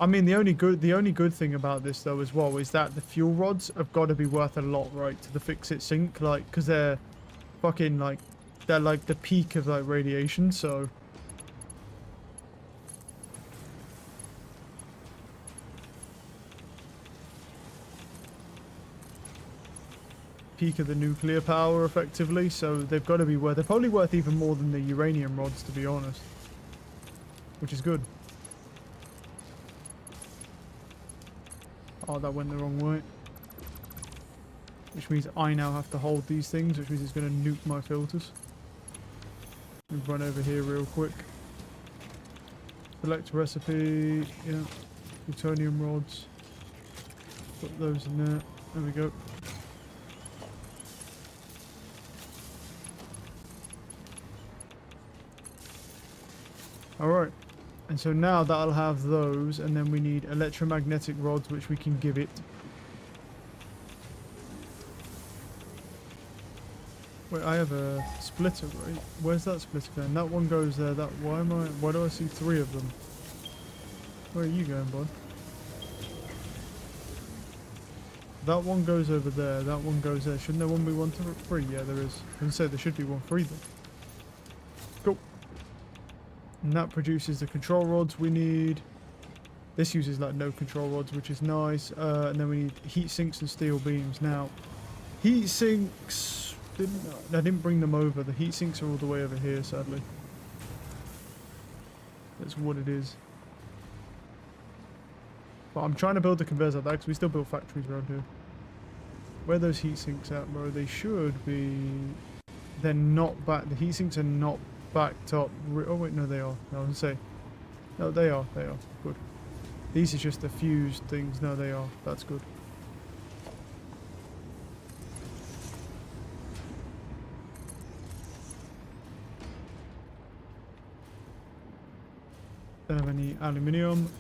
I mean, the only good thing about this though as well is that the fuel rods have got to be worth a lot, right, to the fix-it sink, like, because they're fucking like, they're like the peak of like radiation, so. Peak of the nuclear power effectively, so they've got to be worth, they're probably worth even more than the uranium rods, to be honest, which is good. Oh, that went the wrong way. Which means I now have to hold these things, which means it's going to nuke my filters. Let me run over here real quick. Select recipe, yeah. Plutonium rods. Put those in there. There we go. Alright. And so now that'll have those, and then we need electromagnetic rods, which we can give it. Wait, I have a splitter, right? Where's that splitter going? That one goes there. That why do I see 3 of them? Where are you going, bud? That one goes over there. That one goes there. Shouldn't there one be 1, 2, 3? Yeah, there is. I was gonna say there should be 1, 3 then. Cool. And that produces the control rods we need. This uses like no control rods, which is nice. And then we need heat sinks and steel beams. Now, heat sinks. I didn't bring them over. The heat sinks are all the way over here, sadly. That's what it is. But I'm trying to build the conveyors like that because we still build factories around here. Where are those heat sinks at, bro? They should be. They're not back. The heat sinks are not backed up. Oh wait, no, they are. No, I was gonna say. No, they are. They are. Good. These are just the fused things. No, they are. That's good. Don't have any aluminium.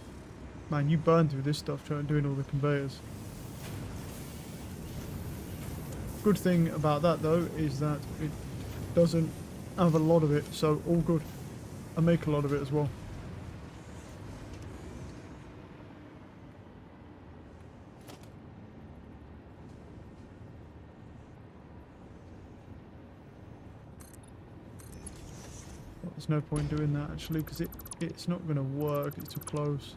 Man, you burn through this stuff doing all the conveyors. Good thing about that though is that it doesn't have a lot of it, so all good. I make a lot of it as well. There's no point doing that actually because it's not going to work, it's too close.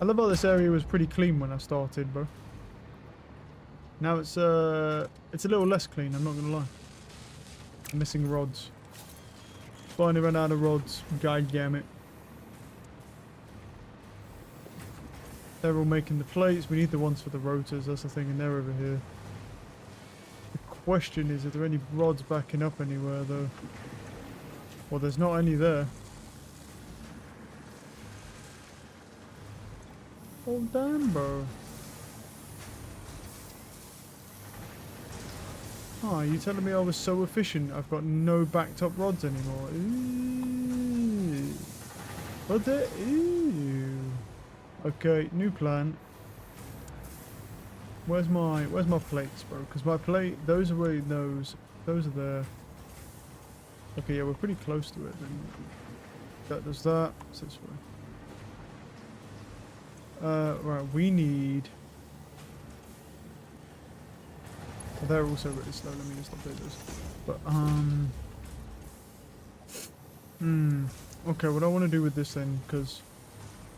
I love how this area was pretty clean when I started, bro. Now it's a little less clean, I'm not gonna lie. I'm missing rods. Finally ran out of rods, god damn it. They're all making the plates, we need the ones for the rotors, that's the thing, and they're over here. The question is, are there any rods backing up anywhere though? Well, there's not any there. Oh damn, bro. Oh, you telling me I was so efficient I've got no backed up rods anymore? Ooh. What the? Ooh. Okay, new plan. Where's my plates, bro? Because my plate, those are where those are there. Okay, yeah, we're pretty close to it then. That does that. So this way. Right, we need. They're also really slow. Let me just update this. But okay, what I want to do with this then, because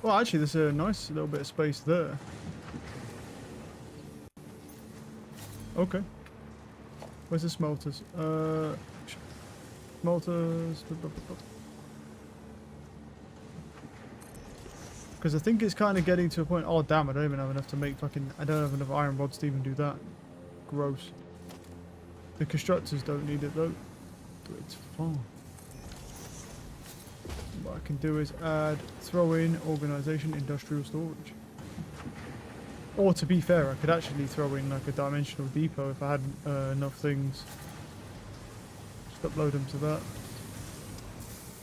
well, actually, there's a nice little bit of space there. Okay. Where's the smelters? Smelters. Because I think it's kind of getting to a point. Oh damn! I don't even have enough to make fucking. I don't have enough iron rods to even do that. Gross. The constructors don't need it though. But it's fine. What I can do is add, throw in organisation, industrial storage. Or to be fair, I could actually throw in like a dimensional depot if I had enough things. Just upload them to that.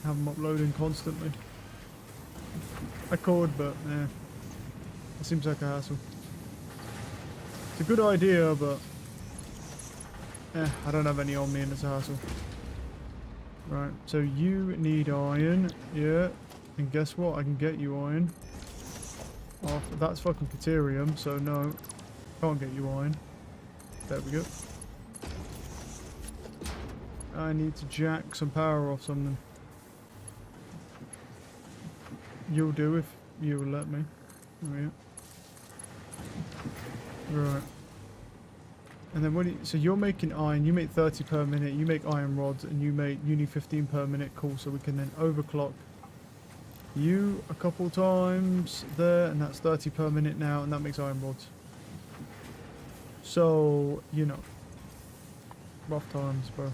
Have them uploading constantly. I could, but yeah, it seems like a hassle. It's a good idea, but I don't have any on me and it's a hassle. Right, so you need iron, yeah, and guess what? I can get you iron. Oh, that's fucking Caterium, so no, can't get you iron. There we go. I need to jack some power off something. You'll do if you will let me. Oh, yeah. Right. And then so you're making iron, you make 30 per minute, you make iron rods, and you need 15 per minute. Cool, so we can then overclock you a couple times there, and that's 30 per minute now, and that makes iron rods. So, you know, rough times, bro.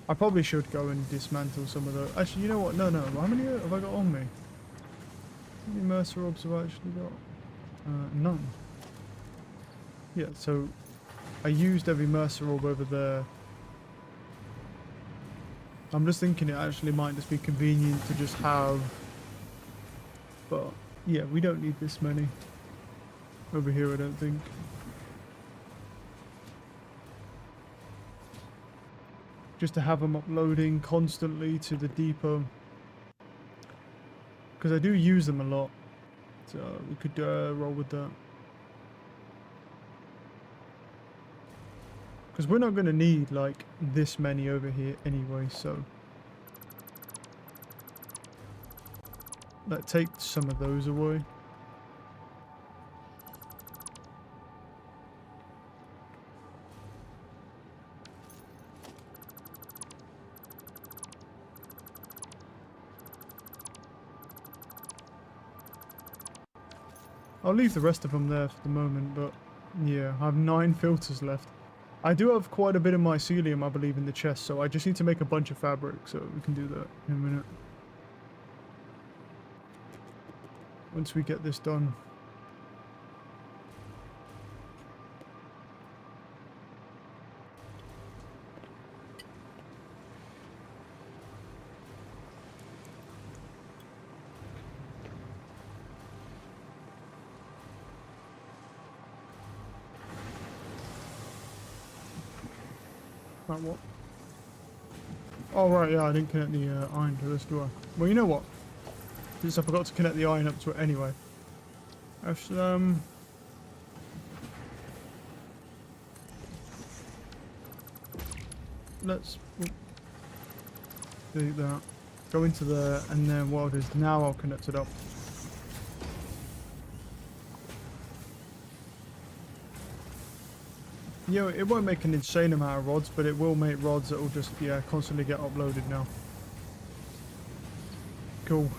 I probably should go and dismantle some of those. Actually, you know what? No. How many have I got on me? How many Mercer orbs have I actually got? None. Yeah, so I used every Mercer orb over there. I'm just thinking it actually might just be convenient to just have, but yeah, we don't need this many over here, I don't think. Just to have them uploading constantly to the depot, because I do use them a lot, so we could roll with that. Because we're not going to need like this many over here anyway, so that takes some of those away. I'll leave the rest of them there for the moment, but yeah, I have 9 filters left. I do have quite a bit of mycelium, I believe, in the chest, so I just need to make a bunch of fabric, so we can do that in a minute. Once we get this done. Right, what? Oh, right, yeah, I didn't connect the iron to this, do I? Well, you know what? Since I forgot to connect the iron up to it anyway. Let's, do that. Go into there, and then what I'll do is now I'll connect it up. You know, it won't make an insane amount of rods, but it will make rods that will just, yeah, constantly get uploaded now. Cool.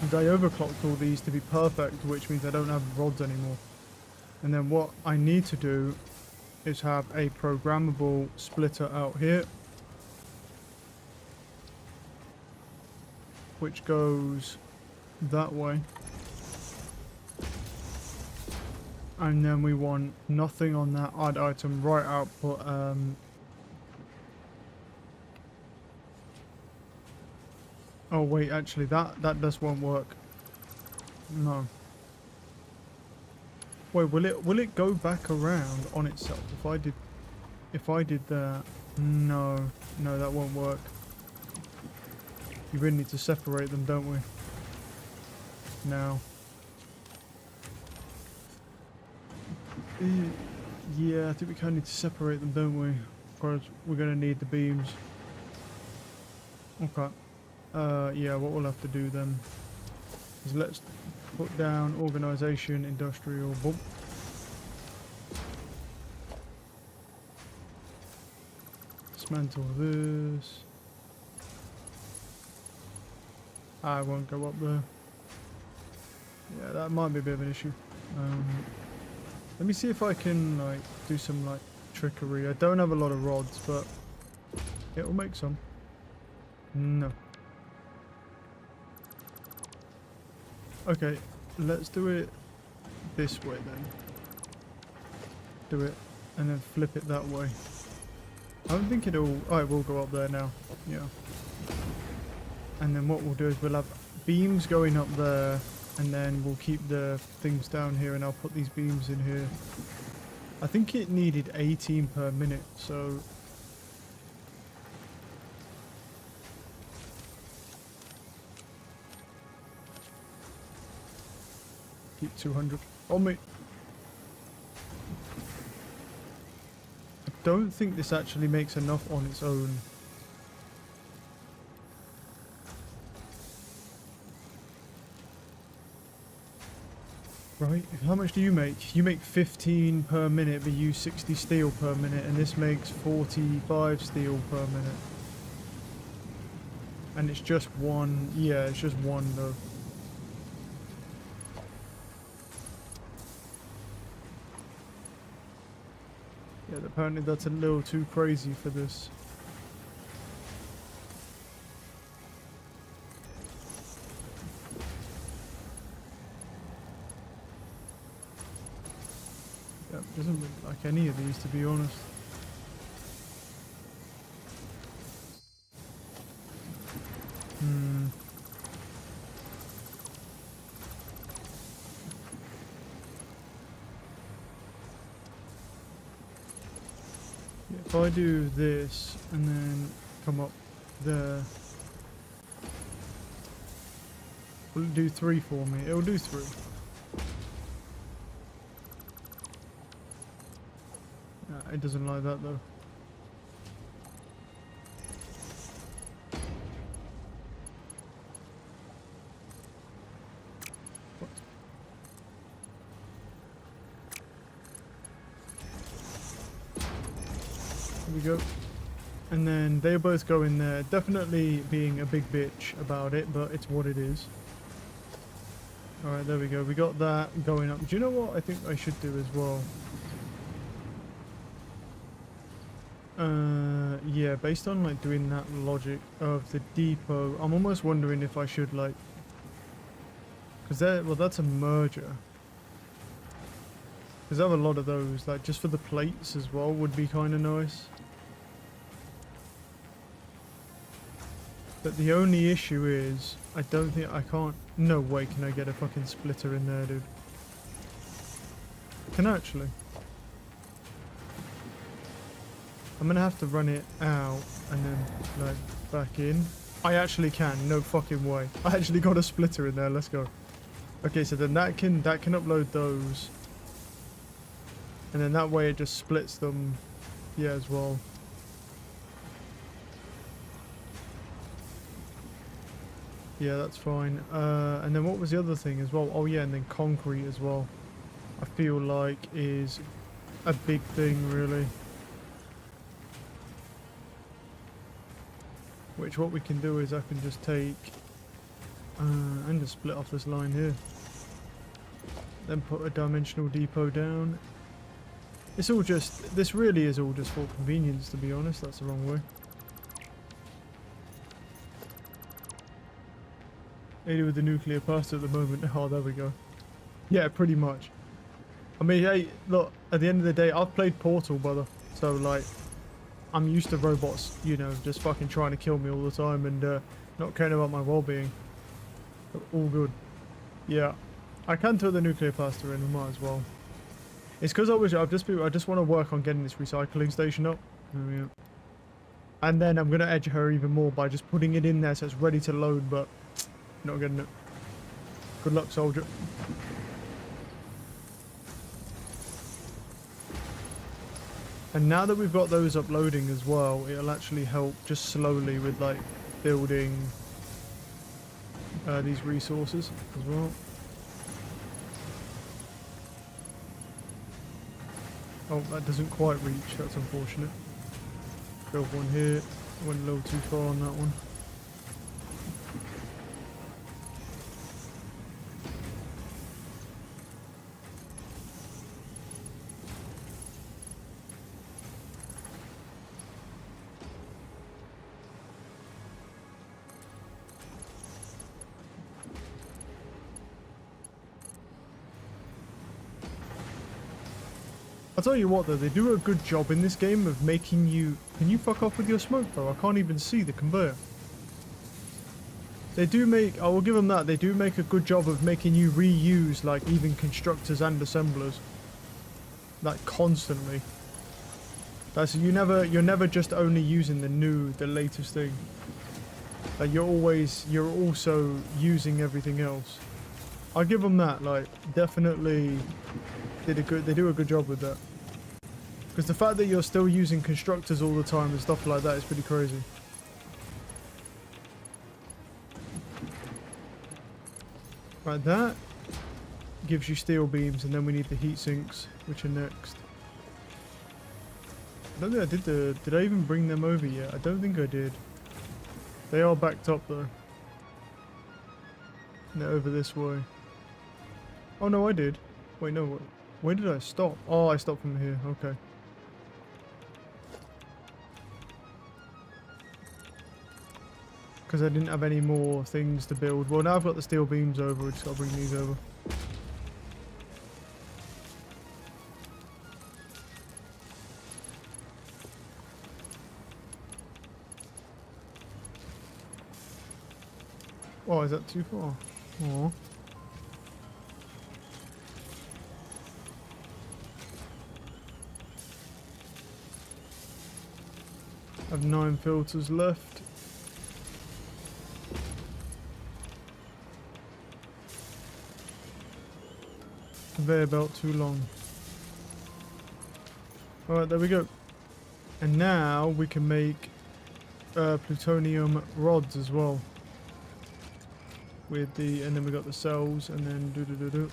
And I overclocked all these to be perfect, which means I don't have rods anymore. And then what I need to do is have a programmable splitter out here, which goes that way. And then we want nothing on that add item right output. Oh wait, actually that just won't work. No. Wait, will it go back around on itself if I did that? No, that won't work. You really need to separate them, don't we? Now. Yeah, I think we kind of need to separate them, don't we? Because we're going to need the beams. Okay. Yeah, what we'll have to do then is let's put down organisation, industrial, boom. Dismantle this. I won't go up there. Yeah, that might be a bit of an issue. Let me see if I can like do some like trickery. I don't have a lot of rods, but it will make some. No. Okay, let's do it this way then. Do it and then flip it that way. I don't think it'll... Oh, it will go up there now. Yeah. And then what we'll do is we'll have beams going up there, and then we'll keep the things down here, and I'll put these beams in here. I think it needed 18 per minute, so... Keep 200 on me. I don't think this actually makes enough on its own. Right, how much do you make? You make 15 per minute, but you use 60 steel per minute, and this makes 45 steel per minute. And it's just one, yeah, it's just one though. Yeah, apparently that's a little too crazy for this. Yeah, doesn't look like any of these, to be honest. Hmm. Yeah, if I do this and then come up there, will it do 3 for me? It'll do 3. It doesn't like that though. What? Here we go. And then they both go in there, definitely being a big bitch about it, but it's what it is. Alright, there we go. We got that going up. Do you know what I think I should do as well? Yeah, based on like doing that logic of the depot, I'm almost wondering if I should like, because well, that's a merger. Because I have a lot of those, like just for the plates as well would be kind of nice. But the only issue is, I don't think I can't. No way can I get a fucking splitter in there, dude. Can I actually? I'm gonna have to run it out and then like back in. I actually can, no fucking way. I actually got a splitter in there, let's go. Okay, so then that can upload those. And then that way it just splits them, yeah, as well. Yeah, that's fine. And then what was the other thing as well? Oh yeah, and then concrete as well. I feel like is a big thing, really. Which what we can do is I can just take and just split off this line here. Then put a dimensional depot down. It's all just, this really is all just for convenience, to be honest. That's the wrong way. 80 with the nuclear pasta at the moment. Oh, there we go. Yeah, pretty much. I mean, hey, look, at the end of the day, I've played Portal, brother. So, like, I'm used to robots, you know, just fucking trying to kill me all the time and not caring about my well-being. All good. Yeah. I can throw the nuclear pasta in, we might as well. It's because I just want to work on getting this recycling station up. There we go. And then I'm going to edge her even more by just putting it in there so it's ready to load, but not getting it. Good luck, soldier. And now that we've got those uploading as well, it'll actually help just slowly with like building these resources as well. Oh, that doesn't quite reach, that's unfortunate. Build one here, went a little too far on that one. I'll tell you what though, they do a good job in this game of making you... Can you fuck off with your smoke though? I can't even see the conveyor. They do make... I will give them that. They do make a good job of making you reuse like even constructors and assemblers. Like constantly. That's you're never just only using the latest thing. Like you're also using everything else. I'll give them that, like definitely they do a good job with that. Because the fact that you're still using constructors all the time and stuff like that is pretty crazy. Right, that gives you steel beams, and then we need the heat sinks, which are next. I don't think I did did I even bring them over yet? I don't think I did. They are backed up though. And they're over this way. Oh no, I did. Wait, no, where did I stop? Oh, I stopped from here, okay. Because I didn't have any more things to build. Well, now I've got the steel beams over, we just got to bring these over. Oh, is that too far? Oh. I have 9 filters left. Conveyor belt too long. Alright, there we go. And now we can make plutonium rods as well. With the, and then we got the cells, and then do.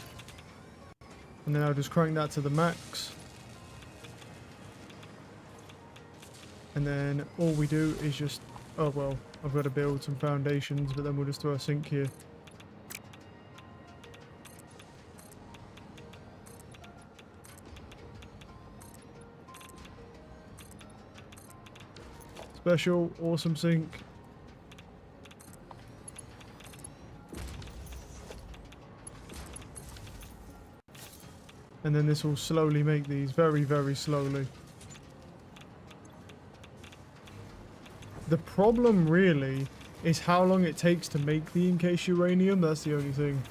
And then I'll just crank that to the max. And then all we do is just, oh well, I've got to build some foundations, but then we'll just throw a sink here. Special, awesome sink. And then this will slowly make these, very, very slowly. The problem really is how long it takes to make the encased uranium. That's the only thing.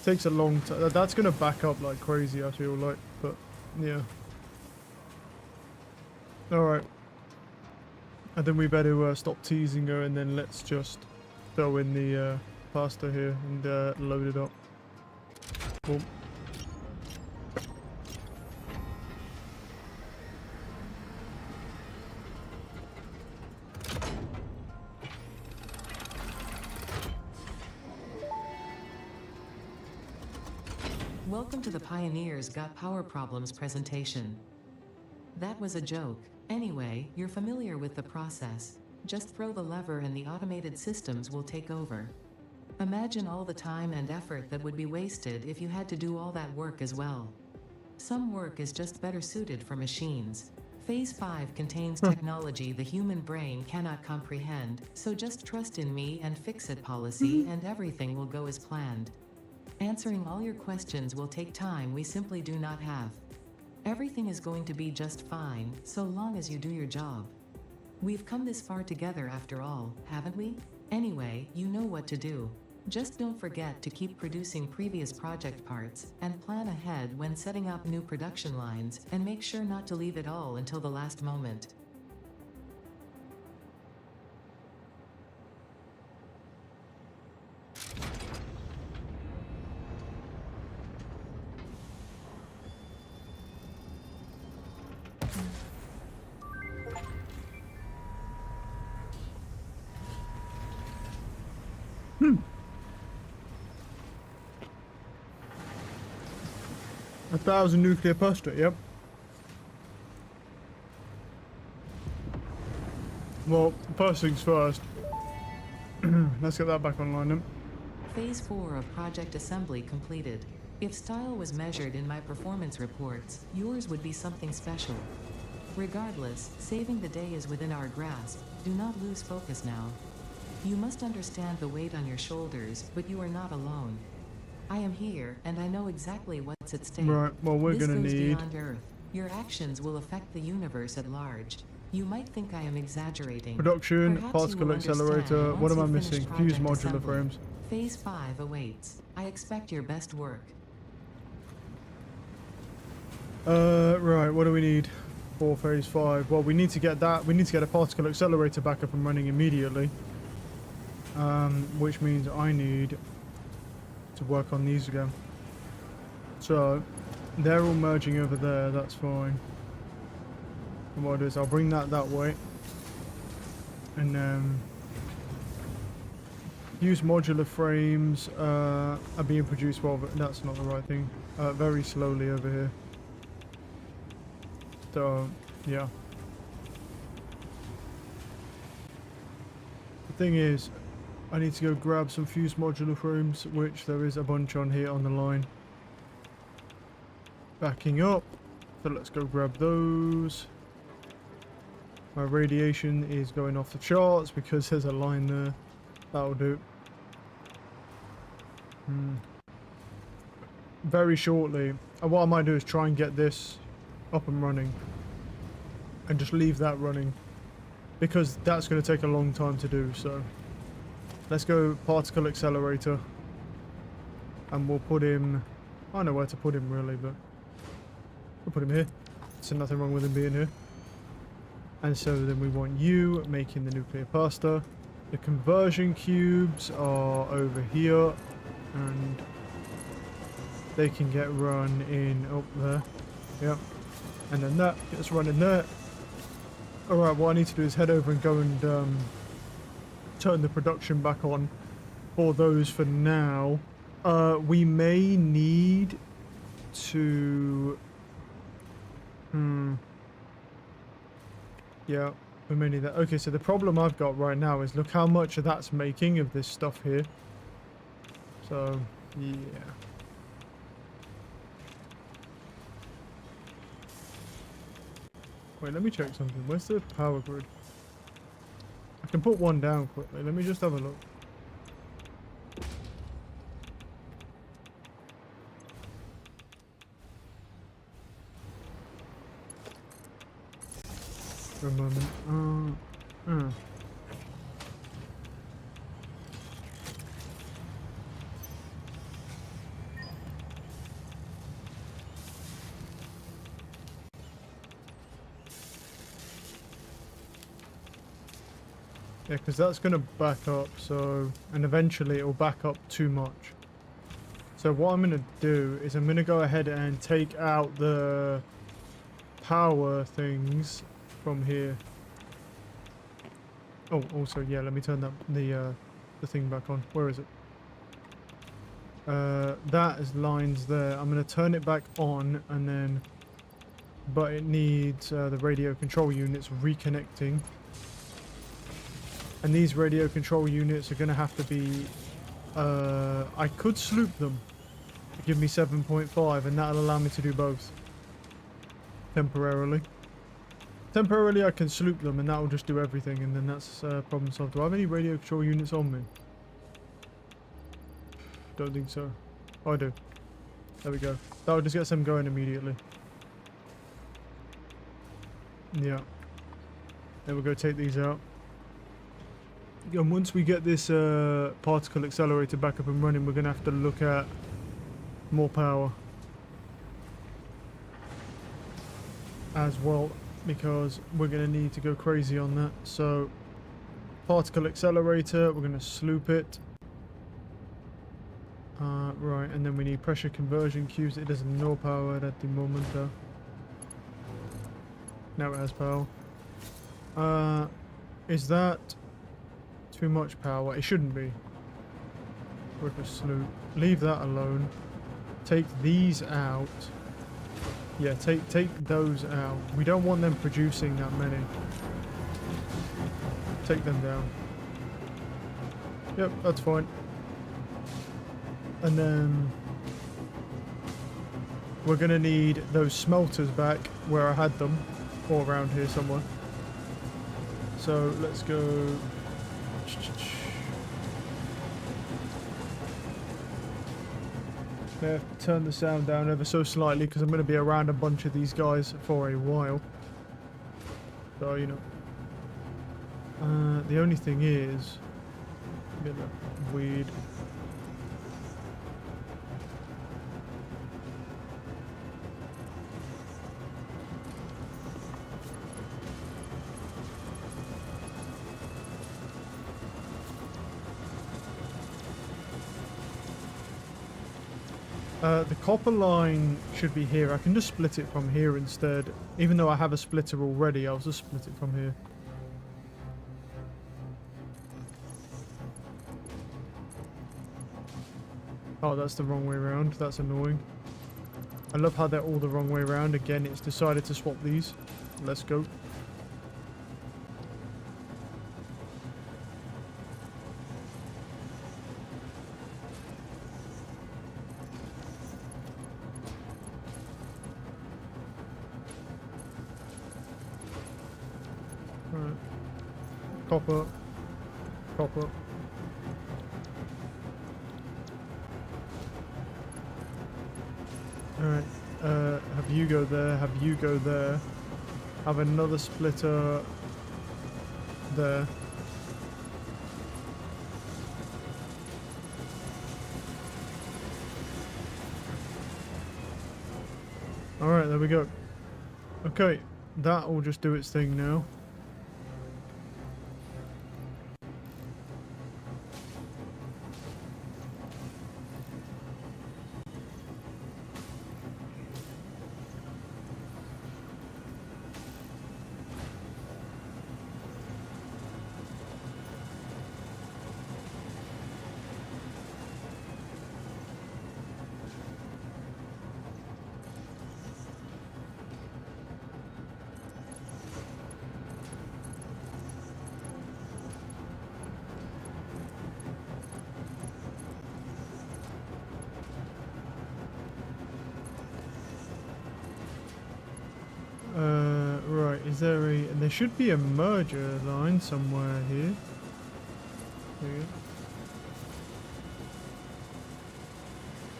It takes a long time. That's going to back up like crazy, I feel like. But, yeah. Alright. I think we better stop teasing her, and then let's just throw in the pasta here and load it up. Boom. Welcome to the Pioneers Got Power Problems presentation. That was a joke. Anyway, you're familiar with the process. Just throw the lever and the automated systems will take over. Imagine all the time and effort that would be wasted if you had to do all that work as well. Some work is just better suited for machines. Phase 5 contains technology the human brain cannot comprehend, so just trust in me and fix-it policy and everything will go as planned. Answering all your questions will take time we simply do not have. Everything is going to be just fine, so long as you do your job. We've come this far together after all, haven't we? Anyway, you know what to do. Just don't forget to keep producing previous project parts, and plan ahead when setting up new production lines, and make sure not to leave it all until the last moment. A 1,000 nuclear pasta, yep. Well, first things first. Let's get that back online then. Phase 4 of project assembly completed. If style was measured in my performance reports, yours would be something special. Regardless, saving the day is within our grasp. Do not lose focus now. You must understand the weight on your shoulders, but you are not alone. I am here, and I know exactly what's at stake. Right, well, we're This gonna goes need... beyond Earth. Your actions will affect the universe at large. You might think I am exaggerating. Production, Perhaps you particle will accelerator, understand what am I once you've missing? finished Fuse project modular assembly. frames. Phase 5 awaits. I expect your best work. Right, what do we need for phase 5? Well, we need to get that, we need to get a particle accelerator back up and running immediately. Which means I need to work on these again. So, they're all merging over there, that's fine. And what I'll do is I'll bring that way. And then... Use modular frames are being produced, well, but that's not the right thing. Very slowly over here. So, yeah. The thing is, I need to go grab some fused modular frames, which there is a bunch on here on the line. Backing up. So let's go grab those. My radiation is going off the charts because there's a line there. That'll do. Very shortly. And what I might do is try and get this up and running. And just leave that running. Because that's going to take a long time to do, so... let's go particle accelerator. And we'll put him... I don't know where to put him really, but... we'll put him here. So nothing wrong with him being here. And so then we want you making the nuclear pasta. The conversion cubes are over here. And they can get run in up there. Yep. And then that gets run in there. Alright, what I need to do is head over and go and turn the production back on for those for now. We may need to... Yeah, we may need that. Okay, so the problem I've got right now is look how much that's making of this stuff here. So, yeah. Wait, let me check something. Where's the power grid? I can put one down quickly. Let me just have a look. For a moment. Yeah, because that's going to back up, so... and eventually it will back up too much. So what I'm going to do is I'm going to go ahead and take out the power things from here. Oh, also, yeah, let me turn that the thing back on. Where is it? That is lines there. I'm going to turn it back on, and then... but it needs the radio control units reconnecting. And these radio control units are going to have to be... I could sloop them. Give me 7.5, and that'll allow me to do both. Temporarily. Temporarily I can sloop them, and that'll just do everything, and then that's problem solved. Do I have any radio control units on me? Don't think so. Oh, I do. There we go. That'll just get them going immediately. Yeah. There we go, take these out. And once we get this particle accelerator back up and running, we're going to have to look at more power as well, because we're going to need to go crazy on that. So particle accelerator, we're going to sloop it. Right, and then we need pressure conversion cubes. It doesn't know power at the moment though. Now it has power. Is that too much power? It shouldn't be. With a sloop. Leave that alone. Take these out. Yeah, take those out. We don't want them producing that many. Take them down. Yep, that's fine. And then we're gonna need those smelters back where I had them, or around here somewhere. So let's go. I have to turn the sound down ever so slightly because I'm going to be around a bunch of these guys for a while. So, you know. The only thing is... a bit weird. The copper line should be here. I can just split it from here instead. Even though I have a splitter already, I'll just split it from here. Oh, that's the wrong way around. That's annoying. I love how they're all the wrong way around. Again, it's decided to swap these. Let's go. Right. Copper. Copper. Alright, have you go there, have you go there. Have another splitter there. Alright, there we go. Okay, that will just do its thing now. Right, is there a... There should be a merger line somewhere here. There we go.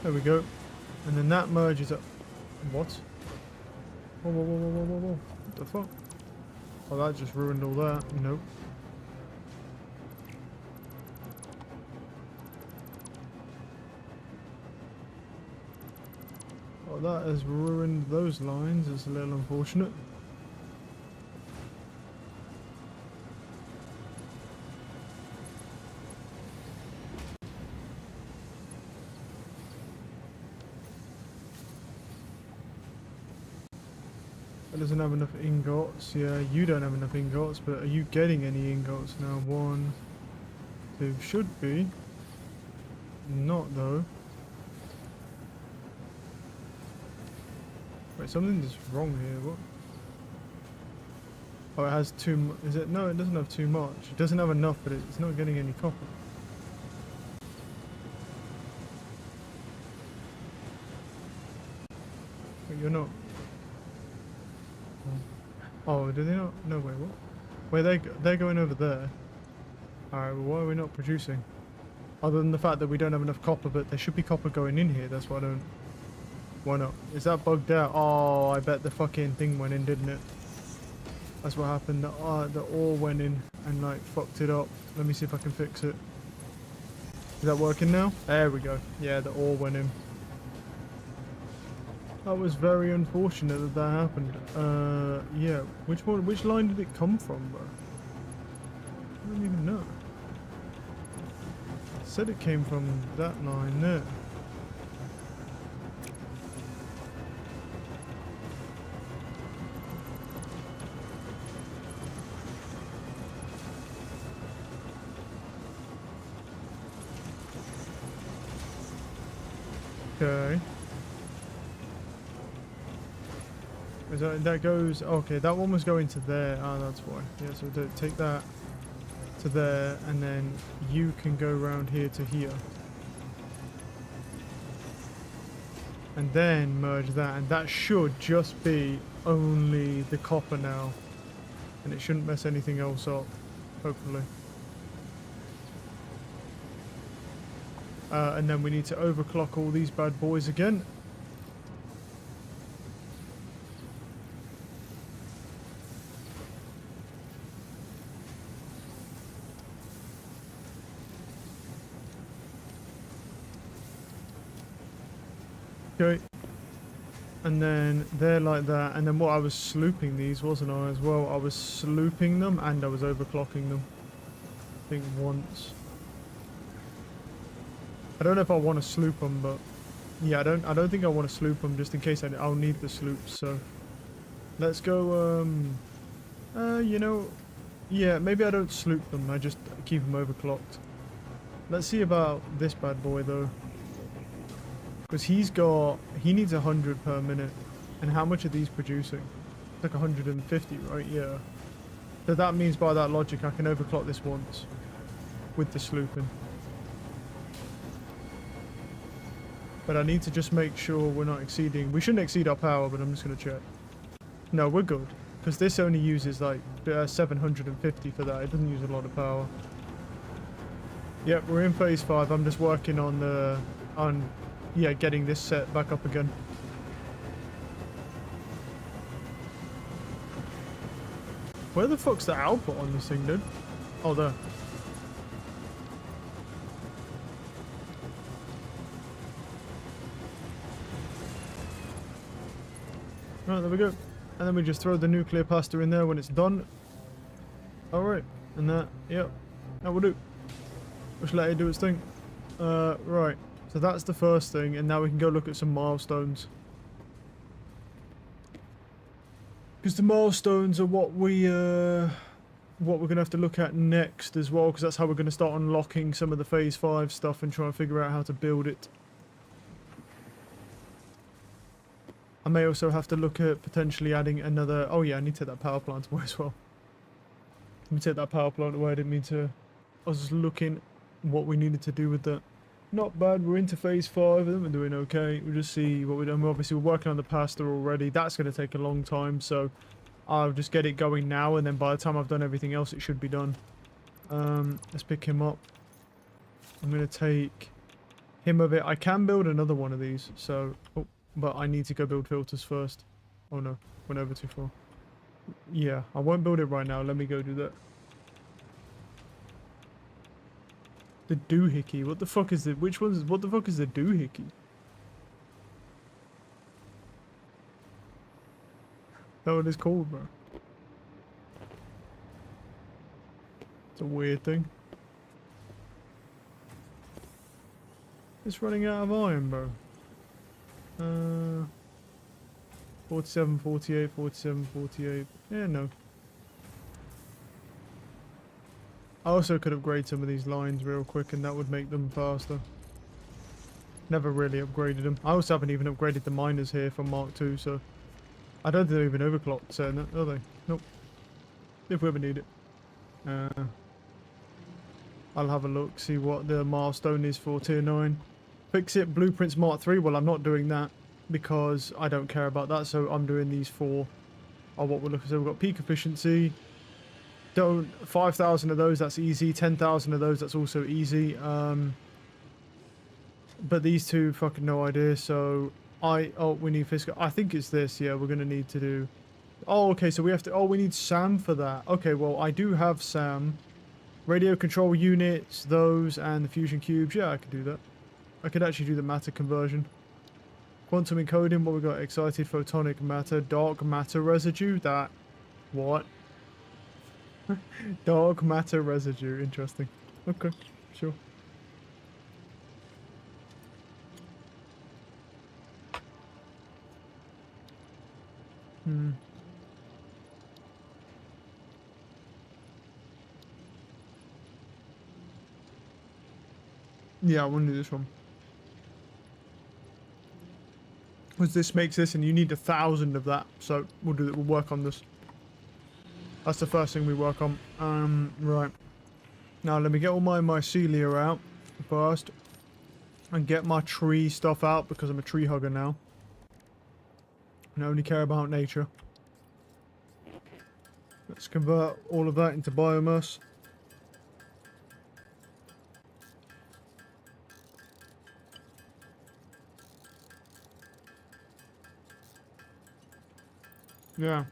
There we go. And then that merges up... What? Whoa, whoa, whoa, whoa, whoa, whoa, whoa. What the fuck? Oh, that just ruined all that. Nope. Oh, that has ruined those lines. It's a little unfortunate. It doesn't have enough ingots. Yeah, you don't have enough ingots, but are you getting any ingots now? 1, 2, should be. Not though. Wait, something's wrong here. What? Oh, it has too. Is it? No, it doesn't have too much. It doesn't have enough, but it's not getting any copper. Wait, you're not. Oh, do they not? No, wait, what? Wait, they're going over there. Alright, well, why are we not producing? Other than the fact that we don't have enough copper, but there should be copper going in here, that's why I don't... Why not? Is that bugged out? Oh, I bet the fucking thing went in, didn't it? That's what happened, the ore went in and, like, fucked it up. Let me see if I can fix it. Is that working now? There we go. Yeah, the ore went in. That was very unfortunate that that happened. Yeah. Which line did it come from, bro? I don't even know. It said it came from that line there. Okay. That goes... Okay, that one was going to there. Ah, that's why. Yeah, so take that to there, and then you can go around here to here. And then merge that, and that should just be only the copper now. And it shouldn't mess anything else up, hopefully. And then we need to overclock all these bad boys again. Okay, and then they're like that, and then what I was slooping these, wasn't I, as well? I was slooping them and I was overclocking them, I think once. I don't know if I want to sloop them, but yeah, I don't think I want to sloop them just in case I'll need the sloops. So let's go. You know, yeah, maybe I don't sloop them. I just keep them overclocked. Let's see about this bad boy though. Because he needs 100 per minute. And how much are these producing? It's like 150, right? Yeah. So that means by that logic I can overclock this once. With the slooping. But I need to just make sure we're not exceeding... We shouldn't exceed our power, but I'm just going to check. No, we're good. Because this only uses like 750 for that. It doesn't use a lot of power. Yep, we're in phase 5. I'm just working on the... Yeah, getting this set back up again. Where the fuck's the output on this thing, dude? Oh, there. Right, there we go. And then we just throw the nuclear pasta in there when it's done. Alright. And that, yep. That will do. Just let it do its thing. Right. So that's the first thing, and now we can go look at some milestones. Because the milestones are what we're going to have to look at next as well, because that's how we're going to start unlocking some of the Phase 5 stuff and try and figure out how to build it. I may also have to look at potentially adding another... Oh yeah, I need to take that power plant away as well. Let me take that power plant away, I didn't mean to... I was just looking what we needed to do with that. Not bad, we're into Phase 5, I think we're doing okay. We'll just see what we're doing. Obviously we're working on the pasta already, that's going to take a long time, so... I'll just get it going now, and then by the time I've done everything else, it should be done. Let's pick him up. I'm going to take him of it. I can build another one of these, so... Oh, but I need to go build filters first. Oh no, went over too far. Yeah, I won't build it right now. Let me go do that. The doohickey. What the fuck is it? Which one's... What the fuck is the doohickey? That's what it's called, bro. It's a weird thing. It's running out of iron, bro. 47, 48, 47, 48. Yeah, no. I also could upgrade some of these lines real quick, and that would make them faster. Never really upgraded them. I also haven't even upgraded the miners here from Mark II, so... I don't think they're even overclocked, saying that, are they? Nope. If we ever need it. I'll have a look, see what the milestone is for Tier 9. Fix it, Blueprints Mark III. Well, I'm not doing that because I don't care about that, so I'm doing these four. Oh, what we're looking for. We've got peak efficiency. 5,000 of those, that's easy. 10,000 of those, that's also easy. But these two, fucking no idea, so... we need fiscal. I think it's this, yeah, we're going to need to do... Oh, okay, so we have to... Oh, we need SAM for that. Okay, well, I do have SAM. Radio control units, those, and the fusion cubes. Yeah, I could do that. I could actually do the matter conversion. Quantum encoding, what we got? Excited photonic matter, dark matter residue. That... What? Dark matter residue. Interesting. Okay, sure. Yeah, I want to do this one. Because this makes this, and you need 1,000 of that. So we'll do it. We'll work on this. That's the first thing we work on. Right. Now let me get all my mycelia out first, and get my tree stuff out because I'm a tree hugger now. And I only care about nature. Let's convert all of that into biomass. Yeah.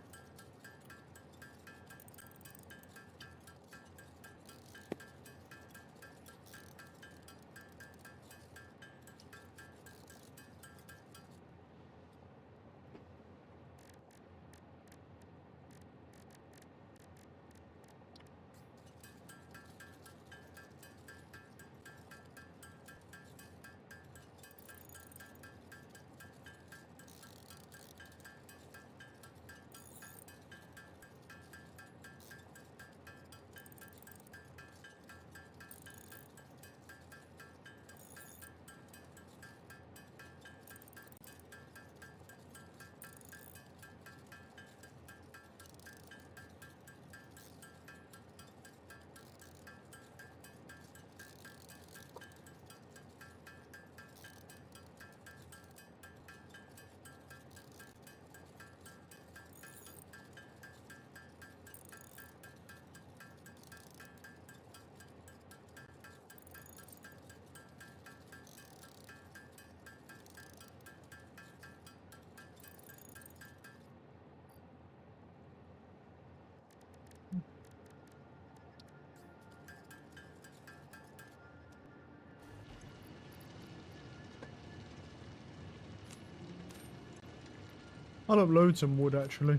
I'll upload some wood actually.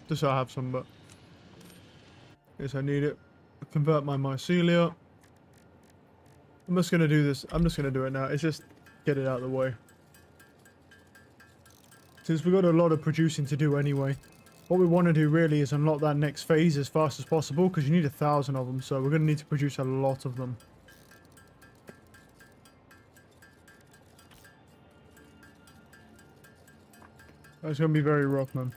Just so I have some, but guess I need it. Convert my mycelia. I'm just gonna do this. I'm just gonna do it now. It's just get it out of the way. Since we've got a lot of producing to do anyway. What we want to do really is unlock that next phase as fast as possible because you need 1,000 of them. So we're going to need to produce a lot of them. That's going to be very rough, man.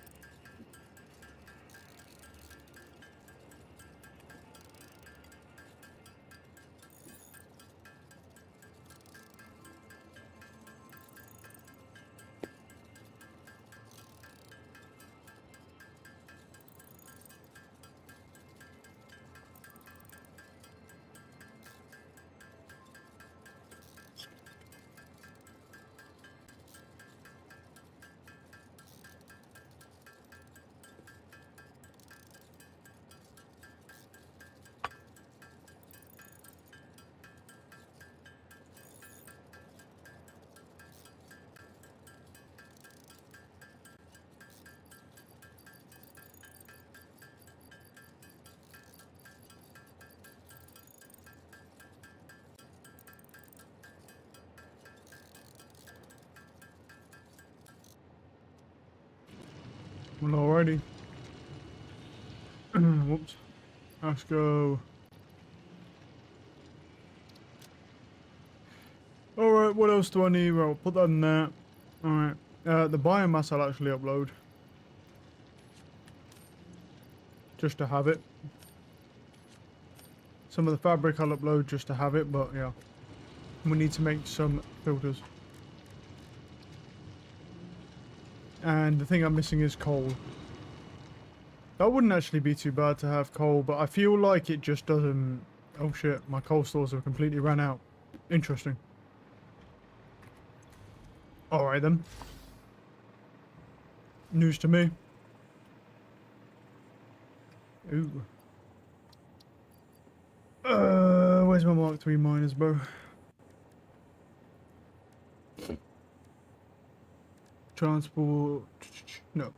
Well, alrighty. Whoops. Let's go. Alright, what else do I need? Well, put that in there. Alright. The biomass I'll actually upload. Just to have it. Some of the fabric I'll upload just to have it, but yeah. We need to make some filters. And the thing I'm missing is coal. That wouldn't actually be too bad to have coal, but I feel like it just doesn't... Oh shit, my coal stores have completely run out. Interesting. Alright then. News to me. Ooh. Where's my Mark III miners, bro? Transport... No.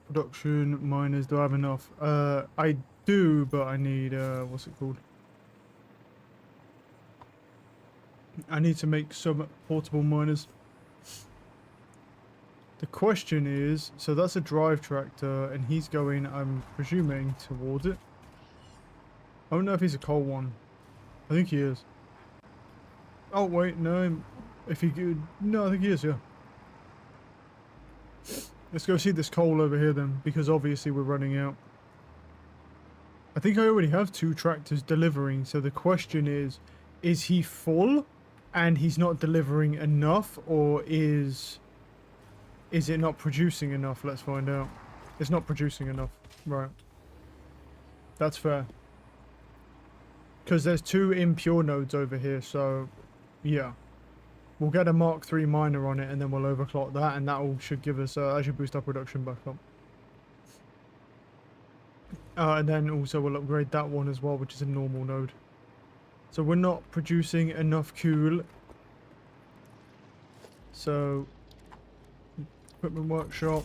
Production, miners, do I have enough? I do, but I need, what's it called? I need to make some portable miners. The question is, so that's a drive tractor, and he's going, I'm presuming, towards it. I don't know if he's a coal one. I think he is. Oh, wait, no. If he could... No, I think he is, yeah. Let's go see this coal over here then, because obviously we're running out. I think I already have 2 tractors delivering, so the question is he full and he's not delivering enough, or is it not producing enough? Let's find out. It's not producing enough. Right. That's fair. Because there's 2 impure nodes over here, so yeah. We'll get a Mark III miner on it, and then we'll overclock that, and that all should give us, that should boost our production back up. And then also we'll upgrade that one as well, which is a normal node. So we're not producing enough coal. So, equipment workshop.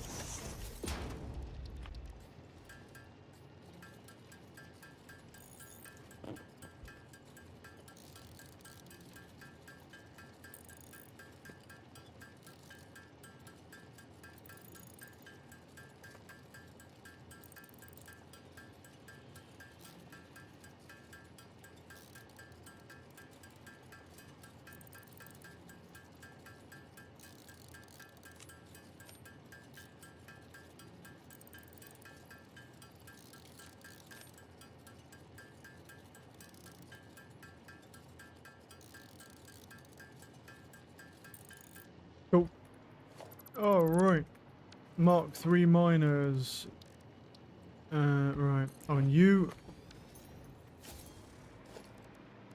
Cool. Alright. Mark III miners. Right. On you.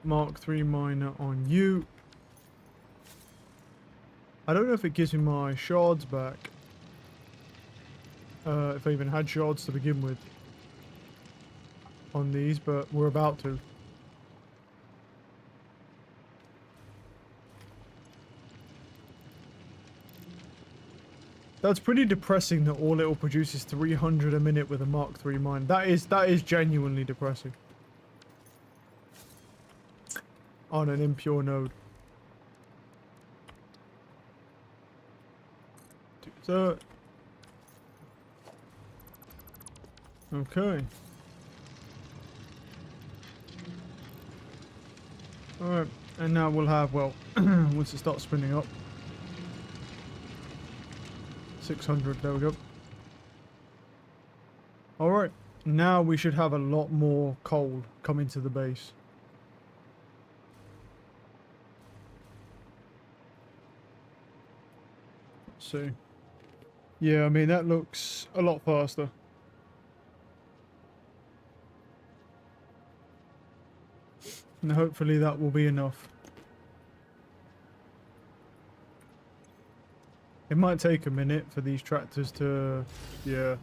Mark III miner on you. I don't know if it gives me my shards back. If I even had shards to begin with. On these, but we're about to. That's pretty depressing that all it'll produce is 300 a minute with a Mark III mine. That is genuinely depressing. On an impure node. Do that. Okay. Alright, and now we'll have, well, once it starts spinning up. 600, there we go. Alright, now we should have a lot more coal coming to the base. Let's see. Yeah, I mean, that looks a lot faster. And hopefully that will be enough. It might take a minute for these tractors to... yeah.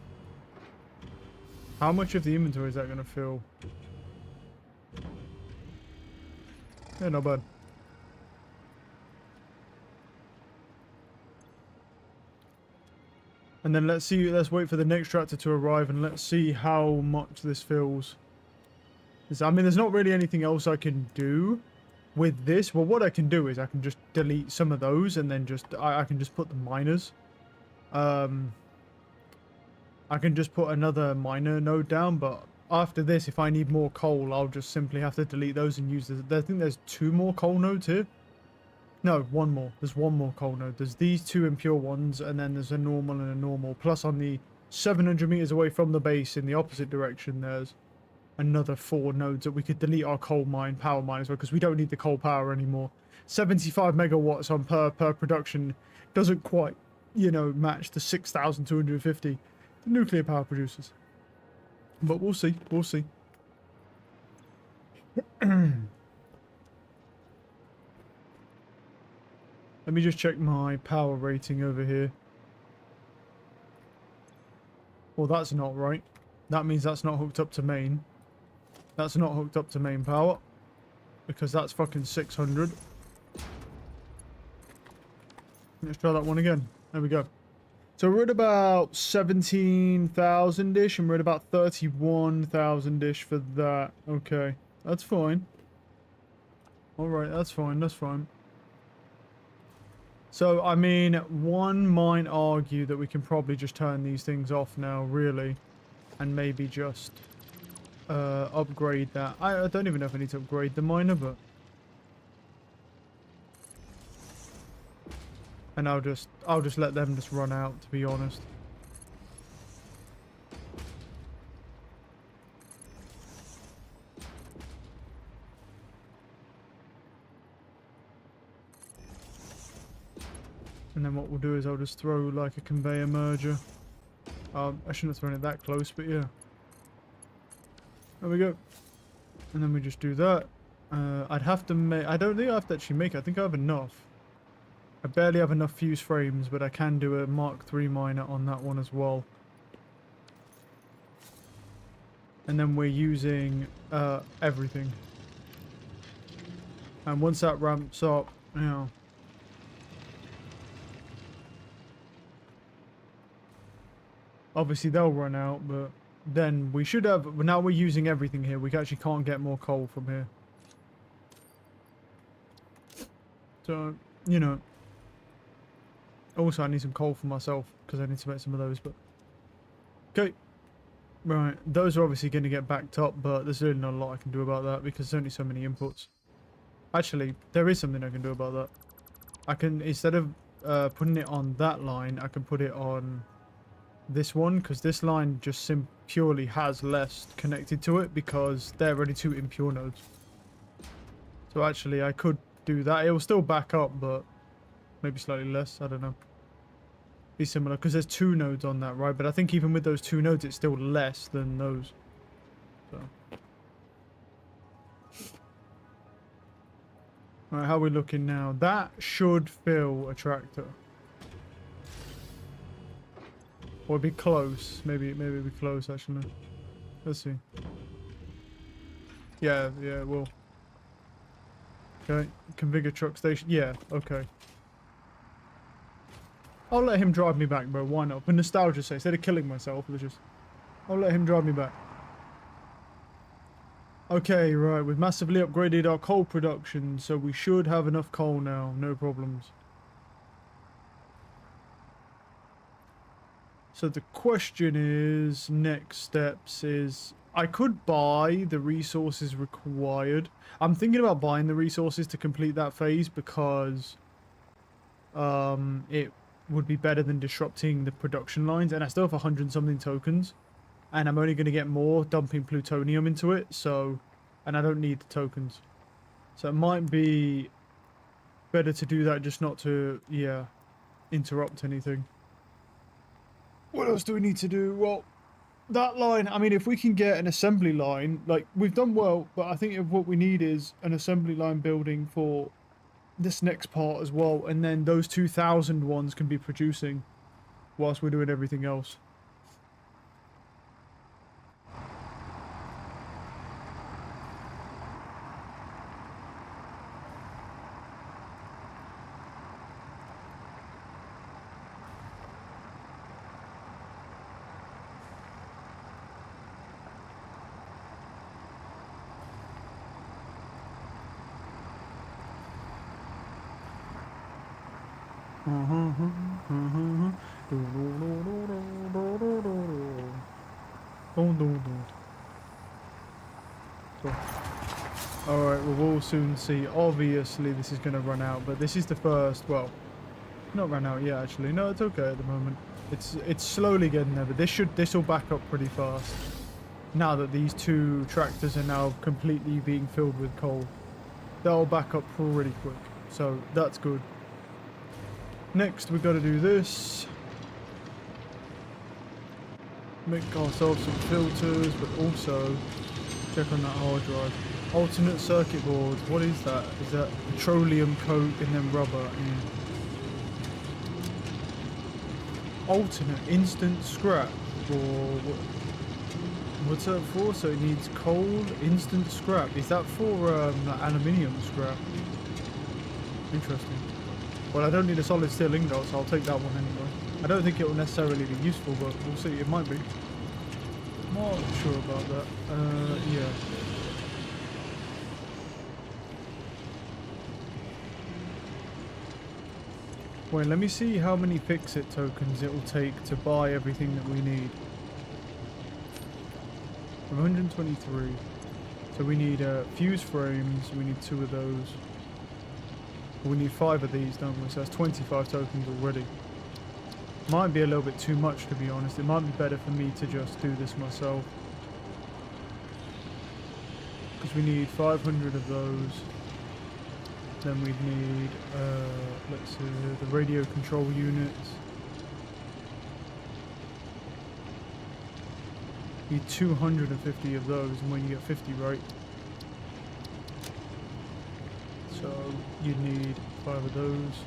How much of the inventory is that going to fill? Yeah, not bad. And then let's wait for the next tractor to arrive and let's see how much this fills. I mean, there's not really anything else I can do with this. Well, what I can do is I can just delete some of those and then just, I can just put the miners. I can just put another miner node down, but after this, if I need more coal, I'll just simply have to delete those and use I think there's 2 more coal nodes here. No, 1 more. There's 1 more coal node. There's these 2 impure ones, and then there's a normal and a normal. Plus on the 700 meters away from the base in the opposite direction, there's another 4 nodes that we could delete our coal mine, power mine as well, because we don't need the coal power anymore. 75 megawatts on per production doesn't quite, you know, match the 6,250 the nuclear power producers. But we'll see, we'll see. Let me just check my power rating over here. Well, that's not right. That means that's not hooked up to main. That's not hooked up to main power. Because that's fucking 600. Let's try that one again. There we go. So we're at about 17,000-ish, and we're at about 31,000-ish for that. Okay, that's fine. Alright, that's fine, that's fine. So, I mean, one might argue that we can probably just turn these things off now, really. And maybe just upgrade that. I don't even know if I need to upgrade the miner, but... and I'll just let them just run out, to be honest. And then what we'll do is I'll just throw like a conveyor merger. I shouldn't have thrown it that close, but yeah. There we go. And then we just do that. I'd have to make... I don't think I have to actually make it. I think I have enough. I barely have enough fuse frames, but I can do a Mark III miner on that one as well. And then we're using everything. And once that ramps up, you know... obviously they'll run out, but then we should have... now we're using everything here. We actually can't get more coal from here. So, you know... also, I need some coal for myself, because I need to make some of those, but... okay. Right, those are obviously going to get backed up, but there's really not a lot I can do about that, because there's only so many inputs. Actually, there is something I can do about that. I can, instead of putting it on that line, I can put it on this one, because this line just purely has less connected to it, because they're already 2 impure nodes. So actually, I could do that. It will still back up, but... maybe slightly less, I don't know. Be similar, because there's 2 nodes on that, right? But I think even with those 2 nodes, it's still less than those. So. Alright, how are we looking now? That should fill a tractor. Or be close. Maybe it'll be close, actually. Let's see. Yeah, it will. Okay, configure truck station. Yeah, okay. I'll let him drive me back, bro. Why not? For nostalgia's sake, instead of killing myself, I'll let him drive me back. Okay, right. We've massively upgraded our coal production, so we should have enough coal now. No problems. So the question is, next steps is, I could buy the resources required. I'm thinking about buying the resources to complete that phase because it would be better than disrupting the production lines, and I still have 100 something tokens, and I'm only going to get more dumping plutonium into it, so, and I don't need the tokens. So it might be better to do that, just not to, yeah, interrupt anything. What else do we need to do? Well, that line, I mean, if we can get an assembly line, like, we've done well, but I think if what we need is an assembly line building for this next part as well, and then those 2,000 ones can be producing whilst we're doing everything else. Alright, well, we'll soon see. Obviously, this is going to run out, but this is the first, well, not run out yet, actually. No, it's okay at the moment. It's slowly getting there, but this will back up pretty fast. Now that these two tractors are now completely being filled with coal. That'll back up pretty quick, so that's good. Next, we've got to do this. Make ourselves some filters, but also check on that hard drive. Alternate circuit boards, what is that? Is that petroleum, coke, and then rubber? Alternate instant scrap, or what's that for? So it needs cold instant scrap. Is that for like aluminium scrap? Interesting. Well, I don't need a solid steel ingot, so I'll take that one anyway. I don't think it will necessarily be useful, but we'll see. It might be. Not sure about that. Yeah. Wait, let me see how many fix-it tokens it will take to buy everything that we need. 123. So we need fuse frames. We need 2 of those. We need 5 of these, don't we? So that's 25 tokens already. Might be a little bit too much, to be honest. It might be better for me to just do this myself. Because we need 500 of those. Then we'd need, let's see, the radio control units. Need 250 of those, and when you get 50, right? So you'd need 5 of those.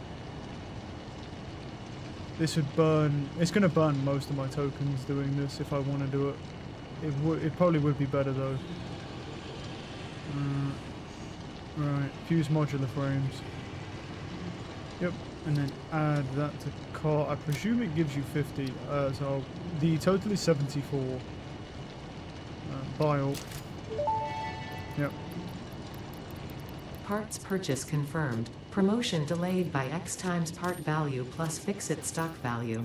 This would burn, it's going to burn most of my tokens doing this if I want to do it. It probably would be better though. Right, fuse modular frames. Yep, and then add that to car. I presume it gives you 50, so the total is 74. Buy all. Yep. Parts purchase confirmed. Promotion delayed by X times part value plus fix-it stock value.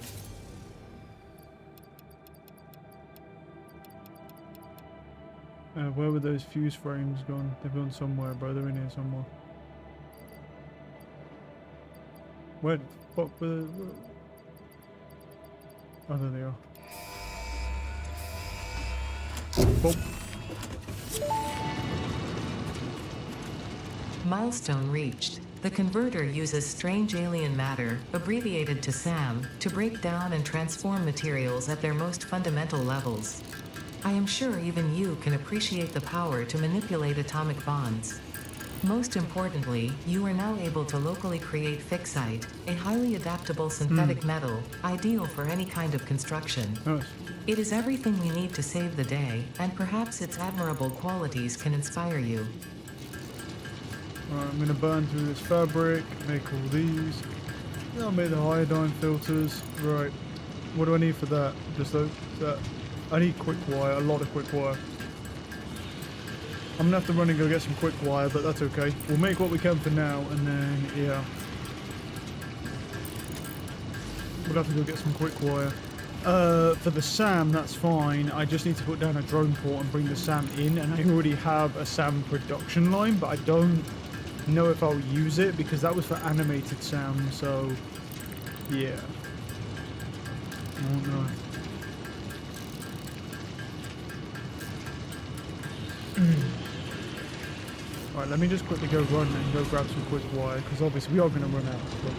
Where were those fuse frames gone? They've gone somewhere, bro. They're in here somewhere. Where the fuck were they? Oh, there they are. Boop. Milestone reached. The converter uses strange alien matter, abbreviated to SAM, to break down and transform materials at their most fundamental levels. I am sure even you can appreciate the power to manipulate atomic bonds. Most importantly, you are now able to locally create fixite, a highly adaptable synthetic metal, ideal for any kind of construction. Nice. It is everything we need to save the day, and perhaps its admirable qualities can inspire you. Alright, I'm gonna burn through this fabric, make all these. Yeah, I made the iodine filters. Right. What do I need for that? Just that. I need quick wire, a lot of quick wire. I'm gonna have to run and go get some quick wire, but that's okay. We'll make what we can for now, and then, yeah. We'll have to go get some quick wire. For the SAM, that's fine. I just need to put down a drone port and bring the SAM in, and I already have a SAM production line, but I don't know if I'll use it because that was for animated SAM, so yeah. I don't know. Alright, let me just quickly go run and go grab some quick wire, because obviously we are going to run out. But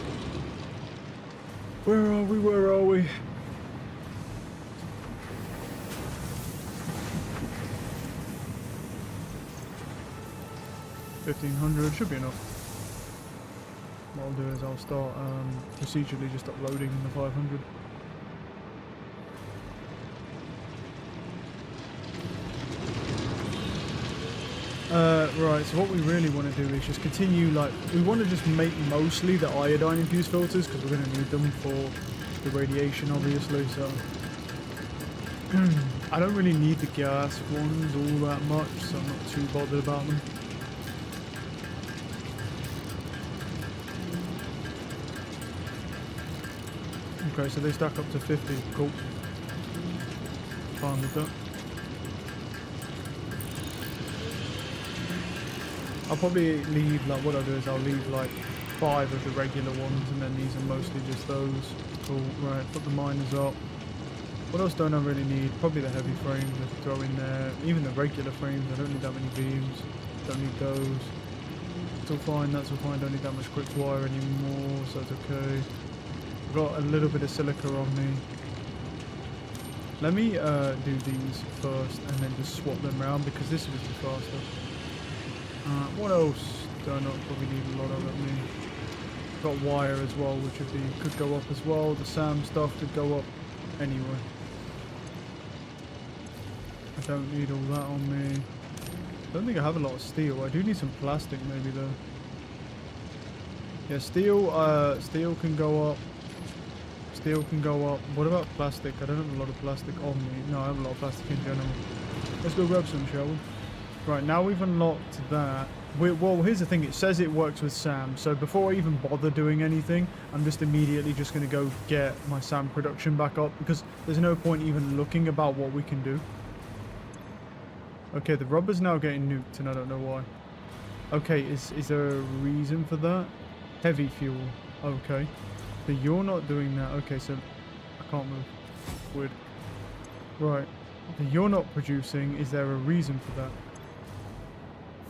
where are we? Where are we? $1,500 should be enough. What I'll do is I'll start procedurally just uploading the 500. Right, so what we really want to do is just continue, like, we want to just make mostly the iodine infused filters because we're going to need them for the radiation, obviously, so I don't really need the gas ones all that much, so I'm not too bothered about them. Okay, so they stack up to 50, cool. Fine with that. I'll probably leave, like, what I'll do is I'll leave like 5 of the regular ones, and then these are mostly just those. Cool, right, put the miners up. What else don't I really need? Probably the heavy frames I throw in there. Even the regular frames, I don't need that many beams. Don't need those. It's all fine, that's all fine, don't need that much quick wire anymore, so that's okay. I've got a little bit of silica on me. Let me do these first and then just swap them around because this will be faster. What else do I not probably need a lot of at me? Got wire as well, which could go up as well. The SAM stuff could go up anyway. I don't need all that on me. I don't think I have a lot of steel. I do need some plastic maybe though. Yeah, steel can go up. Steel can go up. What about plastic? I don't have a lot of plastic on me. No, I have a lot of plastic in general. Let's go grab some, shall we? Right, now we've unlocked that. Well, here's the thing. It says it works with SAM. So before I even bother doing anything, I'm just immediately just going to go get my SAM production back up because there's no point even looking about what we can do. Okay, the rubber's now getting nuked and I don't know why. Okay, is there a reason for that? Heavy fuel. Okay. But you're not doing that. Okay, so I can't move. Weird. Right. But you're not producing. Is there a reason for that?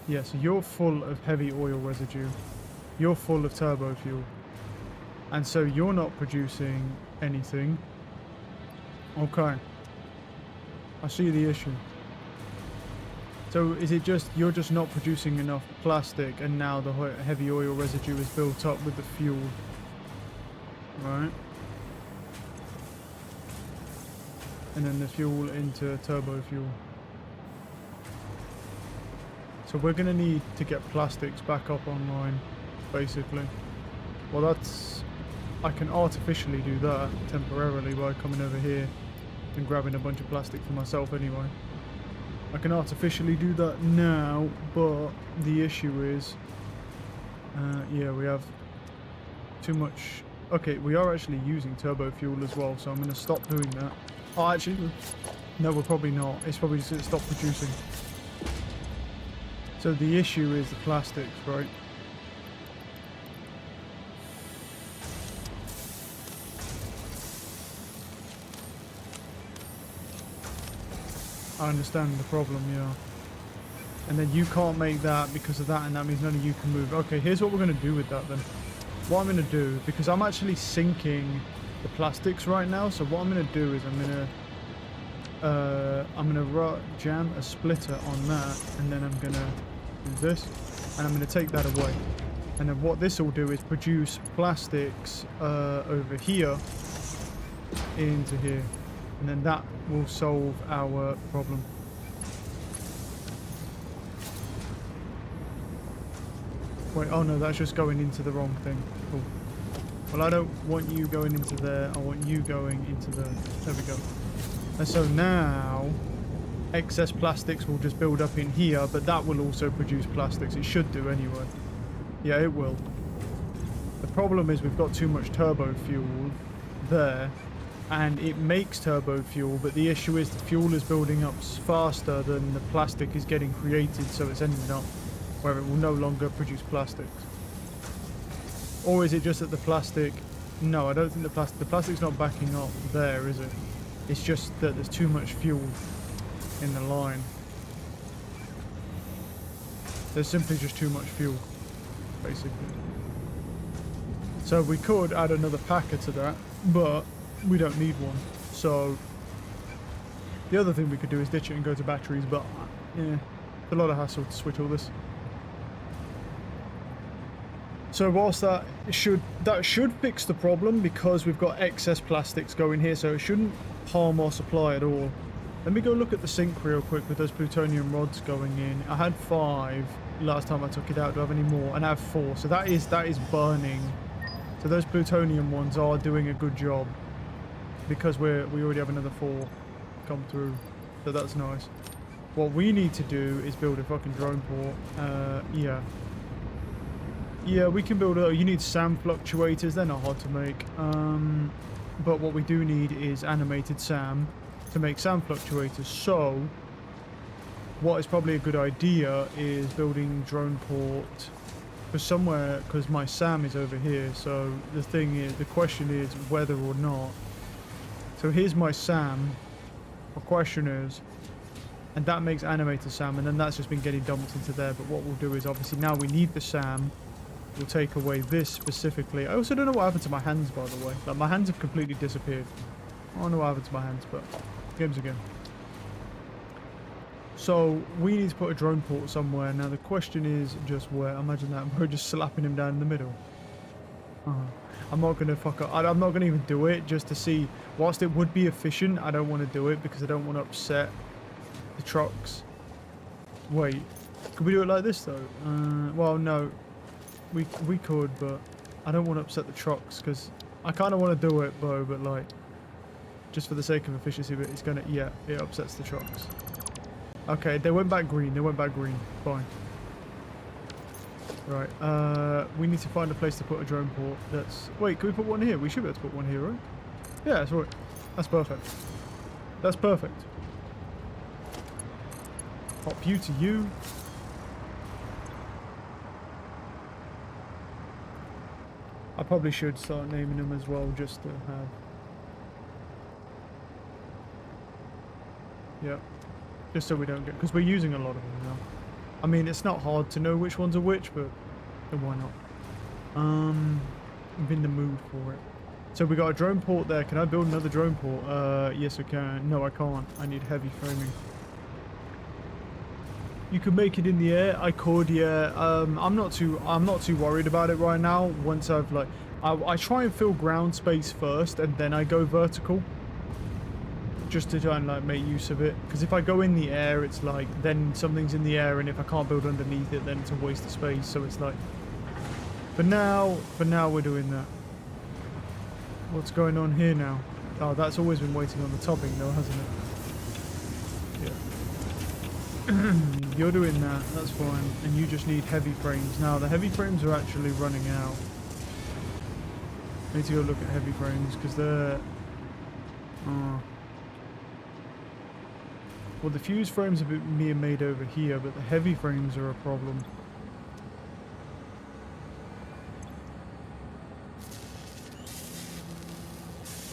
Yeah, so you're full of heavy oil residue. You're full of turbo fuel. And so you're not producing anything. Okay. I see the issue. So is it just, you're just not producing enough plastic and now the heavy oil residue is built up with the fuel? Right. And then the fuel into turbo fuel. So we're going to need to get plastics back up online, basically. Well, that's... I can artificially do that temporarily by coming over here and grabbing a bunch of plastic for myself anyway. I can artificially do that now, but the issue is... yeah, we have too much... Okay, we are actually using turbo fuel as well, so I'm going to stop doing that. Oh, actually, no, we're probably not. It's probably just going to stop producing. So the issue is the plastics, right? I understand the problem, yeah. And then you can't make that because of that, and that means none of you can move. Okay, here's what we're going to do with that then. What I'm going to do, because I'm actually sinking the plastics right now, so what I'm going to do is I'm going to jam a splitter on that, and then I'm going to do this, and I'm going to take that away. And then what this will do is produce plastics over here into here. And then that will solve our problem. Wait, oh no, that's just going into the wrong thing. Cool. Well, I don't want you going into there. I want you going into the... There we go. And so now, excess plastics will just build up in here, but that will also produce plastics. It should do anyway. Yeah, it will. The problem is we've got too much turbo fuel there, and it makes turbo fuel, but the issue is the fuel is building up faster than the plastic is getting created, so it's ending up where it will no longer produce plastics. Or is it just that the plastic... No, I don't think the plastic's not backing up there, is it? It's just that there's too much fuel in the line. There's simply just too much fuel, basically. So we could add another packer to that, but we don't need one. So the other thing we could do is ditch it and go to batteries, but yeah, it's a lot of hassle to switch all this. So whilst that should fix the problem, because we've got excess plastics going here, so it shouldn't harm our supply at all. Let me go look at the sink real quick with those plutonium rods going in. I had 5 last time I took it out. Do I have any more? And I have 4. So that is burning. So those plutonium ones are doing a good job, because we already have another 4 come through. So that's nice. What we need to do is build a fucking drone port. Yeah. Yeah, we can build you need SAM fluctuators. They're not hard to make. But what we do need is animated SAM to make SAM fluctuators. So what is probably a good idea is building drone port for somewhere, because my SAM is over here. So the question is whether or not. So here's my SAM. The question is, and that makes animated SAM, and then that's just been getting dumped into there. But what we'll do is, obviously now we need the SAM. We'll take away this specifically. I also don't know what happened to my hands, by the way. Like, my hands have completely disappeared. I don't know what happened to my hands, but games again. So we need to put a drone port somewhere. Now the question is just where. Imagine that. We're just slapping him down in the middle. I'm not going to fuck up. I'm not going to even do it just to see. Whilst it would be efficient, I don't want to do it because I don't want to upset the trucks. Wait. Could we do it like this, though? Well, no. We could, but I don't want to upset the trucks, because I kind of want to do it, though, but like, just for the sake of efficiency, but it's going to, yeah, it upsets the trucks. Okay, they went back green. Fine. Right, we need to find a place to put a drone port. Wait, can we put one here? We should be able to put one here, right? Yeah, that's right. That's perfect. That's perfect. Hop you to you. I probably should start naming them as well, just to have... Yeah. Just so we don't get... Because we're using a lot of them now. I mean, it's not hard to know which ones are which, but why not? I'm in the mood for it. So we got a drone port there. Can I build another drone port? Yes, I can. No, I can't. I need heavy framing. You could make it in the air. I could, yeah. I'm not too worried about it right now. Once I've like, I try and fill ground space first, and then I go vertical, just to try and like make use of it. Because if I go in the air, it's like then something's in the air, and if I can't build underneath it, then it's a waste of space. So it's like, for now we're doing that. What's going on here now? Oh, that's always been waiting on the topping, though, hasn't it? You're doing that, that's fine, and you just need heavy frames. Now the heavy frames are actually running out. I need to go look at heavy frames because they're well, the fuse frames are being made over here, but the heavy frames are a problem.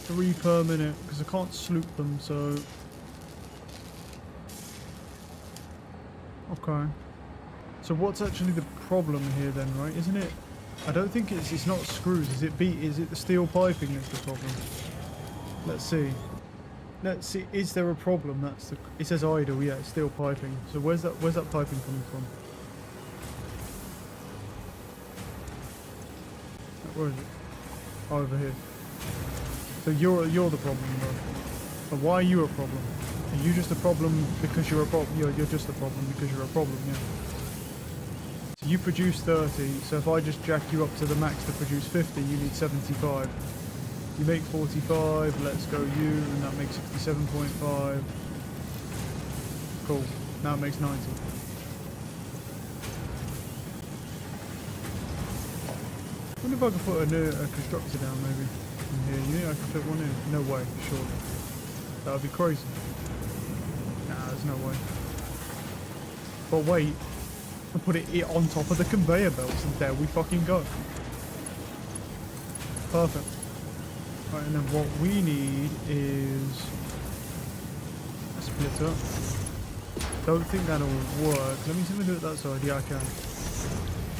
Three per minute, because I can't sloop them, so okay. So what's actually the problem here then, right? Isn't it? I don't think it's not screws. Is it the steel piping that's the problem? Let's see. Let's see. Is there a problem? It says idle. Yeah, it's steel piping. So where's that piping coming from? Where is it? Oh, over here. So you're the problem, though. But why are you a problem? Are you just a problem because you're a problem? You're just a problem because you're a problem, yeah. So you produce 30, so if I just jack you up to the max to produce 50, you need 75. You make 45, let's go you, and that makes 67.5. Cool, now it makes 90. I wonder if I could put a constructor down maybe in here. You think I could fit one in? No way, surely. That would be crazy. Nah, there's no way. But wait, I put it on top of the conveyor belts and there we fucking go. Perfect. Right, and then what we need is a splitter. Don't think that'll work. Let me see if I can do it that side. Yeah, I can.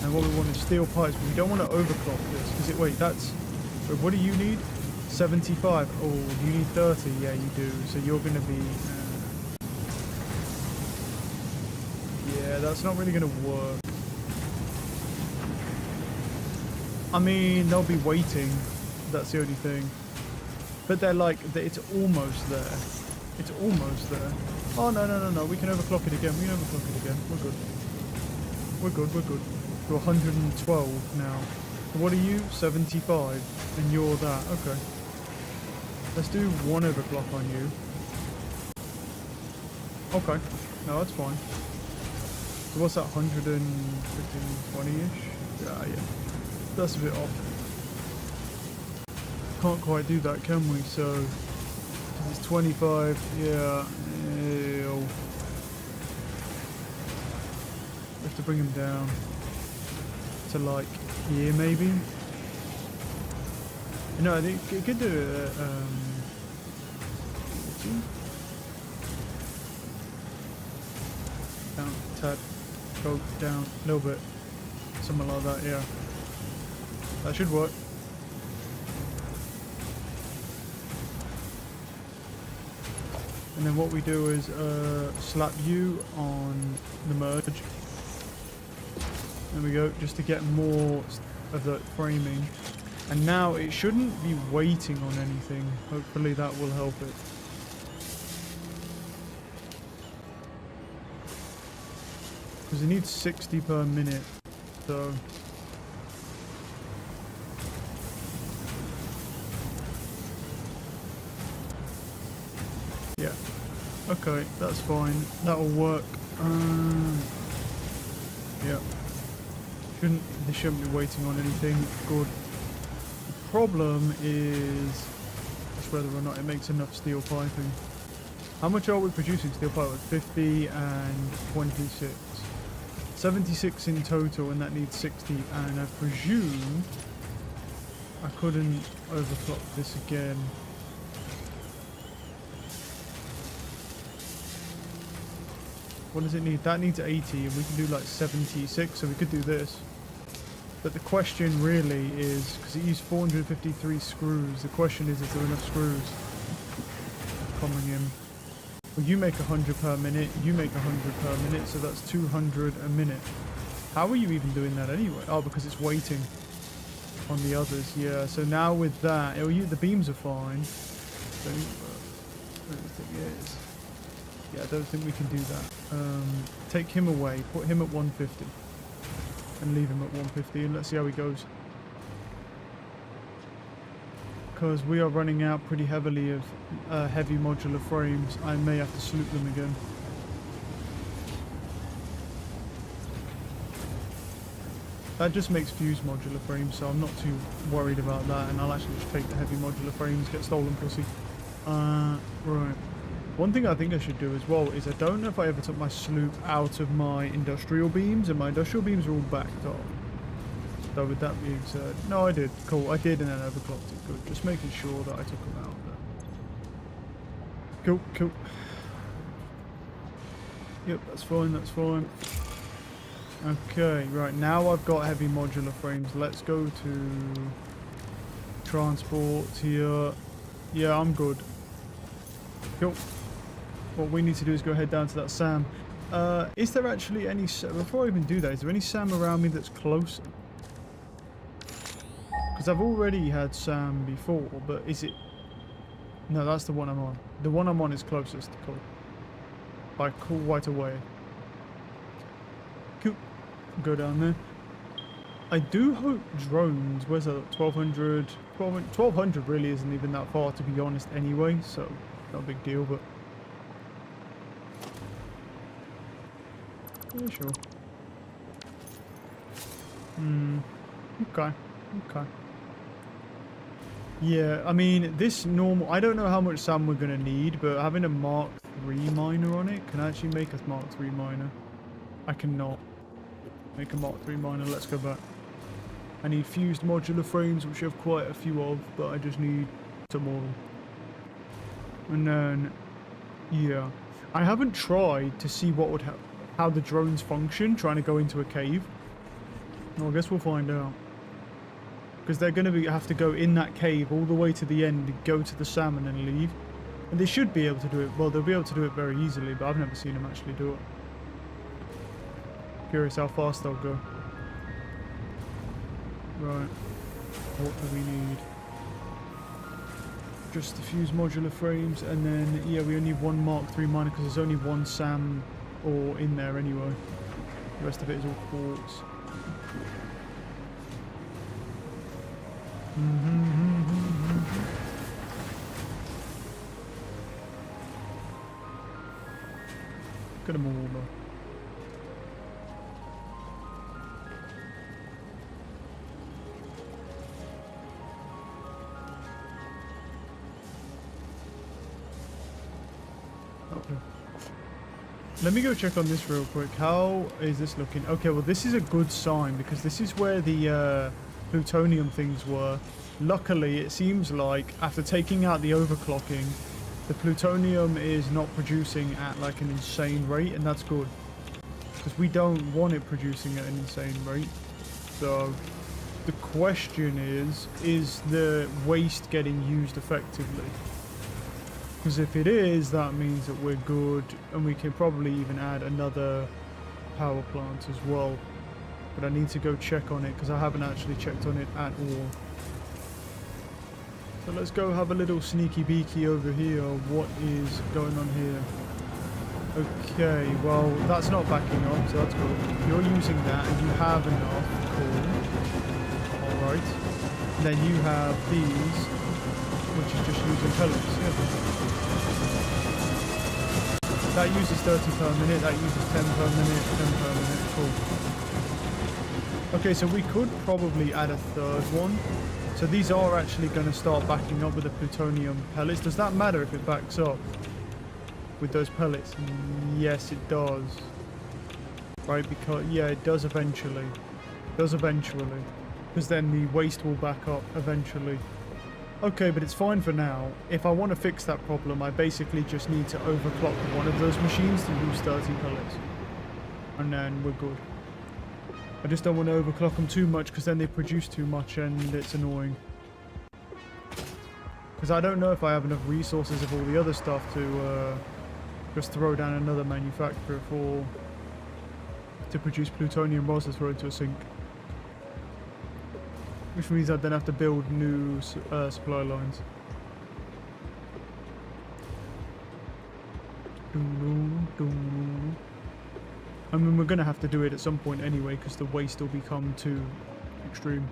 And what we want is steel pipes, but we don't want to overclock this because wait, wait, what do you need? 75. Oh, you need 30. Yeah, you do. So you're going to be. Yeah, that's not really going to work. I mean, they'll be waiting. That's the only thing. But they're like, it's almost there. It's almost there. Oh, no. We can overclock it again. We're good. We're good. To 112 now. So what are you? 75. And you're that. Okay. Let's do one overclock on you. Okay. No, that's fine. So what's that? 120-ish? Yeah. That's a bit off. Can't quite do that, can we? So it's 25. Yeah. Ew. We have to bring him down to like here, maybe. No, I think it could do it. Down, tad, go down a little bit, something like that. Yeah, that should work. And then what we do is slap you on the merge. There we go, just to get more of the framing. And now it shouldn't be waiting on anything. Hopefully that will help it. Because it needs 60 per minute. So yeah. Okay, that's fine. That'll work. Yeah. They shouldn't be waiting on anything. Good. The problem is just whether or not it makes enough steel piping. How much are we producing steel pipe? 50 and 26. 76 in total, and that needs 60. And I presume I couldn't overclock this again. What does it need? That needs 80, and we can do like 76, so we could do this. But the question really is, because it used 453 screws, the question is there enough screws coming in? Well, you make 100 per minute, you make 100 per minute, so that's 200 a minute. How are you even doing that anyway? Oh, because it's waiting on the others, yeah. So now with that, the beams are fine. Yeah, I don't think we can do that. Take him away, put him at 150. And leave him at 150, and let's see how he goes. Because we are running out pretty heavily of heavy modular frames. I may have to sloop them again. That just makes fuse modular frames, so I'm not too worried about that, and I'll actually just take the heavy modular frames, get stolen pussy. Right. One thing I think I should do as well is I don't know if I ever took my sloop out of my industrial beams, and my industrial beams are all backed up. So with that being said, no, I did. Cool, I did, and then overclocked it. Good. Just making sure that I took them out there. Cool. Yep, that's fine. Okay, right, now I've got heavy modular frames. Let's go to transport here. Yeah, I'm good. Cool. What we need to do is go head down to that SAM. Is there actually any... Before I even do that, is there any SAM around me that's closer? Because I've already had SAM before, but is it... No, that's the one I'm on. The one I'm on is closest. Cool. By quite a way. Cool. Go down there. I do hope drones, where's that, 1200? 1200 really isn't even that far, to be honest, anyway, so not a big deal, but... yeah, sure. Okay, okay. Yeah, I mean, this normal... I don't know how much sand we're going to need, but having a Mark III miner on it can actually make us Mark III miner. I cannot make a Mark III miner. Let's go back. I need fused modular frames, which I have quite a few of, but I just need some more. And then, yeah. I haven't tried to see what would how the drones function, trying to go into a cave. Well, I guess we'll find out. Because they're going to have to go in that cave all the way to the end, go to the salmon and leave. And they should be able to do it. Well, they'll be able to do it very easily, but I've never seen them actually do it. Curious how fast they'll go. Right. What do we need? Just the fused modular frames, and then, yeah, we only need one Mark III miner because there's only one SAM ore in there anyway. The rest of it is all quartz. Get them all over. Okay. Let me go check on this real quick. How is this looking? Okay, well this is a good sign because this is where the plutonium things were. Luckily, it seems like after taking out the overclocking, the plutonium is not producing at like an insane rate, and that's good. Because we don't want it producing at an insane rate. So, the question is the waste getting used effectively? Because if it is, that means that we're good, and we can probably even add another power plant as well. But I need to go check on it, because I haven't actually checked on it at all. So let's go have a little sneaky beaky over here. What is going on here? Okay, well, that's not backing up, so that's good. You're using that, and you have enough. Cool. Alright. Then you have these, which is just using pellets. Yeah. That uses 30 per minute, that uses 10 per minute, 10 per minute. Cool. Okay, so we could probably add a third one. So these are actually going to start backing up with the plutonium pellets. Does that matter if it backs up with those pellets? Yes, it does. Right, because, yeah, it does eventually. It does eventually. Because then the waste will back up eventually. Okay, but it's fine for now. If I want to fix that problem, I basically just need to overclock one of those machines to use 30 pellets. And then we're good. I just don't want to overclock them too much because then they produce too much and it's annoying. Because I don't know if I have enough resources of all the other stuff to just throw down another manufacturer to produce plutonium rods to throw into a sink. Which means I'd then have to build new supply lines. I mean, we're going to have to do it at some point anyway, because the waste will become too extreme.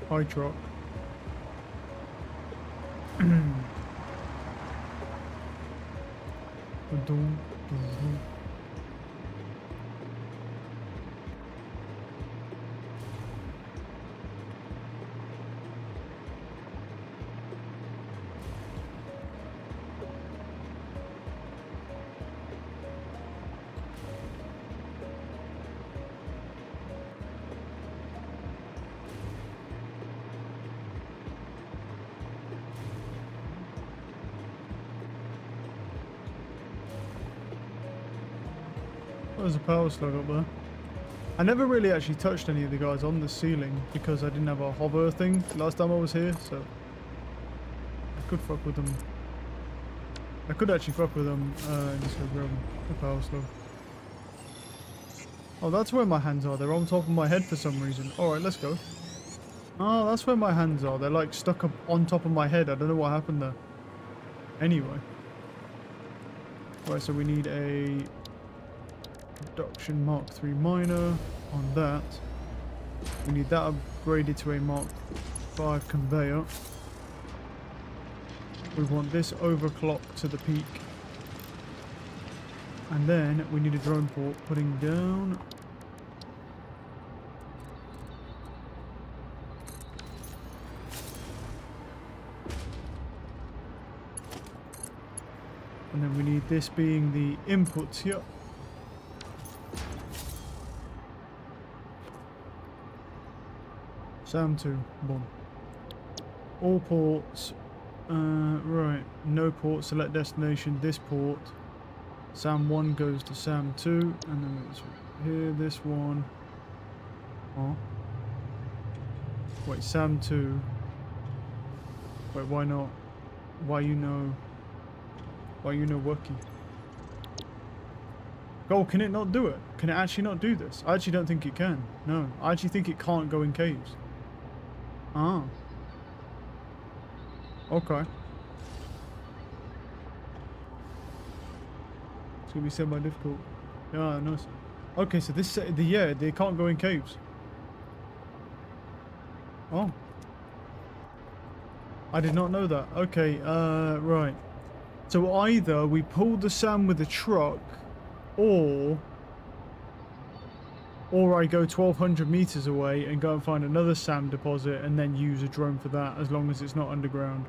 Hi, truck. There's a power slug up there. I never really actually touched any of the guys on the ceiling because I didn't have a hover thing last time I was here, so I could fuck with them I could actually fuck with them and just go grab the power slug. Oh, that's where my hands are. They're on top of my head for some reason. Alright, let's go. Oh, that's where my hands are. They're like stuck up on top of my head. I don't know what happened there. Anyway. Right, so we need a production Mark III minor on that. We need that upgraded to a Mark V conveyor. We want this overclocked to the peak. And then we need a drone port putting down. And then we need this being the inputs here. SAM2, boom. All ports. Right, no port, select destination, this port. SAM1 goes to SAM2, and then it's here, this one. Oh. Wait, SAM2. Wait, why not? Why you know Wookie? Oh, can it not do it? Can it actually not do this? I actually don't think it can. No, I actually think it can't go in caves. Ah. Okay. It's gonna be semi-difficult. Yeah, nice. Okay, so this, yeah, they can't go in caves. Oh. I did not know that. Okay, right. So either we pull the SAM with the truck, or I go 1,200 meters away and go and find another SAM deposit and then use a drone for that, as long as it's not underground.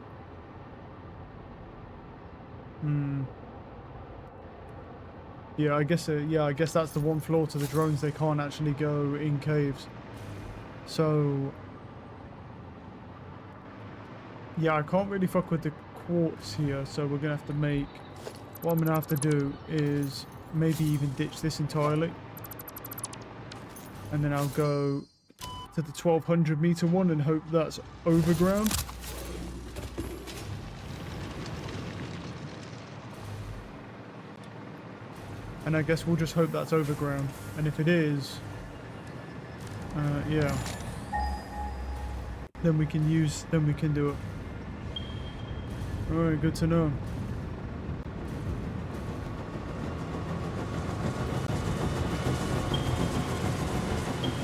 Yeah, I guess that's the one flaw to the drones. They can't actually go in caves. So yeah, I can't really fuck with the quartz here, so we're gonna have to make, what I'm gonna have to do is maybe even ditch this entirely, and then I'll go to the 1,200 meter one and hope that's overground. And I guess we'll just hope that's overground. And if it is, yeah, then we can do it. Alright, good to know.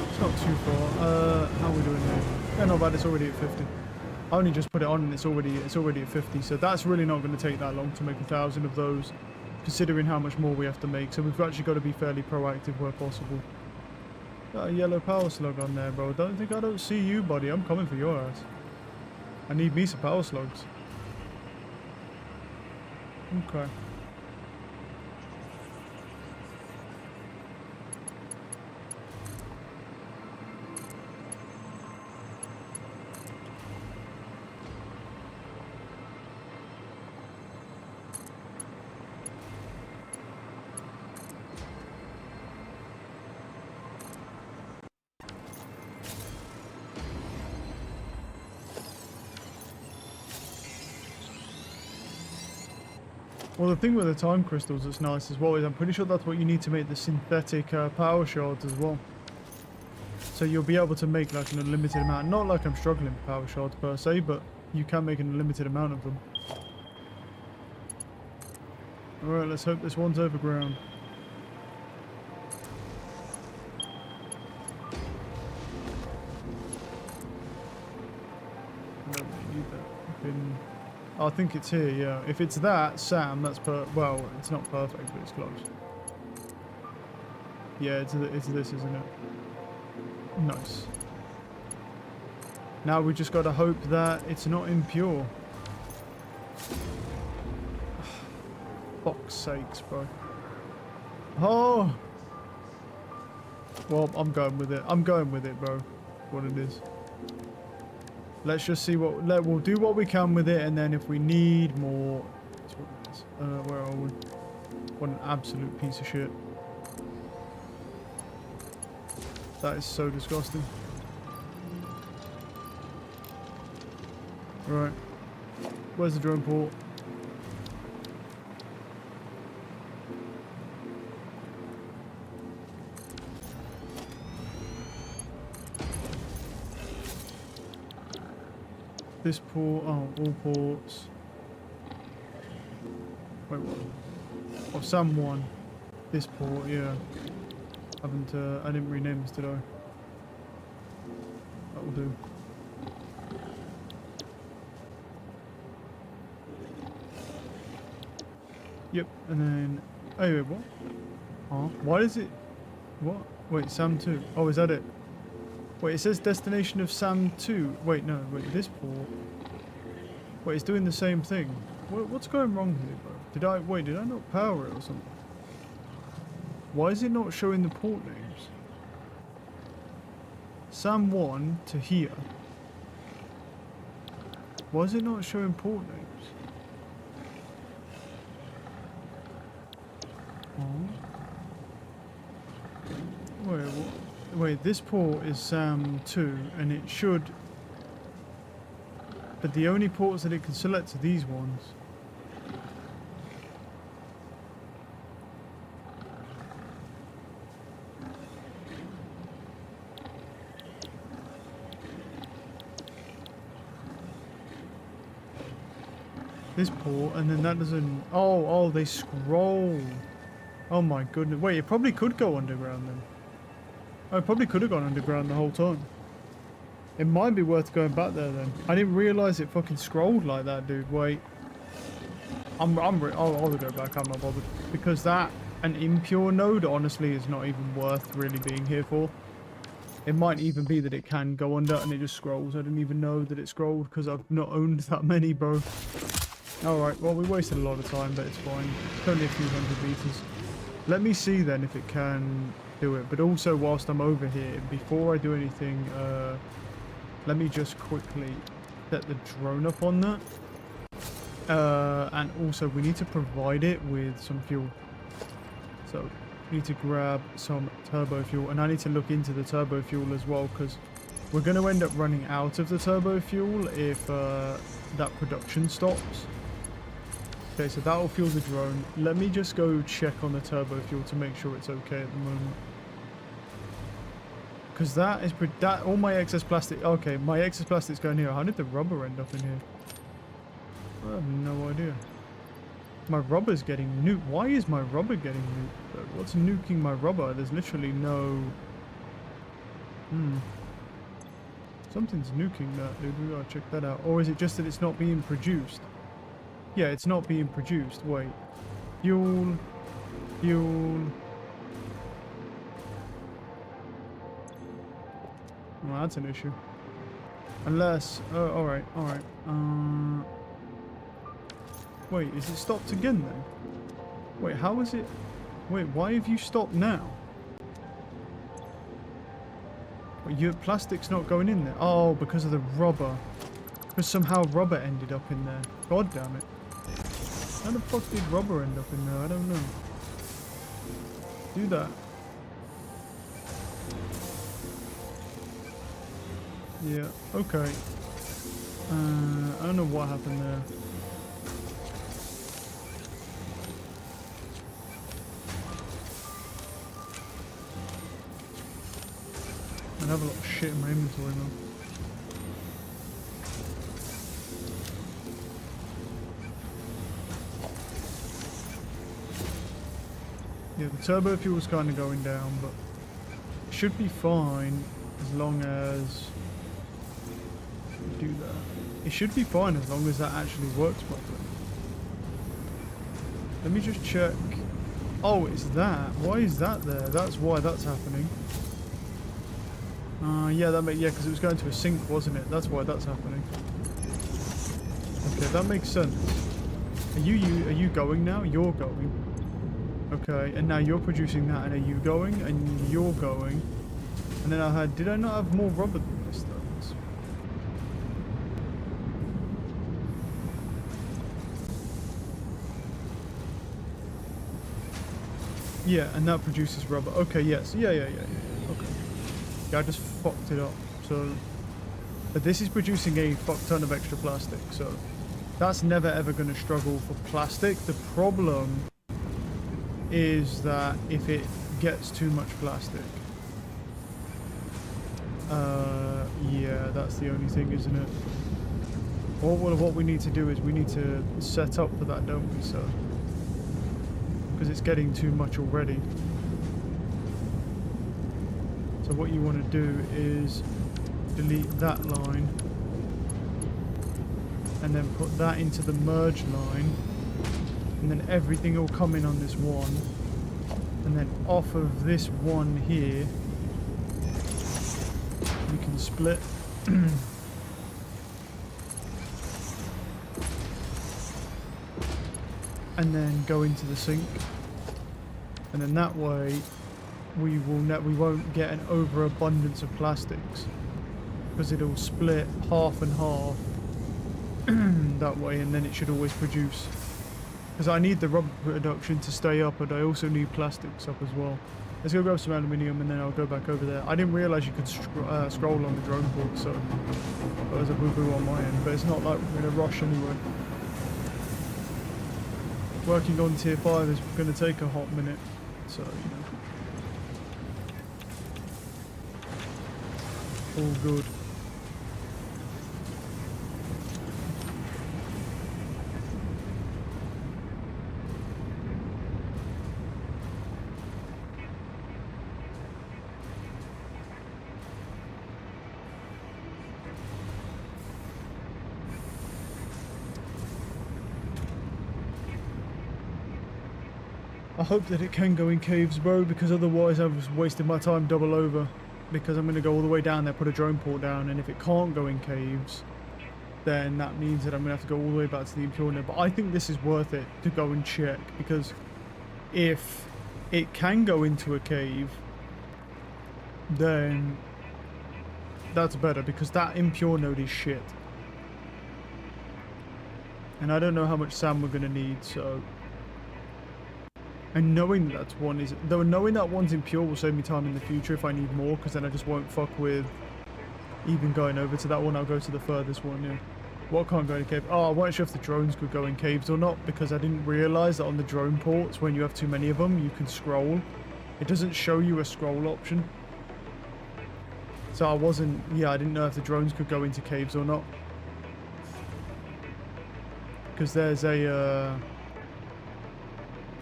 It's not too far. How are we doing here? Yeah, not bad, it's already at 50. I only just put it on and it's already at 50, so that's really not going to take that long to make 1,000 of those, considering how much more we have to make. So we've actually got to be fairly proactive where possible. Got a yellow power slug on there, bro. I don't see you, buddy. I'm coming for your ass. I need me some power slugs. Okay. Well, the thing with the time crystals that's nice as well is I'm pretty sure that's what you need to make the synthetic power shards as well. So you'll be able to make like an unlimited amount. Not like I'm struggling for power shards per se, but you can make an unlimited amount of them. Alright, let's hope this one's overground. I think it's here, yeah. If it's that, Sam, that's well, it's not perfect, but it's close. Yeah, it's this, isn't it? Nice. Now we just got to hope that it's not impure. Fuck's sakes, bro. Oh! Well, I'm going with it. I'm going with it, bro. What it is. Let's just see what... We'll do what we can with it, and then if we need more... That's what it is. Where are we? What an absolute piece of shit. That is so disgusting. Right. Where's the drone port? this port. Oh, all ports. Wait, what? Oh, SAM 1. This port, yeah. I didn't rename this, did I? That will do. Yep, and then... Oh, wait, what? Huh? Why is it... What? Wait, SAM 2. Oh, is that it? Wait, it says destination of SAM 2. Wait, no, wait, this port... Wait, it's doing the same thing. What's going wrong here, bro? Did I not power it or something? Why is it not showing the port names? SAM 1 to here. Why is it not showing port names? Wait, this port is SAM 2, and it should... But the only ports that it can select are these ones. This port, and then that doesn't... Oh, they scroll. Oh my goodness. Wait, it probably could go underground then. Oh, it probably could have gone underground the whole time. It might be worth going back there then. I didn't realise it fucking scrolled like that, dude. Wait. I'll go back, I'm not bothered. Because that, an impure node, honestly, is not even worth really being here for. It might even be that it can go under and it just scrolls. I didn't even know that it scrolled because I've not owned that many, bro. Alright, well, we wasted a lot of time, but it's fine. It's only a few hundred meters. Let me see then if it can do it. But also, whilst I'm over here, before I do anything, let me just quickly set the drone up on that. And also, we need to provide it with some fuel. So, we need to grab some turbo fuel. And I need to look into the turbo fuel as well, because we're going to end up running out of the turbo fuel if that production stops. Okay, so that will fuel the drone. Let me just go check on the turbo fuel to make sure it's okay at the moment. Because that is... all my excess plastic... Okay, my excess plastic's going here. How did the rubber end up in here? I have no idea. My rubber's getting nuked. Why is my rubber getting nuked? What's nuking my rubber? There's literally no... Something's nuking that, dude. We gotta check that out. Or is it just that it's not being produced? Yeah, it's not being produced. Wait. Fuel. Fuel. Well, that's an issue. Unless... Oh, alright, alright. Wait, is it stopped again then? Wait, how is it... Wait, why have you stopped now? Wait, your plastic's not going in there? Oh, because of the rubber. Because somehow rubber ended up in there. God damn it. How the fuck did rubber end up in there? I don't know. Do that. Yeah, okay. I don't know what happened there. I have a lot of shit in my inventory now. Yeah, the turbo fuel's kind of going down, but it should be fine as long as we do that. It should be fine as long as that actually works properly. Let me just check. Oh, it's that. Why is that there? That's why that's happening. Yeah, because it was going to a sink, wasn't it? That's why that's happening. Okay, that makes sense. Are you going now? You're going. Okay, and now you're producing that, and are you going? And you're going. And then I had... Did I not have more rubber than this, though? Yeah, and that produces rubber. Okay, yes. Yeah. Okay. Yeah, I just fucked it up. So... But this is producing a fuck ton of extra plastic, so... That's never ever going to struggle for plastic. The problem is that if it gets too much plastic, yeah, that's the only thing, isn't it? What we need to do is we need to set up for that, don't we? So, because it's getting too much already. So what you want to do is delete that line and then put that into the merge line, and then everything will come in on this one, and then off of this one here we can split. And then go into the sink, and then that way we won't get an overabundance of plastics, because it'll split half and half that way, and then it should always produce. Because I need the rubber production to stay up, and I also need plastics up as well. Let's go grab some aluminium, and then I'll go back over there. I didn't realise you could scroll on the drone port, so that was a boo-boo on my end, but it's not like we're in a rush anyway. Working on tier 5 is going to take a hot minute, so you know. All good. I hope that it can go in caves, bro, because otherwise I've just wasted my time double over. Because I'm going to go all the way down there, put a drone port down, and if it can't go in caves, then that means that I'm going to have to go all the way back to the impure node. But I think this is worth it to go and check, because if it can go into a cave, then that's better, because that impure node is shit. And I don't know how much sand we're going to need, so... And knowing that one is, though, knowing that one's impure will save me time in the future if I need more, because then I just won't fuck with even going over to that one. I'll go to the furthest one. Yeah. What can't go in a cave? Oh, I wasn't sure if the drones could go in caves or not, because I didn't realise that on the drone ports, when you have too many of them, you can scroll. It doesn't show you a scroll option. So I wasn't. Yeah, I didn't know if the drones could go into caves or not, because there's a.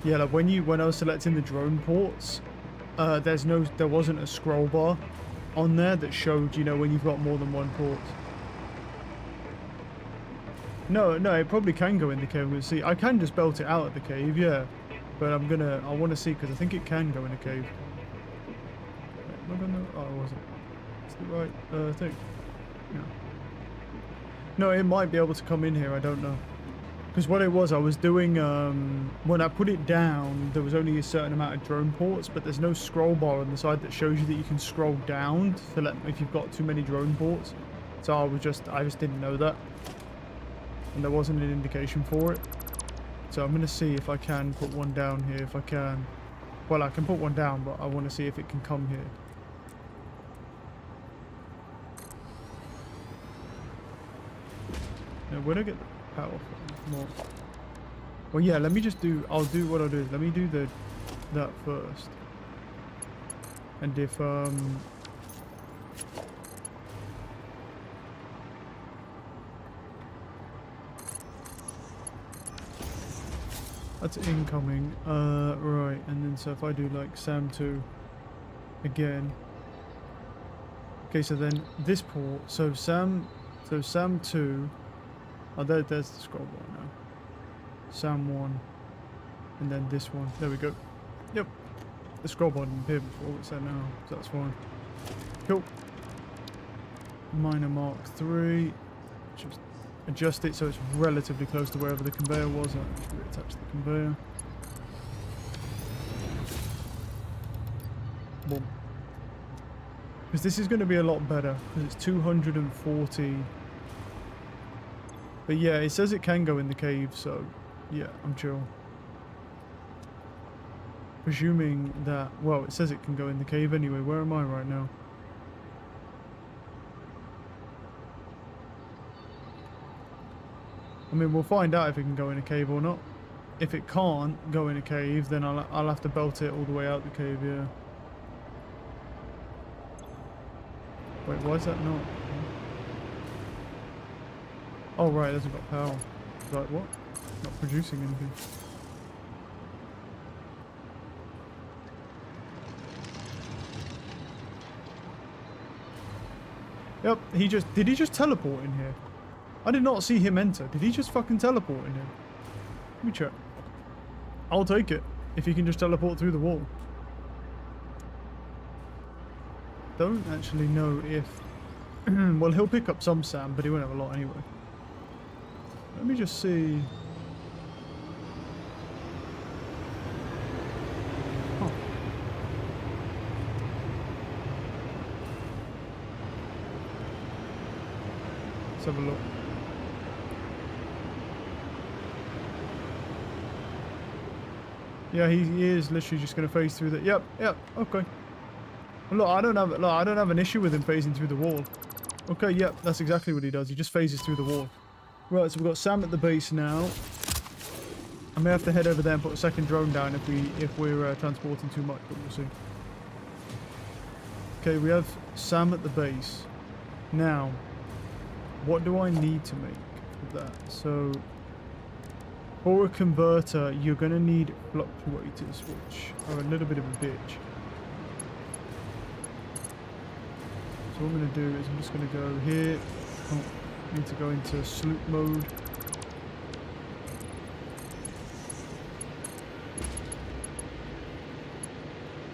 Yeah, like when I was selecting the drone ports, there wasn't a scroll bar on there that showed, you know, when you've got more than one port. No, it probably can go in the cave. I'm gonna see. I can just belt it out at the cave, yeah, but I want to see, because I think it can go in a cave. Wait, oh, it wasn't. It's the right thing. No. No, it might be able to come in here. I don't know. Because what it was, I was doing, when I put it down, there was only a certain amount of drone ports, but there's no scroll bar on the side that shows you that you can scroll down to let, if you've got too many drone ports. So I just didn't know that. And there wasn't an indication for it. So I'm going to see if I can put one down here, if I can. Well, I can put one down, but I want to see if it can come here. Now, where do I get the power from? More. Well, yeah, let me just do, I'll do what I'll do. Let me do that first. And if, that's incoming. Right, and then so if I do like SAM 2 again. Okay, so then this port, so SAM 2, oh, there's the scroll bar now. SAM 1, and then this one. There we go. Yep. The scroll bar didn't appear before, it's there now, so that's fine. Cool. Minor Mark 3. Just adjust it so it's relatively close to wherever the conveyor was. I'll just reattach the conveyor. Boom. Because this is going to be a lot better, because it's 240. But yeah, it says it can go in the cave, so yeah, I'm chill. Presuming that, well, it says it can go in the cave anyway. Where am I right now? I mean, we'll find out if it can go in a cave or not. If it can't go in a cave, then I'll have to belt it all the way out the cave, yeah. Wait, why is that not? Oh, right, it hasn't got power. Like, what? Not producing anything. Yep, did he just teleport in here? I did not see him enter. Did he just fucking teleport in here? Let me check. I'll take it, if he can just teleport through the wall. Don't actually know if... well, he'll pick up some sand, but he won't have a lot anyway. Let me just see... Oh. Let's have a look. Yeah, he is literally just going to phase through the... Yep, okay. Look, I don't have an issue with him phasing through the wall. Okay, yep, that's exactly what he does. He just phases through the wall. Right, so we've got Sam at the base now. I may have to head over there and put a second drone down if we're transporting too much, but we'll see. Okay, we have Sam at the base. Now, what do I need to make of that? So, for a converter, you're going to need fluctuators, which are a little bit of a bitch. So what I'm going to do is I'm just going to go here. Oh, I need to go into sloop mode.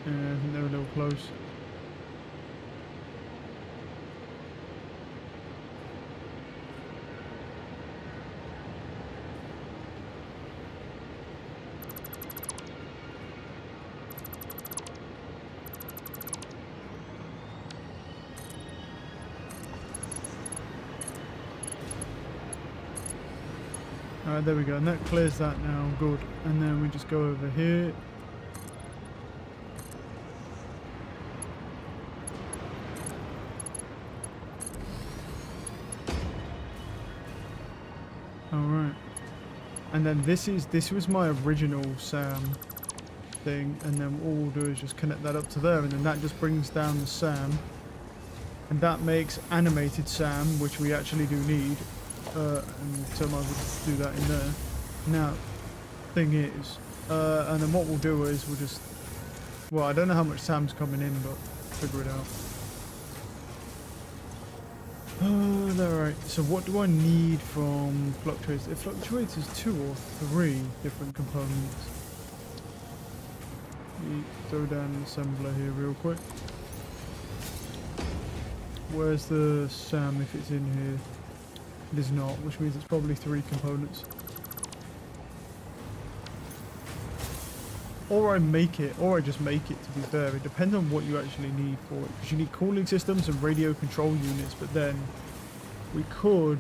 And I think they're a little close. Alright, there we go, and that clears that now, good. And then we just go over here. Alright. And then this was my original SAM thing, and then all we'll do is just connect that up to there, and then that just brings down the SAM. And that makes animated SAM, which we actually do need. And so I might as well just do that in there. Now, thing is, and then what we'll do is we'll just, well, I don't know how much SAM's coming in, but figure it out. Alright, so what do I need from fluctuators? It fluctuates as 2 or 3 different components. Let me throw down an assembler here real quick. Where's the SAM if it's in here? It is not, which means it's probably 3 components. Or I make it, or I just make it, to be fair. It depends on what you actually need for it. Because you need cooling systems and radio control units, but then we could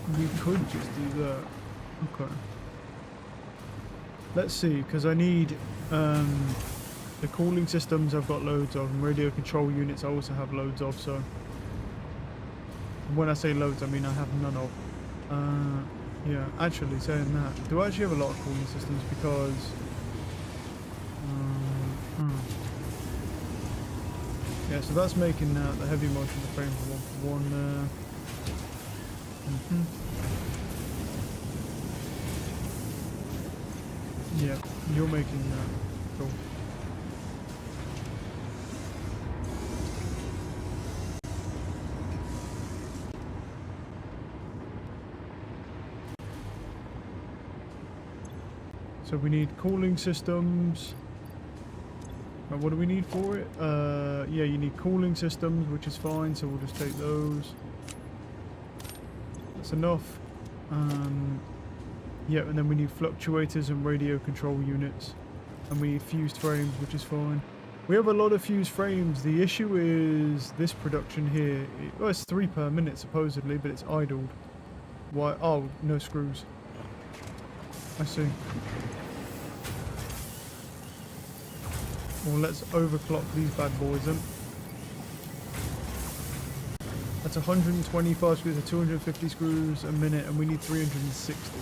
just do that. Okay. Let's see, because I need the cooling systems I've got loads of, and radio control units I also have loads of, so... When I say loads, I mean I have none of. Yeah, actually, saying that, do I actually have a lot of cooling systems? Because... yeah, so that's making the heavy motion the frame for one. Yeah, you're making that. Cool. So we need cooling systems. What do we need for it? Yeah, you need cooling systems, which is fine, so we'll just take those. That's enough. Yeah, and then we need fluctuators and radio control units. And we need fused frames, which is fine. We have a lot of fused frames. The issue is this production here. Well, it's 3 per minute supposedly, but it's idled. Why? Oh, no screws. I see. Well, let's overclock these bad boys then. That's 125 screws or 250 screws a minute, and we need 360.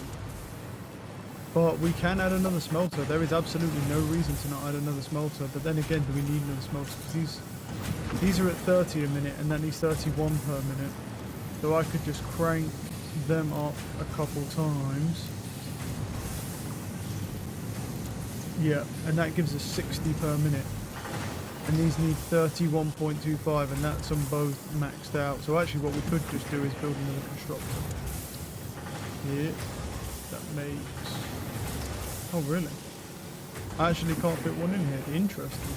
But we can add another smelter. There is absolutely no reason to not add another smelter. But then again, do we need another smelter? Because these are at 30 a minute, and that needs 31 per minute. So I could just crank them up a couple times. Yeah, and that gives us 60 per minute. And these need 31.25, and that's them both maxed out. So actually what we could just do is build another constructor. Here. That makes... Oh, really? I actually can't fit one in here. Interesting.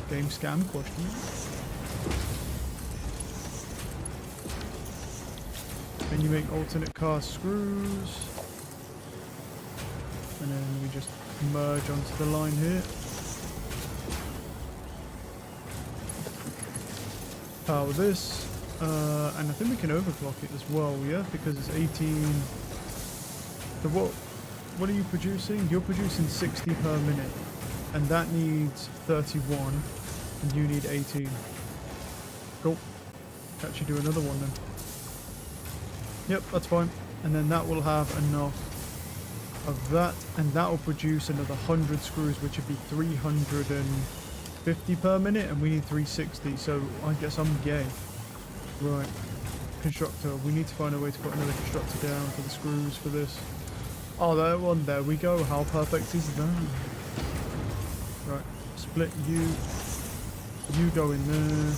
Game scam question. Then you make alternate cast screws. And then we just merge onto the line here. Power this. And I think we can overclock it as well, yeah? Because it's 18... So what are you producing? You're producing 60 per minute. And that needs 31. And you need 18. Cool. Catch you do another one then. Yep, that's fine. And then that will have enough of that. And that will produce another 100 screws, which would be 350 per minute. And we need 360. So I guess I'm gay. Right. Constructor. We need to find a way to put another constructor down for the screws for this. Oh, that one. There we go. How perfect is that? Right. Split you. You go in there.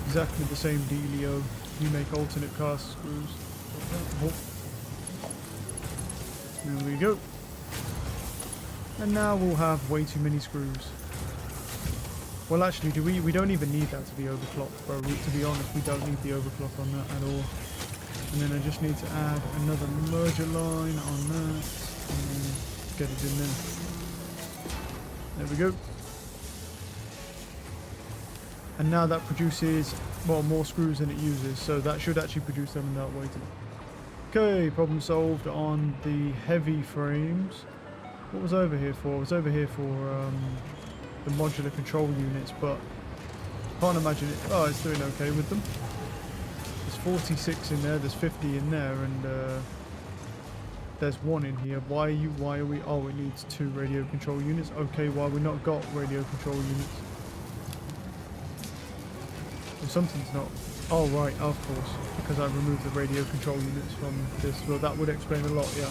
Exactly the same dealio. You make alternate cast screws. Oh. There we go. And now we'll have way too many screws. Well, actually, we don't even need that to be overclocked, bro. To be honest, we don't need the overclock on that at all. And then I just need to add another merger line on that, and then get it in there. There we go. And now that produces, well, more screws than it uses, so that should actually produce them without waiting. Okay, problem solved on the heavy frames. What was over here for? I was over here for the modular control units, but can't imagine it. Oh, it's doing okay with them. There's 46 in there, there's 50 in there, and there's one in here. Why are we? Oh, it needs 2 radio control units. Okay, why we not got radio control units? Well, something's not. Oh, right, of course, because I removed the radio control units from this. Well, that would explain a lot, yeah.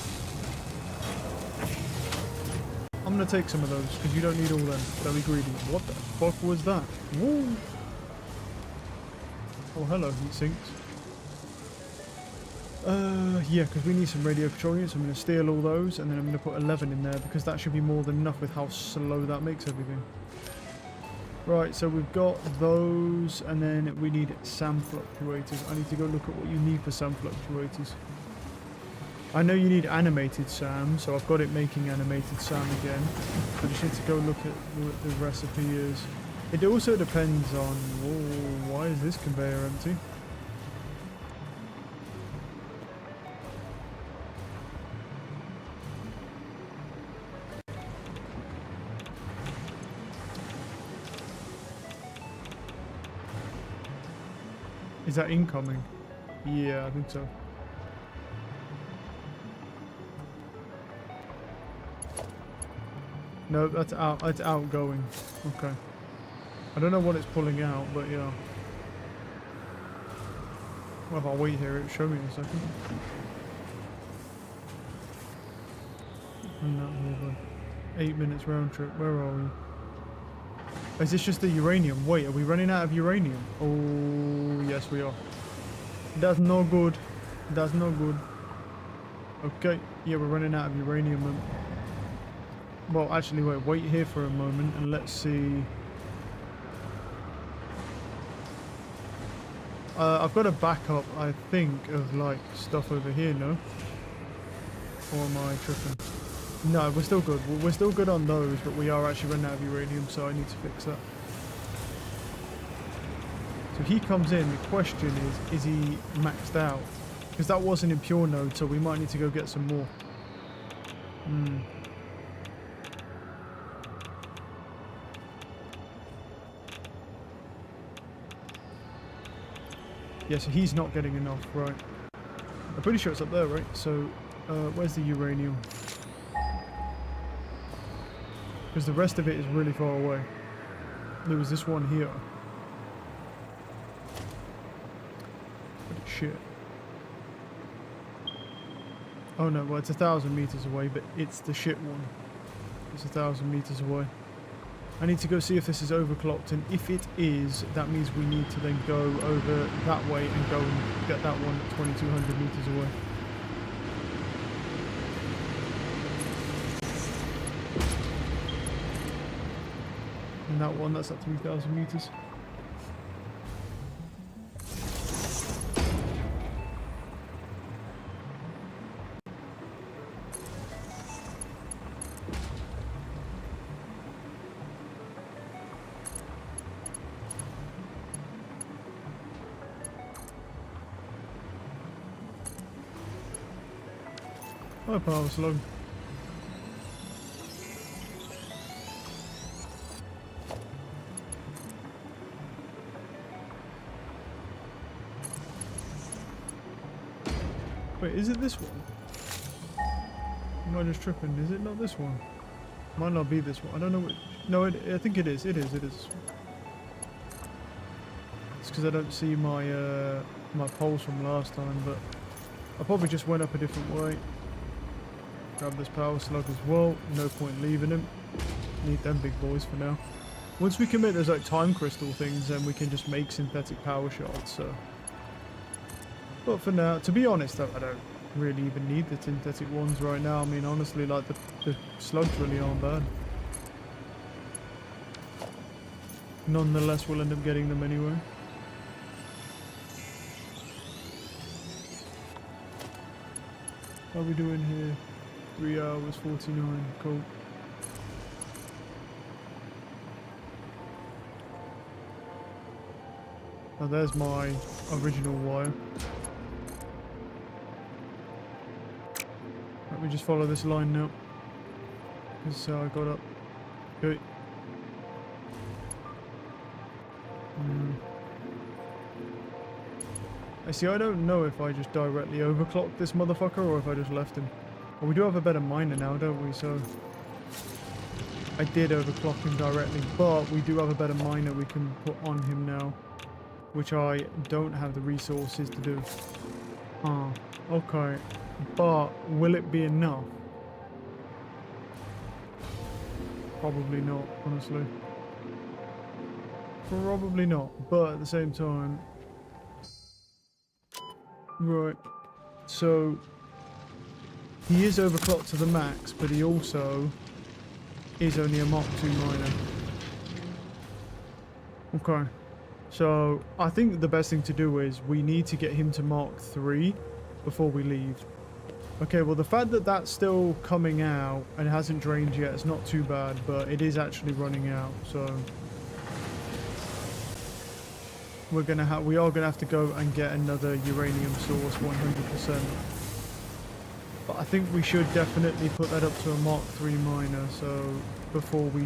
I'm gonna take some of those, because you don't need all them. Don't be greedy. What the fuck was that? Woo! Oh, hello, heat sinks. Yeah, because we need some radio control units. I'm gonna steal all those, and then I'm gonna put 11 in there, because that should be more than enough with how slow that makes everything. Right, so we've got those, and then we need SAM fluctuators. I need to go look at what you need for SAM fluctuators. I know you need animated SAM, so I've got it making animated SAM again. I just need to go look at what the recipe is. It also depends on... Whoa, why is this conveyor empty? Is that incoming? Yeah, I think so. No, that's out. It's outgoing. Okay. I don't know what it's pulling out, but yeah. Well, if I wait here, it'll show me in a second. No, 8 minutes round trip. Where are we? Is this just the uranium? Wait, are we running out of uranium? Oh, yes we are. That's no good. That's no good. Okay, yeah, we're running out of uranium. Well, actually, wait here for a moment and let's see. I've got a backup, I think, of like stuff over here, no? Or am I tripping? No, we're still good. We're still good on those, but we are actually running out of uranium, so I need to fix that. So he comes in, the question is he maxed out? Because that wasn't in pure node, so we might need to go get some more. Yeah, so he's not getting enough, right. I'm pretty sure it's up there, right? So, where's the uranium? Because the rest of it is really far away. There was this one here. shit. Oh no, well it's 1,000 meters away, but it's the shit one. It's 1,000 meters away. I need to go see if this is overclocked, and if it is, that means we need to then go over that way and go and get that one at 2,200 meters away. And that one, that's at 3,000 meters. Oh, power slug. Wait, is it this one? Am I just tripping? Is it not this one? Might not be this one. I don't know what... No, I think it is. It is. It's because I don't see my my poles from last time, but I probably just went up a different way. Grab this power slug as well. No point leaving him. Need them big boys for now. Once we can make those like time crystal things, then we can just make synthetic power shards. So, but for now, to be honest, I don't really even need the synthetic ones right now. I mean, honestly, like the slugs really aren't bad. Nonetheless, we'll end up getting them anyway. How are we doing here? 3 hours 49. Cool. Now there's my original wire. Let me just follow this line now. This is how I got up. Okay. I see, I don't know if I just directly overclocked this motherfucker or if I just left him. Well, we do have a better miner now, don't we? So I did overclock him directly, but we do have a better miner we can put on him now, which I don't have the resources to do. Ah, okay. But will it be enough? Probably not, honestly. Probably not, but at the same time... Right, so he is overclocked to the max, but he also is only a Mark II miner. Okay, so I think the best thing to do is we need to get him to Mark III before we leave. Okay, well the fact that that's still coming out and hasn't drained yet is not too bad, but it is actually running out, so we are gonna have to go and get another uranium source 100%. But I think we should definitely put that up to a Mark III miner, so before we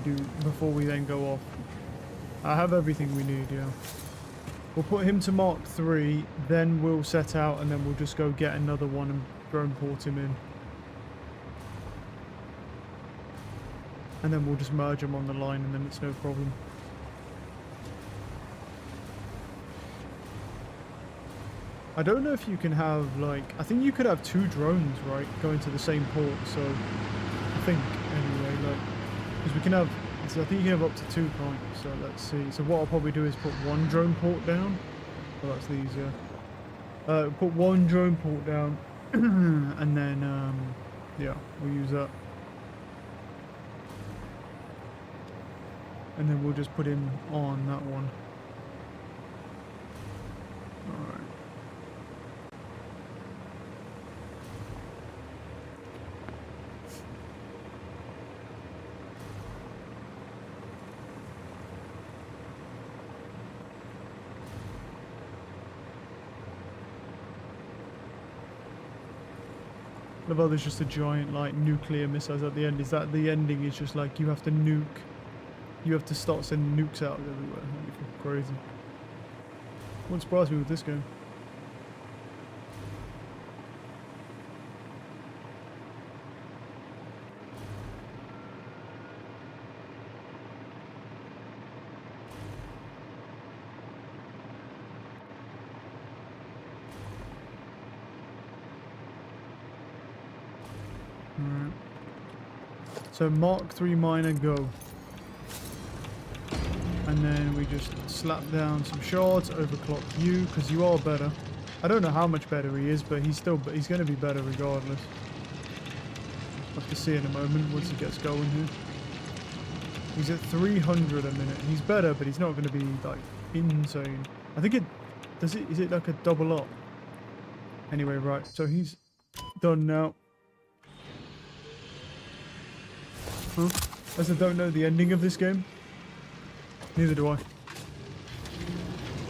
then go off. I have everything we need, yeah. We'll put him to Mark III, then we'll set out and then we'll just go get another one and drone port him in. And then we'll just merge them on the line and then it's no problem. I don't know if you can have, like, I think you could have 2 drones, right, going to the same port, so, I think, anyway, like, because we can have, so I think you can have up to 2 points, so let's see. So what I'll probably do is put 1 drone port down. Oh, that's these, yeah. Put 1 drone port down, and then, yeah, we'll use that. And then we'll just put him on that one. Alright. What about there's just a giant, like, nuclear missiles at the end? Is that the ending? Is just like you have to nuke, you have to start sending nukes out everywhere? That'd be fucking crazy. Wouldn't surprise me with this game. Alright. So Mark 3 miner, go. And then we just slap down some shards, overclock you, because you are better. I don't know how much better he is, but he's going to be better regardless. We'll have to see in a moment once he gets going here. He's at 300 a minute. He's better, but he's not going to be like insane. I think is it like a double up? Anyway, right. So he's done now. Huh? As I don't know the ending of this game. Neither do I.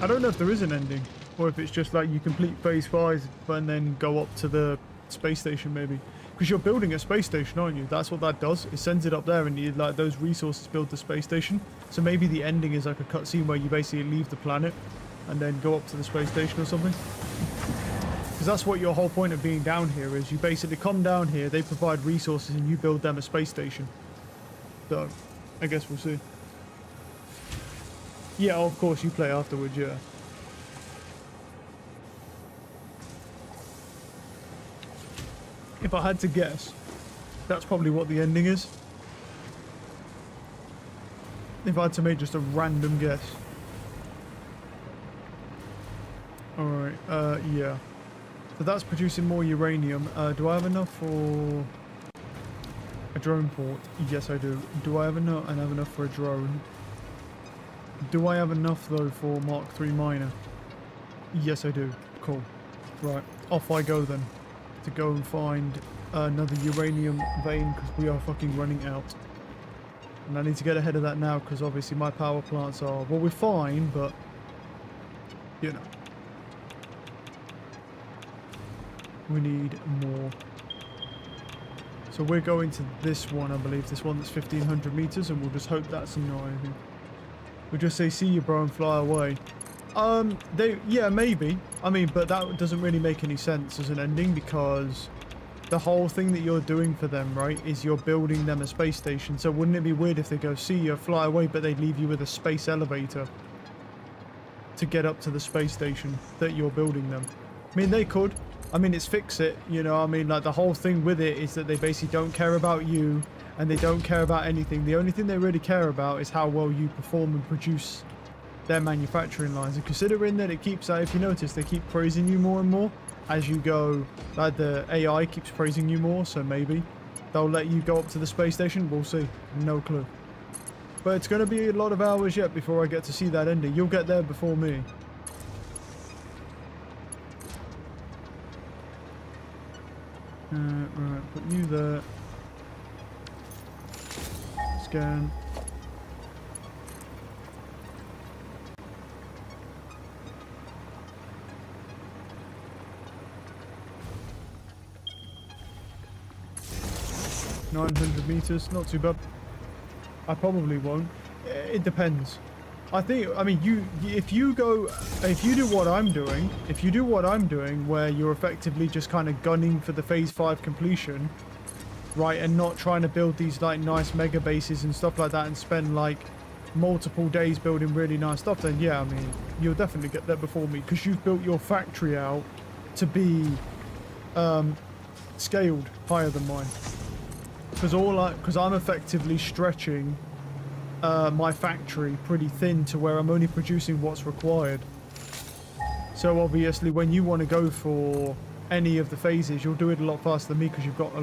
I don't know if there is an ending, or if it's just like you complete phase 5 and then go up to the space station maybe. Because you're building a space station, aren't you? That's what that does. It sends it up there and you, like, those resources build the space station. So maybe the ending is like a cutscene where you basically leave the planet and then go up to the space station or something. Because that's what your whole point of being down here is. You basically come down here, they provide resources and you build them a space station. So, I guess we'll see. Yeah, of course, you play afterwards, yeah. If I had to guess, that's probably what the ending is. If I had to make just a random guess. Alright, yeah. So that's producing more uranium. Do I have enough for a drone port? Yes, I do. Do I have enough? I have enough for a drone. Do I have enough, though, for Mark 3 miner? Yes, I do. Cool. Right, off I go, then. To go and find another uranium vein, because we are fucking running out. And I need to get ahead of that now, because obviously my power plants are... Well, we're fine, but... You know. We need more. So we're going to this one, I believe. This one that's 1,500 meters, and we'll just hope that's not anything. We'll just say, see you, bro, and fly away. Yeah, maybe. I mean, but that doesn't really make any sense as an ending, because the whole thing that you're doing for them, right, is you're building them a space station. So wouldn't it be weird if they go, see you, fly away, but they leave you with a space elevator to get up to the space station that you're building them? I mean, they could. I mean, it's fix it, you know. I mean, like, the whole thing with it is that they basically don't care about you, and they don't care about anything. The only thing they really care about is how well you perform and produce their manufacturing lines. And considering that it keeps, if you notice, they keep praising you more and more as you go, like the AI keeps praising you more, so maybe they'll let you go up to the space station. We'll see. No clue. But it's going to be a lot of hours yet before I get to see that ending. You'll get there before me. Right, put you there. Scan. $900 meters, not too bad. I probably won't. It depends. I think, I mean, if you do what I'm doing, where you're effectively just kind of gunning for the phase 5 completion, right, and not trying to build these like nice mega bases and stuff like that and spend like multiple days building really nice stuff, then yeah, I mean, you'll definitely get there before me, because you've built your factory out to be scaled higher than mine. Because I'm effectively stretching my factory pretty thin to where I'm only producing what's required. So obviously when you want to go for any of the phases, you'll do it a lot faster than me, because you've got a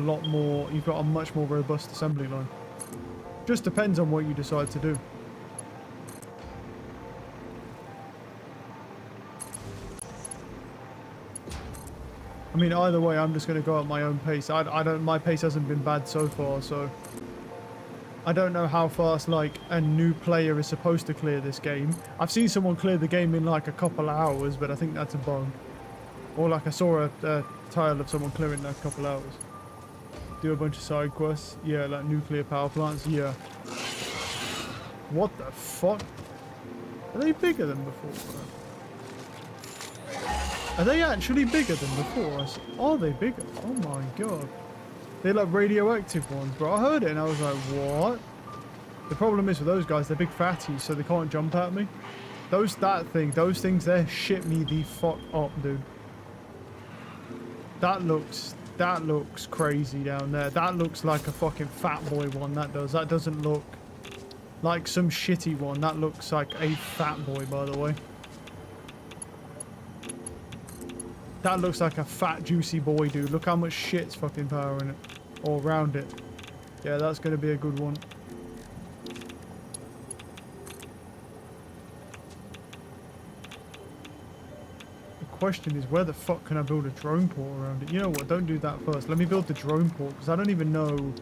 much more robust assembly line. Just depends on what you decide to do. I mean, either way, I'm just going to go at my own pace. My pace hasn't been bad so far, so I don't know how fast, like, a new player is supposed to clear this game. I've seen someone clear the game in, like, a couple of hours, but I think that's a bug. Or, like, I saw a tile of someone clearing in a couple of hours. Do a bunch of side quests. Yeah, like nuclear power plants. Yeah. What the fuck? Are they bigger than before? Are they actually bigger than before? Are they bigger? Oh my god. They're like radioactive ones, bro. I heard it and I was like, what? The problem is with those guys, they're big fatties, so they can't jump at me. Those things there shit me the fuck up, dude. That looks that looks crazy down there. That looks like a fucking fat boy one, that does. That doesn't look like some shitty one. That looks like a fat boy, by the way. That looks like a fat, juicy boy, dude. Look how much shit's fucking power in it. All around it. Yeah, that's going to be a good one. The question is, where the fuck can I build a drone port around it? You know what? Don't do that first. Let me build the drone port, because I don't even know...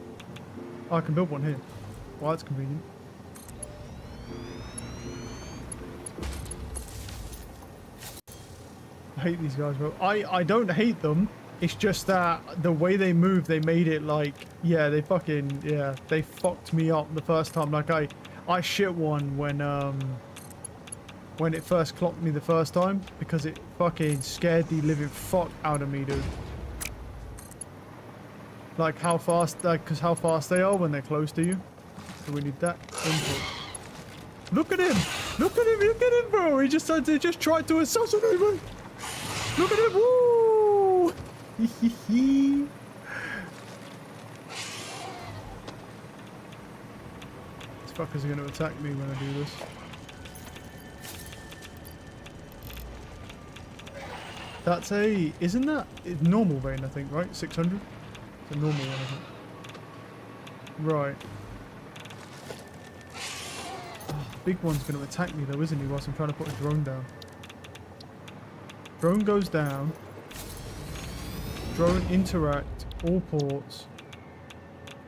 Oh, I can build one here. Well, that's convenient. I hate these guys, bro. I don't hate them. It's just that the way they move, they made it like, yeah, they fucking, yeah, they fucked me up the first time. Like I shit one when it first clocked me the first time because it fucking scared the living fuck out of me, dude. Like how fast, because how fast they are when they're close to you. So we need that input. Look at him! Look at him! Look at him, bro! He just tried to assassinate me! Look at him! Woo! These fuckers are going to attack me when I do this. That's a... Isn't that... It's normal vein, I think, right? 600? It's a normal one, I think. Right. Oh, big one's going to attack me though, isn't he? Whilst I'm trying to put a drone down. Drone goes down. Drone interact. All ports.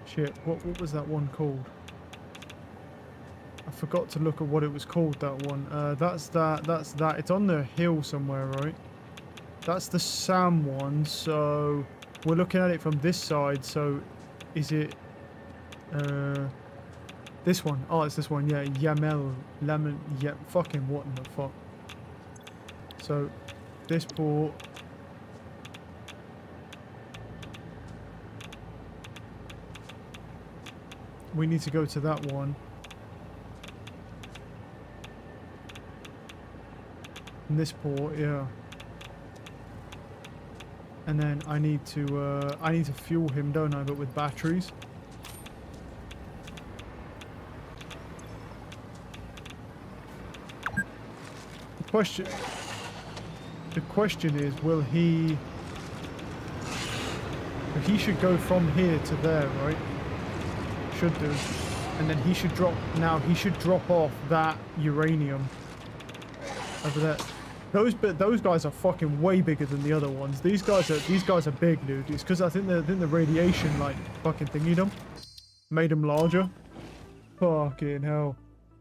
Shit, what was that one called? I forgot to look at what it was called, that one. That's that. It's on the hill somewhere, right? That's the SAM one, so... We're looking at it from this side, so... Is it... This one. Oh, it's this one, yeah. Yamel. Lemon. Yeah, fucking what in the fuck? So... This port. We need to go to that one. And this port, yeah. And then I need to fuel him, don't I? But with batteries. The question is, will he... He should go from here to there, right? Should do. And then he should drop... Now, he should drop off that uranium. Over there. Those guys are fucking way bigger than the other ones. These guys are big, dude. It's because I think the radiation, like, fucking thingied them. Made them larger. Fucking hell.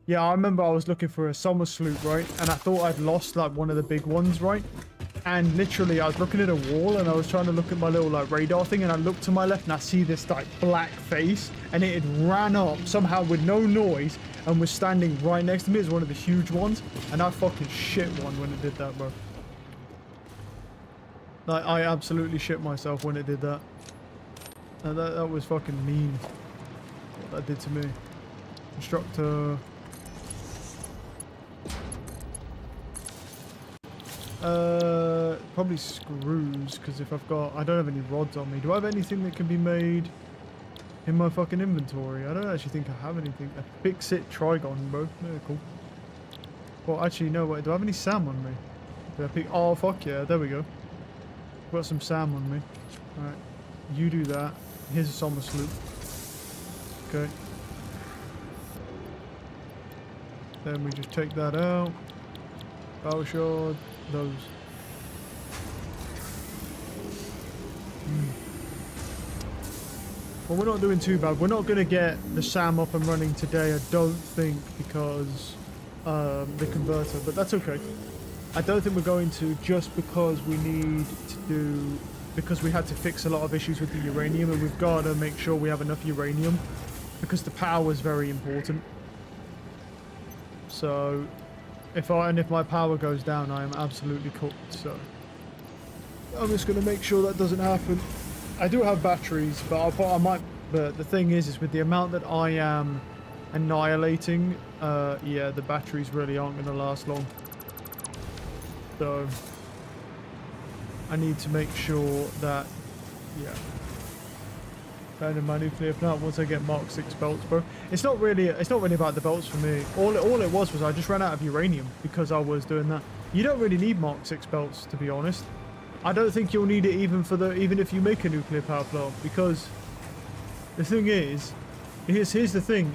Yeah, I remember I was looking for a summer sloop, right? And I thought I'd lost, like, one of the big ones, right? And literally, I was looking at a wall, and I was trying to look at my little, like, radar thing, and I looked to my left, and I see this, like, black face, and it had ran up, somehow with no noise, and was standing right next to me. It was one of the huge ones, and I fucking shit one when it did that, bro. Like, I absolutely shit myself when it did that. That was fucking mean, what that did to me. Instructor... Probably screws, because if I don't have any rods on me. Do I have anything that can be made in my fucking inventory? I don't actually think I have anything. A fix-it trigon, bro. Yeah, cool. Well, actually, no, wait. Do I have any SAM on me? Did I pick? Oh, fuck yeah. There we go. Got some SAM on me. Alright. You do that. Here's a summer sloop. Okay. Then we just take that out. Power shard. Those. Well, we're not doing too bad. We're not going to get the SAM up and running today, I don't think, because the converter, but that's okay. I don't think we're going to, just because we need to do, because we had to fix a lot of issues with the uranium, and we've got to make sure we have enough uranium, because the power is very important. So, if my power goes down, I am absolutely cooked, so I'm just going to make sure that doesn't happen. I do have batteries, but I might, but the thing is with the amount that I am annihilating, yeah, the batteries really aren't going to last long. So I need to make sure that Yeah. Founding my nuclear plant once I get Mark 6 belts, bro. It's not really about the belts for me. All it was I just ran out of uranium because I was doing that. You don't really need Mark 6 belts, to be honest. I don't think you'll need it even if you make a nuclear power plant, because the thing is, here's the thing,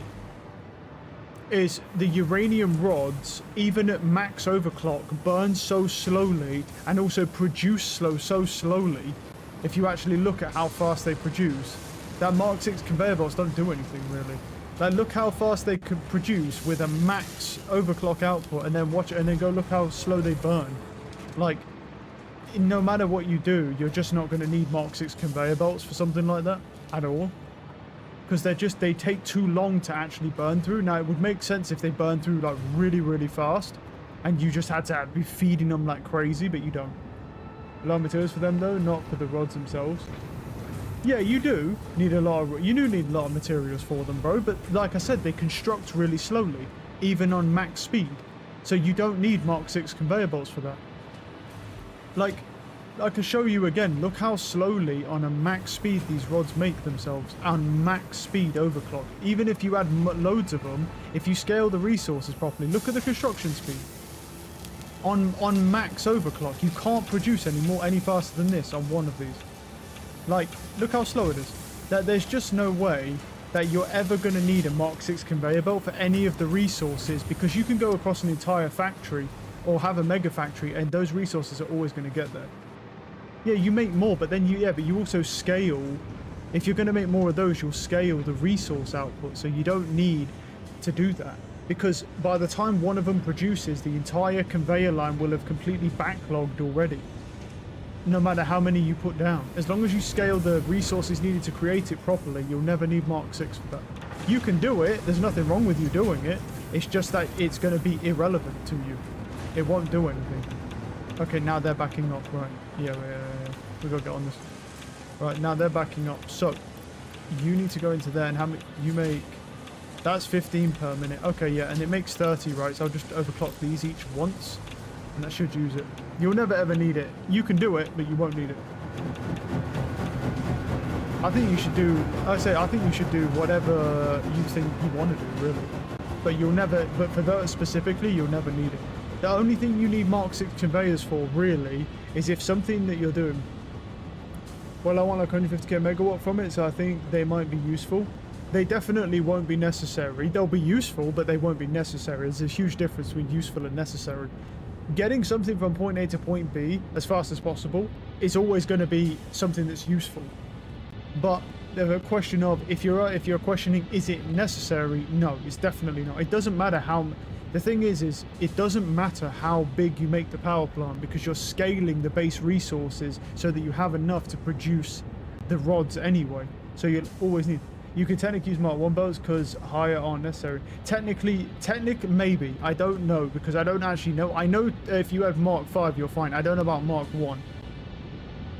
is the uranium rods, even at max overclock, burn so slowly and also produce so slowly. If you actually look at how fast they produce, that Mark 6 conveyor belts don't do anything really. Like, look how fast they could produce with a max overclock output, and then watch it, and then go look how slow they burn. Like, no matter what you do, you're just not going to need Mark 6 conveyor belts for something like that at all. Because they take too long to actually burn through. Now, it would make sense if they burn through like really fast, and you just had to be feeding them like crazy, but you don't. A lot of materials for them though, not for the rods themselves. Yeah, you do need a lot of materials for them, bro, but like I said, they construct really slowly, even on max speed. So you don't need Mark 6 conveyor belts for that. Like, I can show you again, look how slowly on a max speed these rods make themselves, on max speed overclock. Even if you add loads of them, if you scale the resources properly, look at the construction speed. On max overclock, you can't produce any faster than this on one of these. Like, look how slow it is. There's just no way that you're ever going to need a Mark 6 conveyor belt for any of the resources, because you can go across an entire factory or have a mega factory and those resources are always going to get there. Yeah, you make more, but then you also scale. If you're going to make more of those, you'll scale the resource output, so you don't need to do that. Because by the time one of them produces, the entire conveyor line will have completely backlogged already. No matter how many you put down. As long as you scale the resources needed to create it properly, you'll never need Mark 6 for that. You can do it, there's nothing wrong with you doing it. It's just that it's going to be irrelevant to you. It won't do anything. Okay, now they're backing up, right. Yeah, we gotta get on this. Right, now they're backing up. So, you need to go into there, and how many you make? That's 15 per minute. Okay, yeah, and it makes 30, right? So I'll just overclock these each once, and that should use it. You'll never ever need it. You can do it, but you won't need it. I think you should do, I think you should do whatever you think you want to do, really. But for those specifically, you'll never need it. The only thing you need Mark 6 conveyors for, really, is if something that you're doing. Well, I want like 150k megawatt from it, so I think they might be useful. They definitely won't be necessary. They'll be useful, but they won't be necessary. There's a huge difference between useful and necessary. Getting something from point A to point B as fast as possible is always going to be something that's useful. But the question of, if you're questioning, is it necessary? No, it's definitely not. It doesn't matter how. The thing is it doesn't matter how big you make the power plant, because you're scaling the base resources so that you have enough to produce the rods anyway. So you'll always need. You can technically use Mark 1 belts because higher aren't necessary. Technically, maybe. I don't know, because I don't actually know. I know if you have Mark 5, you're fine. I don't know about Mark 1.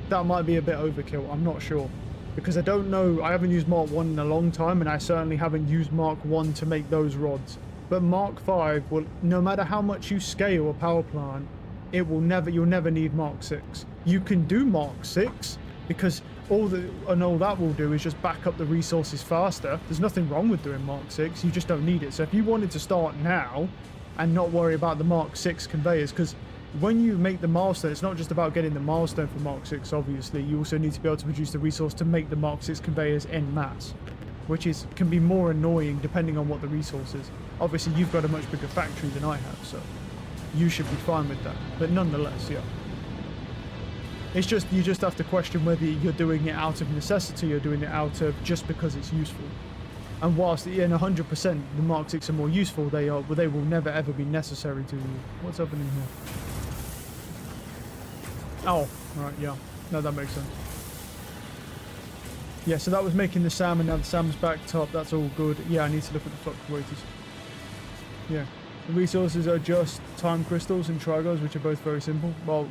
That might be a bit overkill. I'm not sure. Because I don't know. I haven't used Mark 1 in a long time, and I certainly haven't used Mark 1 to make those rods. But Mark 5 will, no matter how much you scale a power plant, you'll never need Mark 6. You can do Mark 6 because all that will do is just back up the resources faster. There's nothing wrong with doing Mark 6, you just don't need it. So if you wanted to start now and not worry about the Mark 6 conveyors, because when you make the milestone, it's not just about getting the milestone for Mark 6, obviously. You also need to be able to produce the resource to make the Mark 6 conveyors en masse, which can be more annoying depending on what the resource is. Obviously, you've got a much bigger factory than I have, so you should be fine with that. But nonetheless, yeah. It's just, you just have to question whether you're doing it out of necessity or doing it out of just because it's useful. And whilst in 100% the Mark 6 are more useful, they will never ever be necessary to you. What's happening here? Oh, right, yeah. No, that makes sense. Yeah, so that was making the salmon. Now the salmon's backed up. That's all good. Yeah, I need to look at the fluctuators. Yeah. The resources are just time crystals and trigos, which are both very simple. Well,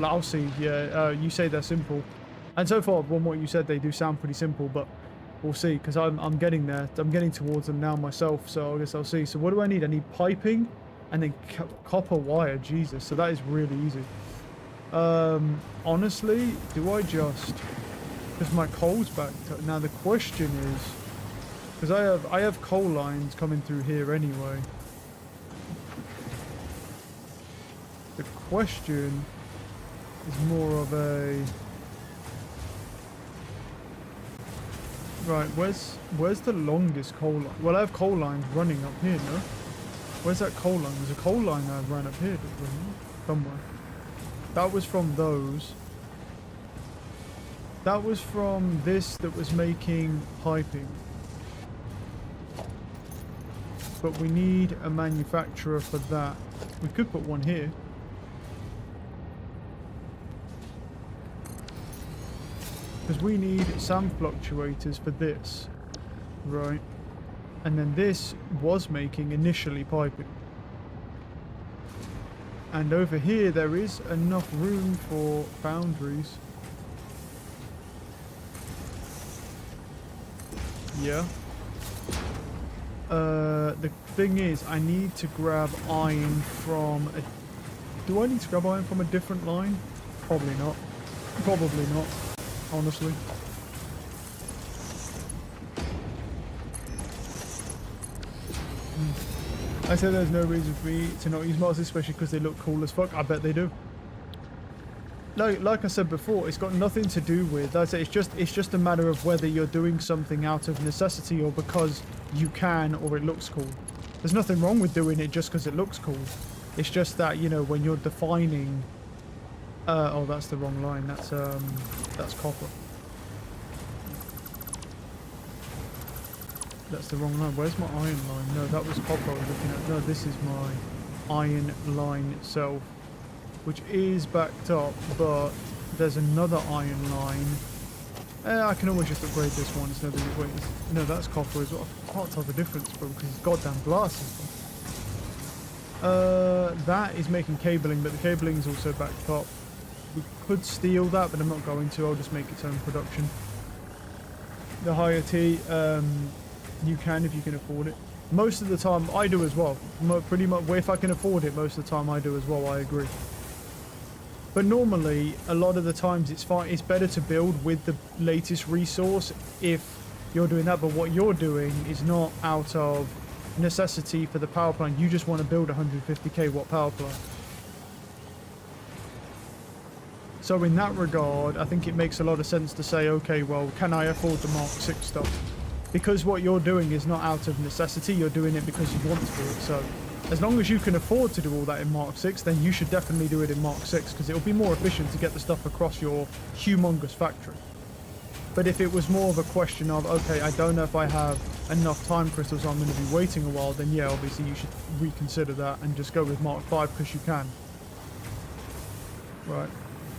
I'll see. Yeah, you say they're simple. And so far, from what you said, they do sound pretty simple, but we'll see, because I'm getting there. I'm getting towards them now myself, so I guess I'll see. So what do I need? I need piping and then copper wire. Jesus, so that is really easy. Honestly, do I just... Because my coal's backed up. Now the question is, because I have coal lines coming through here anyway. The question is more of a right. Where's the longest coal line? Well, I have coal lines running up here. No, where's that coal line? There's a coal line I ran up here somewhere. That was from those. That was from this that was making piping. But we need a manufacturer for that. We could put one here. Because we need SAM fluctuators for this. Right. And then this was making initially piping. And over here there is enough room for foundries. Yeah. The thing is, I need to grab iron from a... Do I need to grab iron from a different line? Probably not. Probably not, honestly. I said there's no reason for me to not use Mars, especially because they look cool as fuck. I bet they do. Like I said before, it's got nothing to do with... I say it's just a matter of whether you're doing something out of necessity or because you can or it looks cool. There's nothing wrong with doing it just because it looks cool. It's just that, you know, when you're defining... oh, that's the wrong line. That's copper. That's the wrong line. Where's my iron line? No, that was copper I was looking at. No, this is my iron line itself, which is backed up, but there's another iron line. I can always just upgrade this one instead of... Wait, no, that's copper as well. I can't tell the difference, bro, because it's goddamn glasses. That is making cabling, but the cabling is also backed up. We could steal that, but I'm not going to. I'll just make its own production. The higher T, you can if you can afford it. Most of the time, I do as well. Pretty much, if I can afford it, most of the time I do as well, I agree. But normally, a lot of the times it's fine. It's better to build with the latest resource if you're doing that. But what you're doing is not out of necessity for the power plant. You just want to build a 150k watt power plant. So in that regard, I think it makes a lot of sense to say, okay, well, can I afford the Mark 6 stuff? Because what you're doing is not out of necessity. You're doing it because you want to do it. So as long as you can afford to do all that in Mark 6, then you should definitely do it in Mark 6 because it'll be more efficient to get the stuff across your humongous factory. But if it was more of a question of, okay, I don't know if I have enough time crystals, I'm going to be waiting a while, then yeah, obviously you should reconsider that and just go with Mark 5 because you can. Right.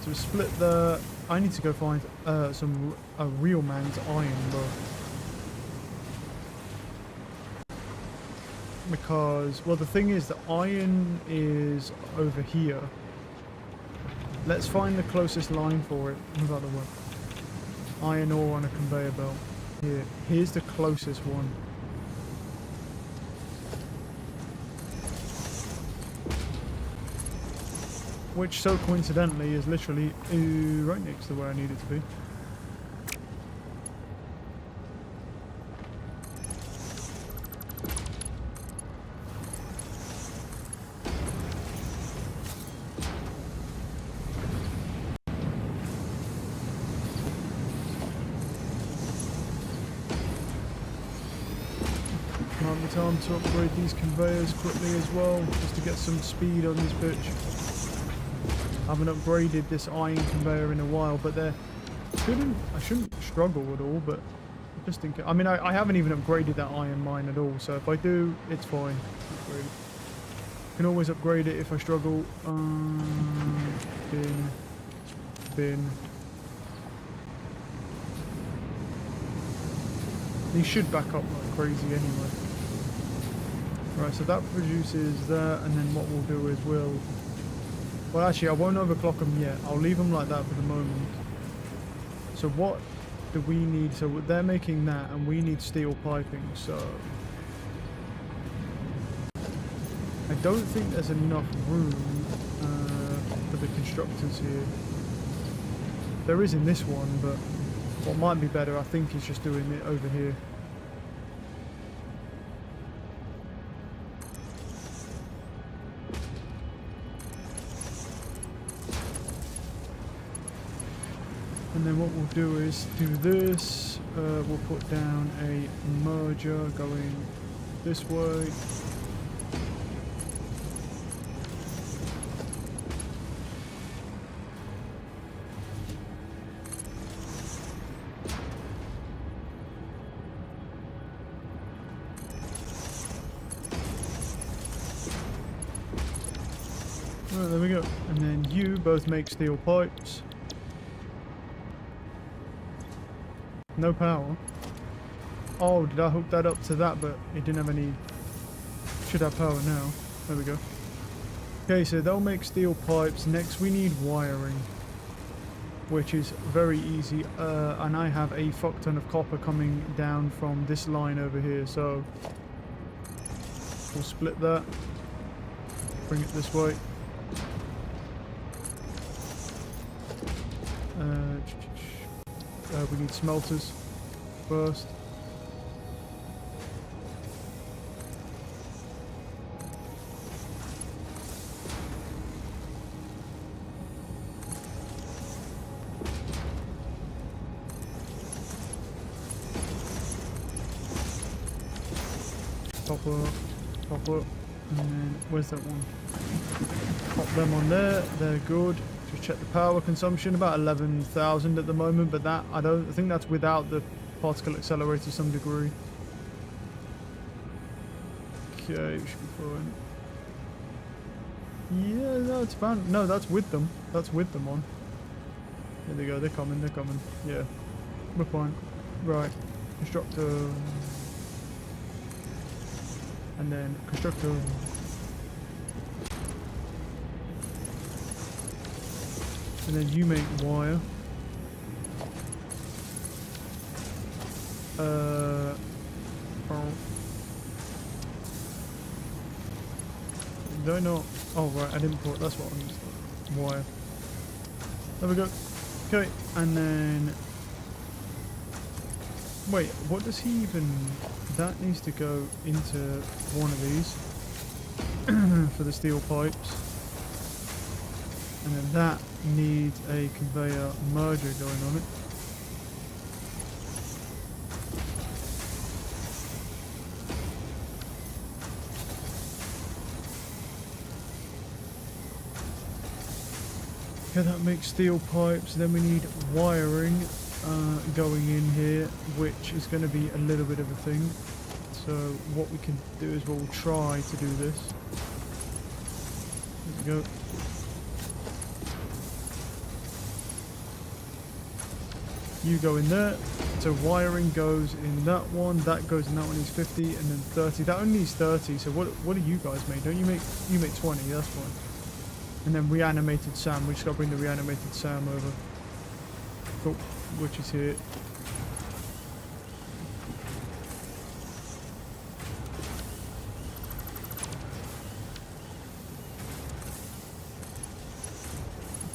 So split the... I need to go find a real man's iron, bro. Because, well, the thing is, the iron is over here. Let's find the closest line for it. What about the one? Iron ore on a conveyor belt. Here. Here's the closest one. Which, so coincidentally, is literally right next to where I need it to be. Might be time to upgrade these conveyors quickly as well, just to get some speed on this bitch. I haven't upgraded this iron conveyor in a while, but I shouldn't struggle at all, but just think, I mean, I haven't even upgraded that iron mine at all, so if I do, it's fine. Can always upgrade it if I struggle. Bin. These should back up like crazy anyway. Right, so that produces that, and then what we'll do is well, actually, I won't overclock them yet. I'll leave them like that for the moment. So what do we need? So they're making that, and we need steel piping, so... I don't think there's enough room for the constructors here. There is in this one, but What might be better, I think, is just doing it over here. And then what we'll do is do this. We'll put down a merger going this way. Right, there we go. And then you both make steel pipes. No power. Oh, did I hook that up to that, but it didn't have any... Should have power now. There we go. Okay, so they'll make steel pipes. Next we need wiring, which is very easy. And I have a fuck ton of copper coming down from this line over here, so... We'll split that. Bring it this way. We need smelters first. Pop up, and then where's that one? Pop them on there. They're good. Just check the power consumption, about 11,000 at the moment, but that I think that's without the particle accelerator to some degree. Okay, should be fine. Yeah, no, it's fine. No, that's with them. That's with them on. There they go. They're coming. They're coming. Yeah, we're fine. Right, constructor, and then constructor. And then you make wire. Do I not? Oh right, I didn't put. That's what I'm just wire. There we go. Okay, and then wait. What does he even? That needs to go into one of these for the steel pipes. And then that needs a conveyor merger going on it. Okay, that makes steel pipes. Then we need wiring going in here, which is going to be a little bit of a thing. So what we can do is we'll try to do this. There we go. You go in there, so wiring goes in that one, that goes in that one, needs 50, and then 30. That only needs 30, so what do you guys make? Don't you make 20, that's fine. And then reanimated Sam, we just gotta bring the reanimated Sam over. Cool, which is here.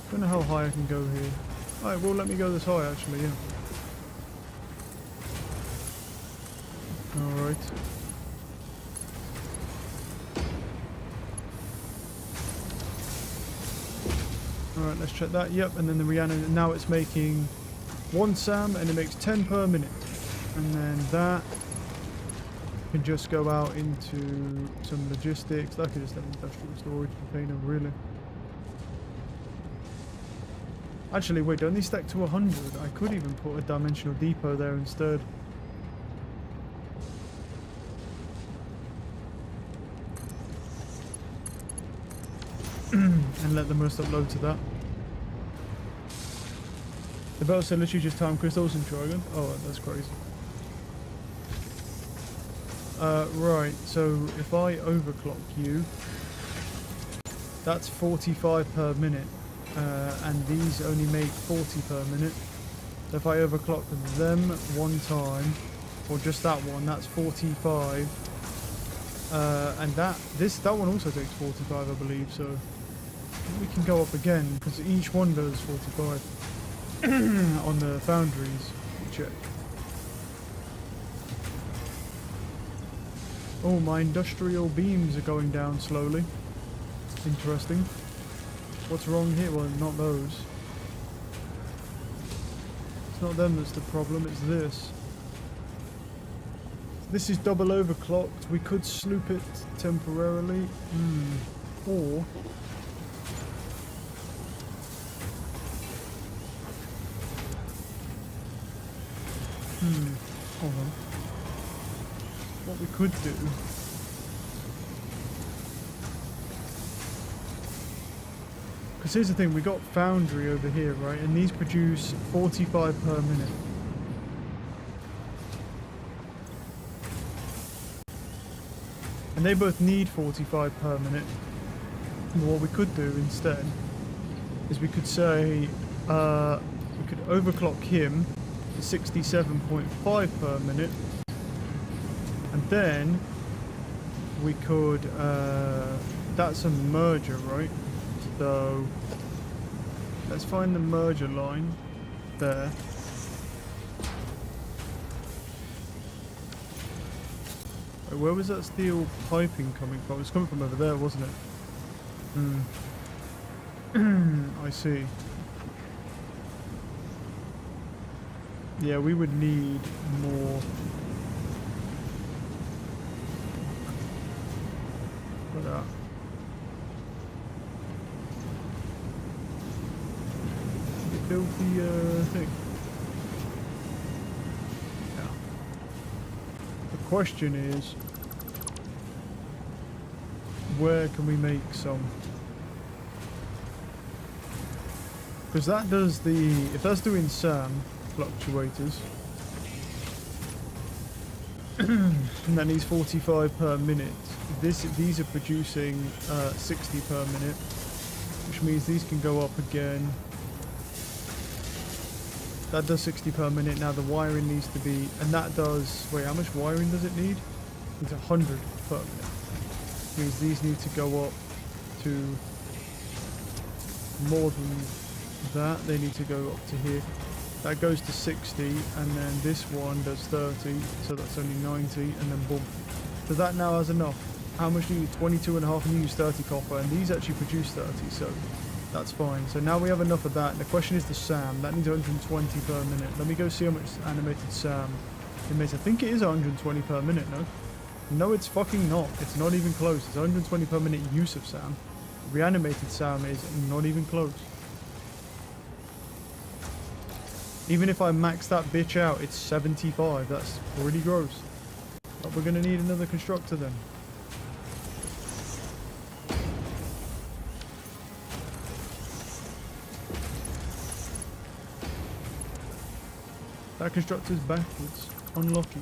Don't know how high I can go here. Alright, well let me go this high actually, yeah. Alright. Alright, let's check that. Yep, and then the reanimate. Now it's making 1 SAM and it makes 10 per minute. And then that can just go out into some logistics. That could just have industrial storage container, really. Actually, wait, don't they stack to 100? I could even put a dimensional depot there instead. And let the most upload to that. The belts are literally just time crystals in Dragon. Oh, that's crazy. Right, so if I overclock you, that's 45 per minute. And these only make 40 per minute. So if I overclock them one time, or just that one, that's 45. And that one also takes 45, I believe. So we can go up again because each one does 45 on the foundries. check. Oh, my industrial beams are going down slowly. Interesting. What's wrong here? Well, not those. It's not them that's the problem, it's this. This is double overclocked. We could sloop it temporarily. Or... hold on. What we could do... Because here's the thing, we got Foundry over here, right? And these produce 45 per minute. And they both need 45 per minute. But what we could do instead is we could say we could overclock him to 67.5 per minute, and then we could that's a merger, right? So let's find the merger line there. Where was that steel piping coming from? It was coming from over there, wasn't it? I see. Yeah, we would need more. Look at that. Build the thing. Yeah. The question is, where can we make some? Because that does the, if that's doing SAM fluctuators, and that needs 45 per minute. These are producing 60 per minute, which means these can go up again. That does 60 per minute. Now the wiring needs to be, and that does, wait, how much wiring does it need? It's 100 per minute. Which means these need to go up to more than that. They need to go up to here. That goes to 60, and then this one does 30, so that's only 90, and then boom. So that now has enough. How much do you need? 22.5, and you use 30 copper, and these actually produce 30, so that's fine. So now we have enough of that, and the question is the SAM. That needs 120 per minute. Let me go see how much animated SAM it makes. I think it is 120 per minute, no? No, it's fucking not. It's not even close. It's 120 per minute use of SAM. Reanimated SAM is not even close. Even if I max that bitch out, it's 75. That's pretty gross. But we're going to need another constructor then. That constructor's backwards. Unlucky.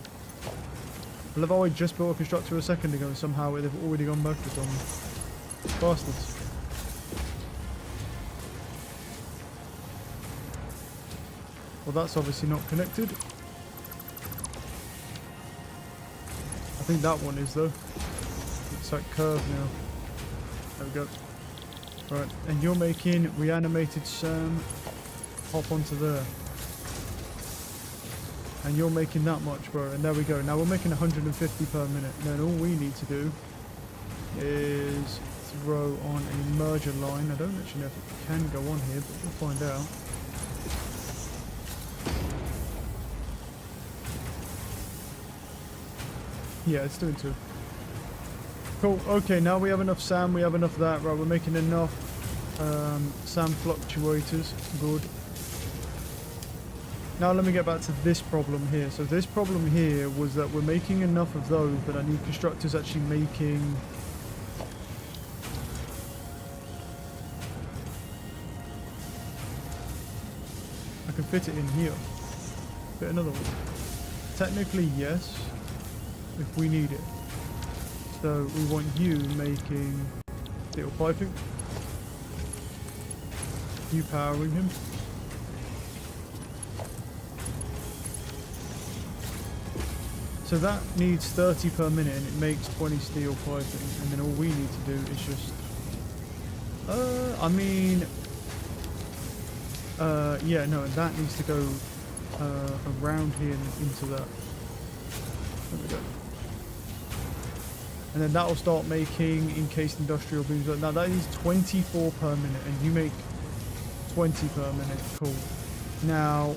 I love how I just built a constructor a second ago and somehow they've already gone backwards on me. Bastards. Well, that's obviously not connected. I think that one is though. It's like curved now. There we go. Right, and you're making reanimated SAM. Hop onto there. And you're making that much, bro. And there we go. Now we're making 150 per minute. And then all we need to do is throw on a merger line. I don't actually know if it can go on here, but we'll find out. Yeah, it's doing 2. Cool. Okay, now we have enough SAM. We have enough of that. Right, we're making enough SAM fluctuators. Good. Now let me get back to this problem here. So this problem here was that we're making enough of those, but I need constructors actually making... I can fit it in here. Fit another one. Technically, yes, if we need it. So we want you making steel piping. You powering him. So that needs 30 per minute and it makes 20 steel piping, and then all we need to do is just yeah, no, that needs to go around here and into that. There we go. And then that'll start making encased industrial beams. Now that is 24 per minute, and you make 20 per minute. Cool. Now,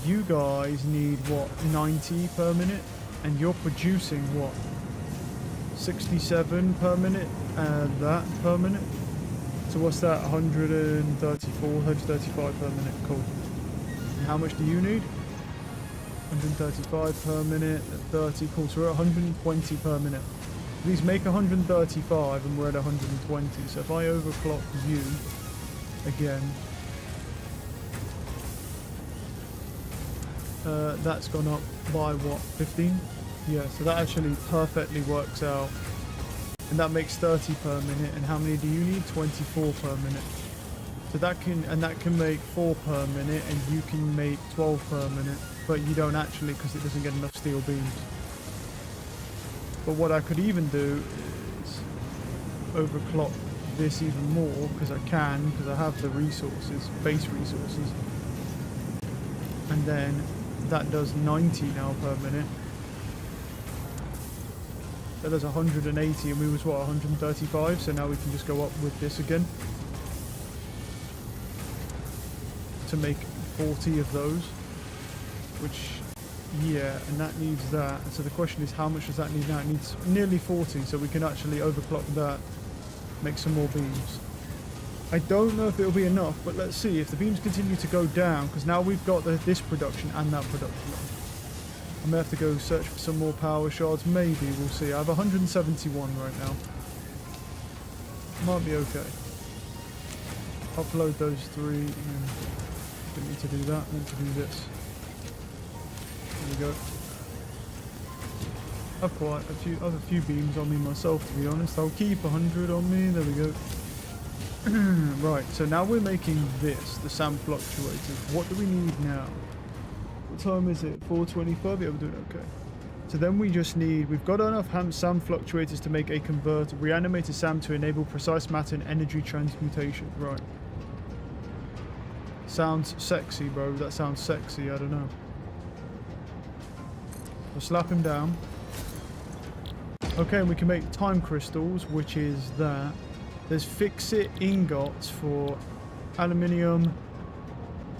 you guys need what, 90 per minute? And you're producing what, 67 per minute? And that per minute? So what's that, 134, 135 per minute? Cool. And how much do you need? 135 per minute, 30, cool, so we're at 120 per minute. These make 135 and we're at 120, so if I overclock you again, that's gone up by what, 15? Yeah, so that actually perfectly works out. And that makes 30 per minute, and how many do you need? 24 per minute. So that can make 4 per minute, and you can make 12 per minute. But you don't actually, because it doesn't get enough steel beams. But what I could even do is overclock this even more, because I can, because I have the resources, base resources. And then that does 90 now per minute. That does 180, and we was what, 135? So now we can just go up with this again to make 40 of those. Which, yeah, and that needs that. So the question is, how much does that need now? It needs nearly 40, so we can actually overclock that, make some more beams. I don't know if it'll be enough, but let's see. If the beams continue to go down, because now we've got this production and that production. I may have to go search for some more power shards. Maybe, we'll see. I have 171 right now. Might be okay. Upload those 3. Didn't need to do that, meant to do this. There we go. I've quite a few beams on me myself, to be honest. I'll keep 100 on me. There we go. Right, so now we're making this, the SAM fluctuators. What do we need now? What time is it? 4:25? Yeah, we're doing okay. So then we just need, we've got enough SAM fluctuators to make a converter, reanimated SAM to enable precise matter and energy transmutation. Right. Sounds sexy, bro. That sounds sexy. I don't know. We'll slap him down. Okay, and we can make time crystals, which is that. There's fix-it ingots for aluminium.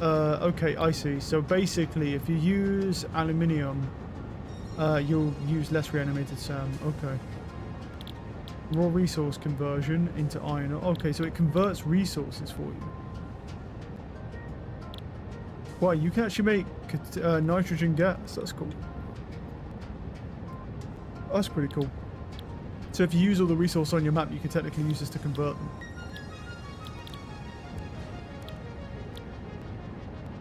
Okay, I see. So basically, if you use aluminium, you'll use less reanimated SAM. Okay. Raw resource conversion into iron. Okay, so it converts resources for you. Wow, you can actually make nitrogen gas. That's cool. That's pretty cool. So if you use all the resource on your map, you can technically use this to convert them.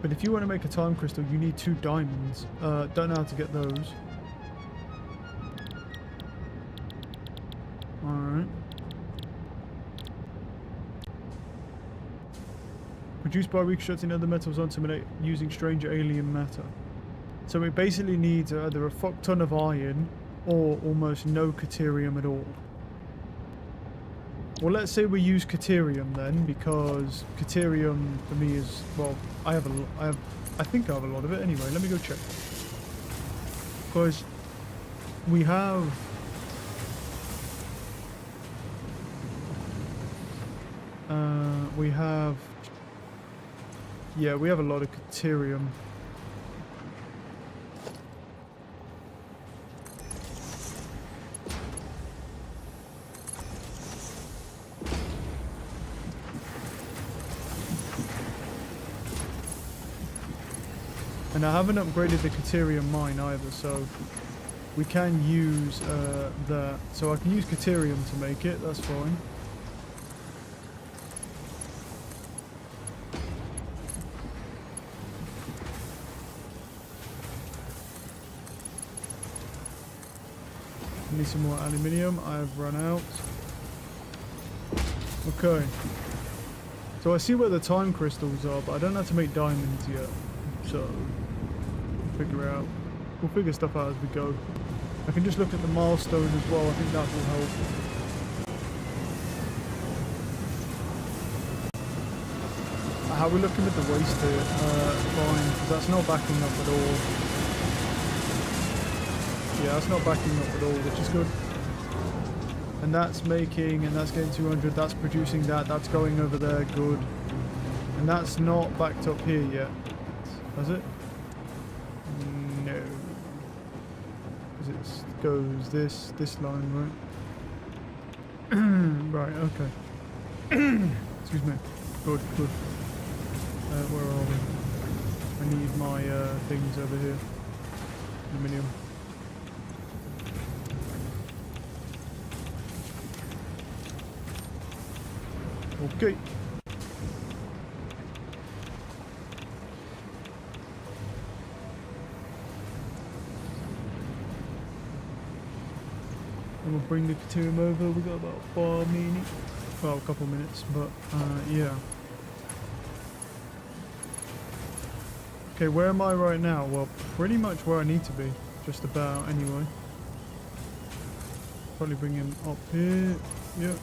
But if you want to make a time crystal, you need 2 diamonds. Don't know how to get those. Alright. Produced by reconstructing other metals onto manipulate using strange alien matter. So it basically needs either a fuck ton of iron or almost no caterium at all. Well, let's say we use caterium then, because caterium for me is, well, I think I have a lot of it anyway. Let me go check. Because we have yeah, we have a lot of caterium. And I haven't upgraded the caterium mine either, so we can use that. So I can use caterium to make it, that's fine. Need some more aluminium. I've run out. Okay. So I see where the time crystals are, but I don't know how to make diamonds yet. So we'll figure stuff out as we go. I can just look at the milestone as well. I think that will help. I how are we looking with the waste here? Fine, 'cause that's not backing up at all. Yeah, that's not backing up at all, which is good. And that's making, and that's getting 200, that's producing that, that's going over there, good. And that's not backed up here yet, has it? No. Because it goes this line, right? Right, okay. Excuse me. Good, good. Where are we? I need my things over here. Aluminium. Okay. And we'll bring the Caterium over. We've got about 4 minutes. Well, a couple minutes, but yeah. Okay, where am I right now? Well, pretty much where I need to be. Just about, anyway. Probably bring him up here. Yep.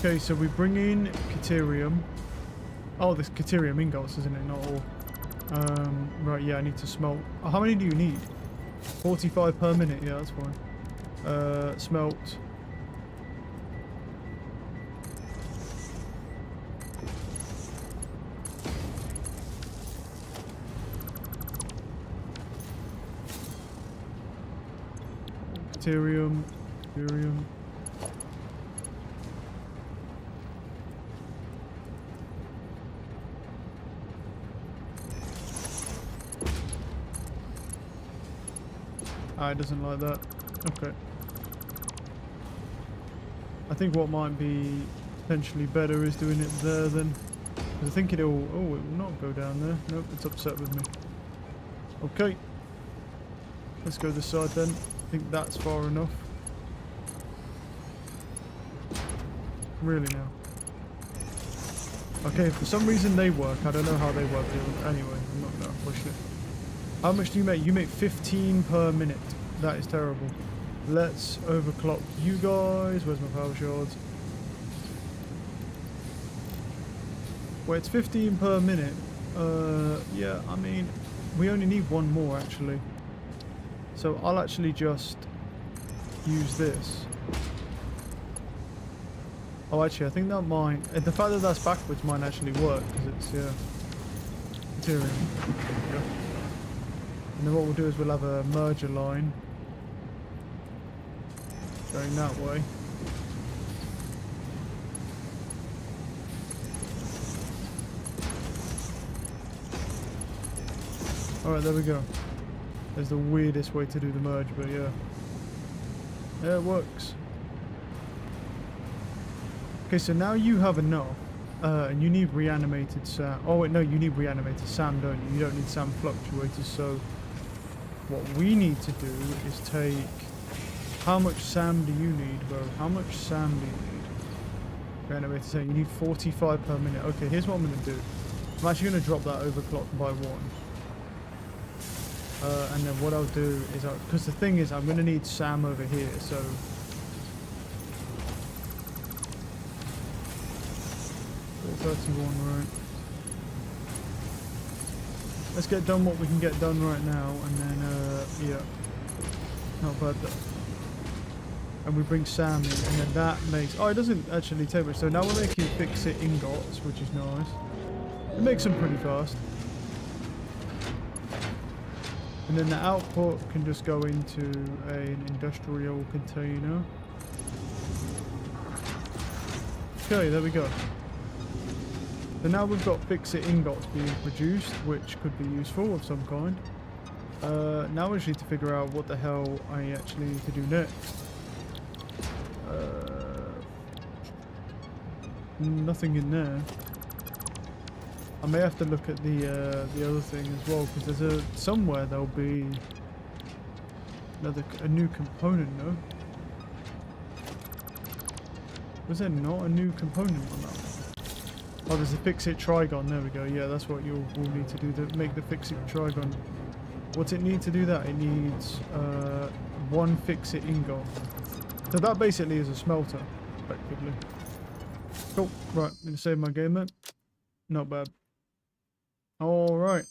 Okay, so we bring in Caterium. Oh, there's Caterium ingots, isn't it? Not all. Right, yeah, I need to smelt. Oh, how many do you need? 45 per minute. Yeah, that's fine. Smelt. Caterium. Caterium. Ah, it doesn't like that. Okay. I think what might be potentially better is doing it there then. Because I think it'll... Oh, it will not go down there. Nope, it's upset with me. Okay. Let's go this side then. I think that's far enough. Really now. Okay, for some reason they work. I don't know how they work. Anyway, I'm not going to push it. How much do you make? You make 15 per minute. That is terrible. Let's overclock you guys. Where's my power shards? Wait, it's 15 per minute. Yeah, I mean, we only need one more actually. So I'll actually just use this. Oh, actually, I think that might... The fact that that's backwards might actually work, because it's, yeah... Material. Yeah. And then what we'll do is we'll have a merger line going that way. Alright, there we go. There's the weirdest way to do the merge, but yeah. Yeah, it works. Okay, so now you have enough. And you need reanimated SAM. Oh wait, no, you need reanimated SAM, don't you? You don't need SAM fluctuators, so... What we need to do is take... How much SAM do you need, bro? How much SAM do you need? Reanimated SAM, you need 45 per minute. Okay, here's what I'm going to do. I'm actually going to drop that overclock by 1. And then what I'll do is... Because the thing is, I'm going to need SAM over here, so... 31, right. Let's get done what we can get done right now, and then, yeah. Not bad though. And we bring Sam in, and then that makes... Oh, it doesn't actually take much. So now we're making fix-it ingots, which is nice. It makes them pretty fast. And then the output can just go into an industrial container. Okay, there we go. So now we've got fix-it ingots being produced, which could be useful of some kind. Now we just need to figure out what the hell I actually need to do next. Nothing in there. I may have to look at the other thing as well, because there's somewhere there'll be a new component, no? Was there not a new component on that one? Oh, there's a fix-it trigon. There we go. Yeah, that's what we'll need to do to make the fix-it trigon. What's it need to do that? It needs one fix-it ingot. So that basically is a smelter, effectively. Cool. Right, I'm going to save my game then. Not bad. Alright.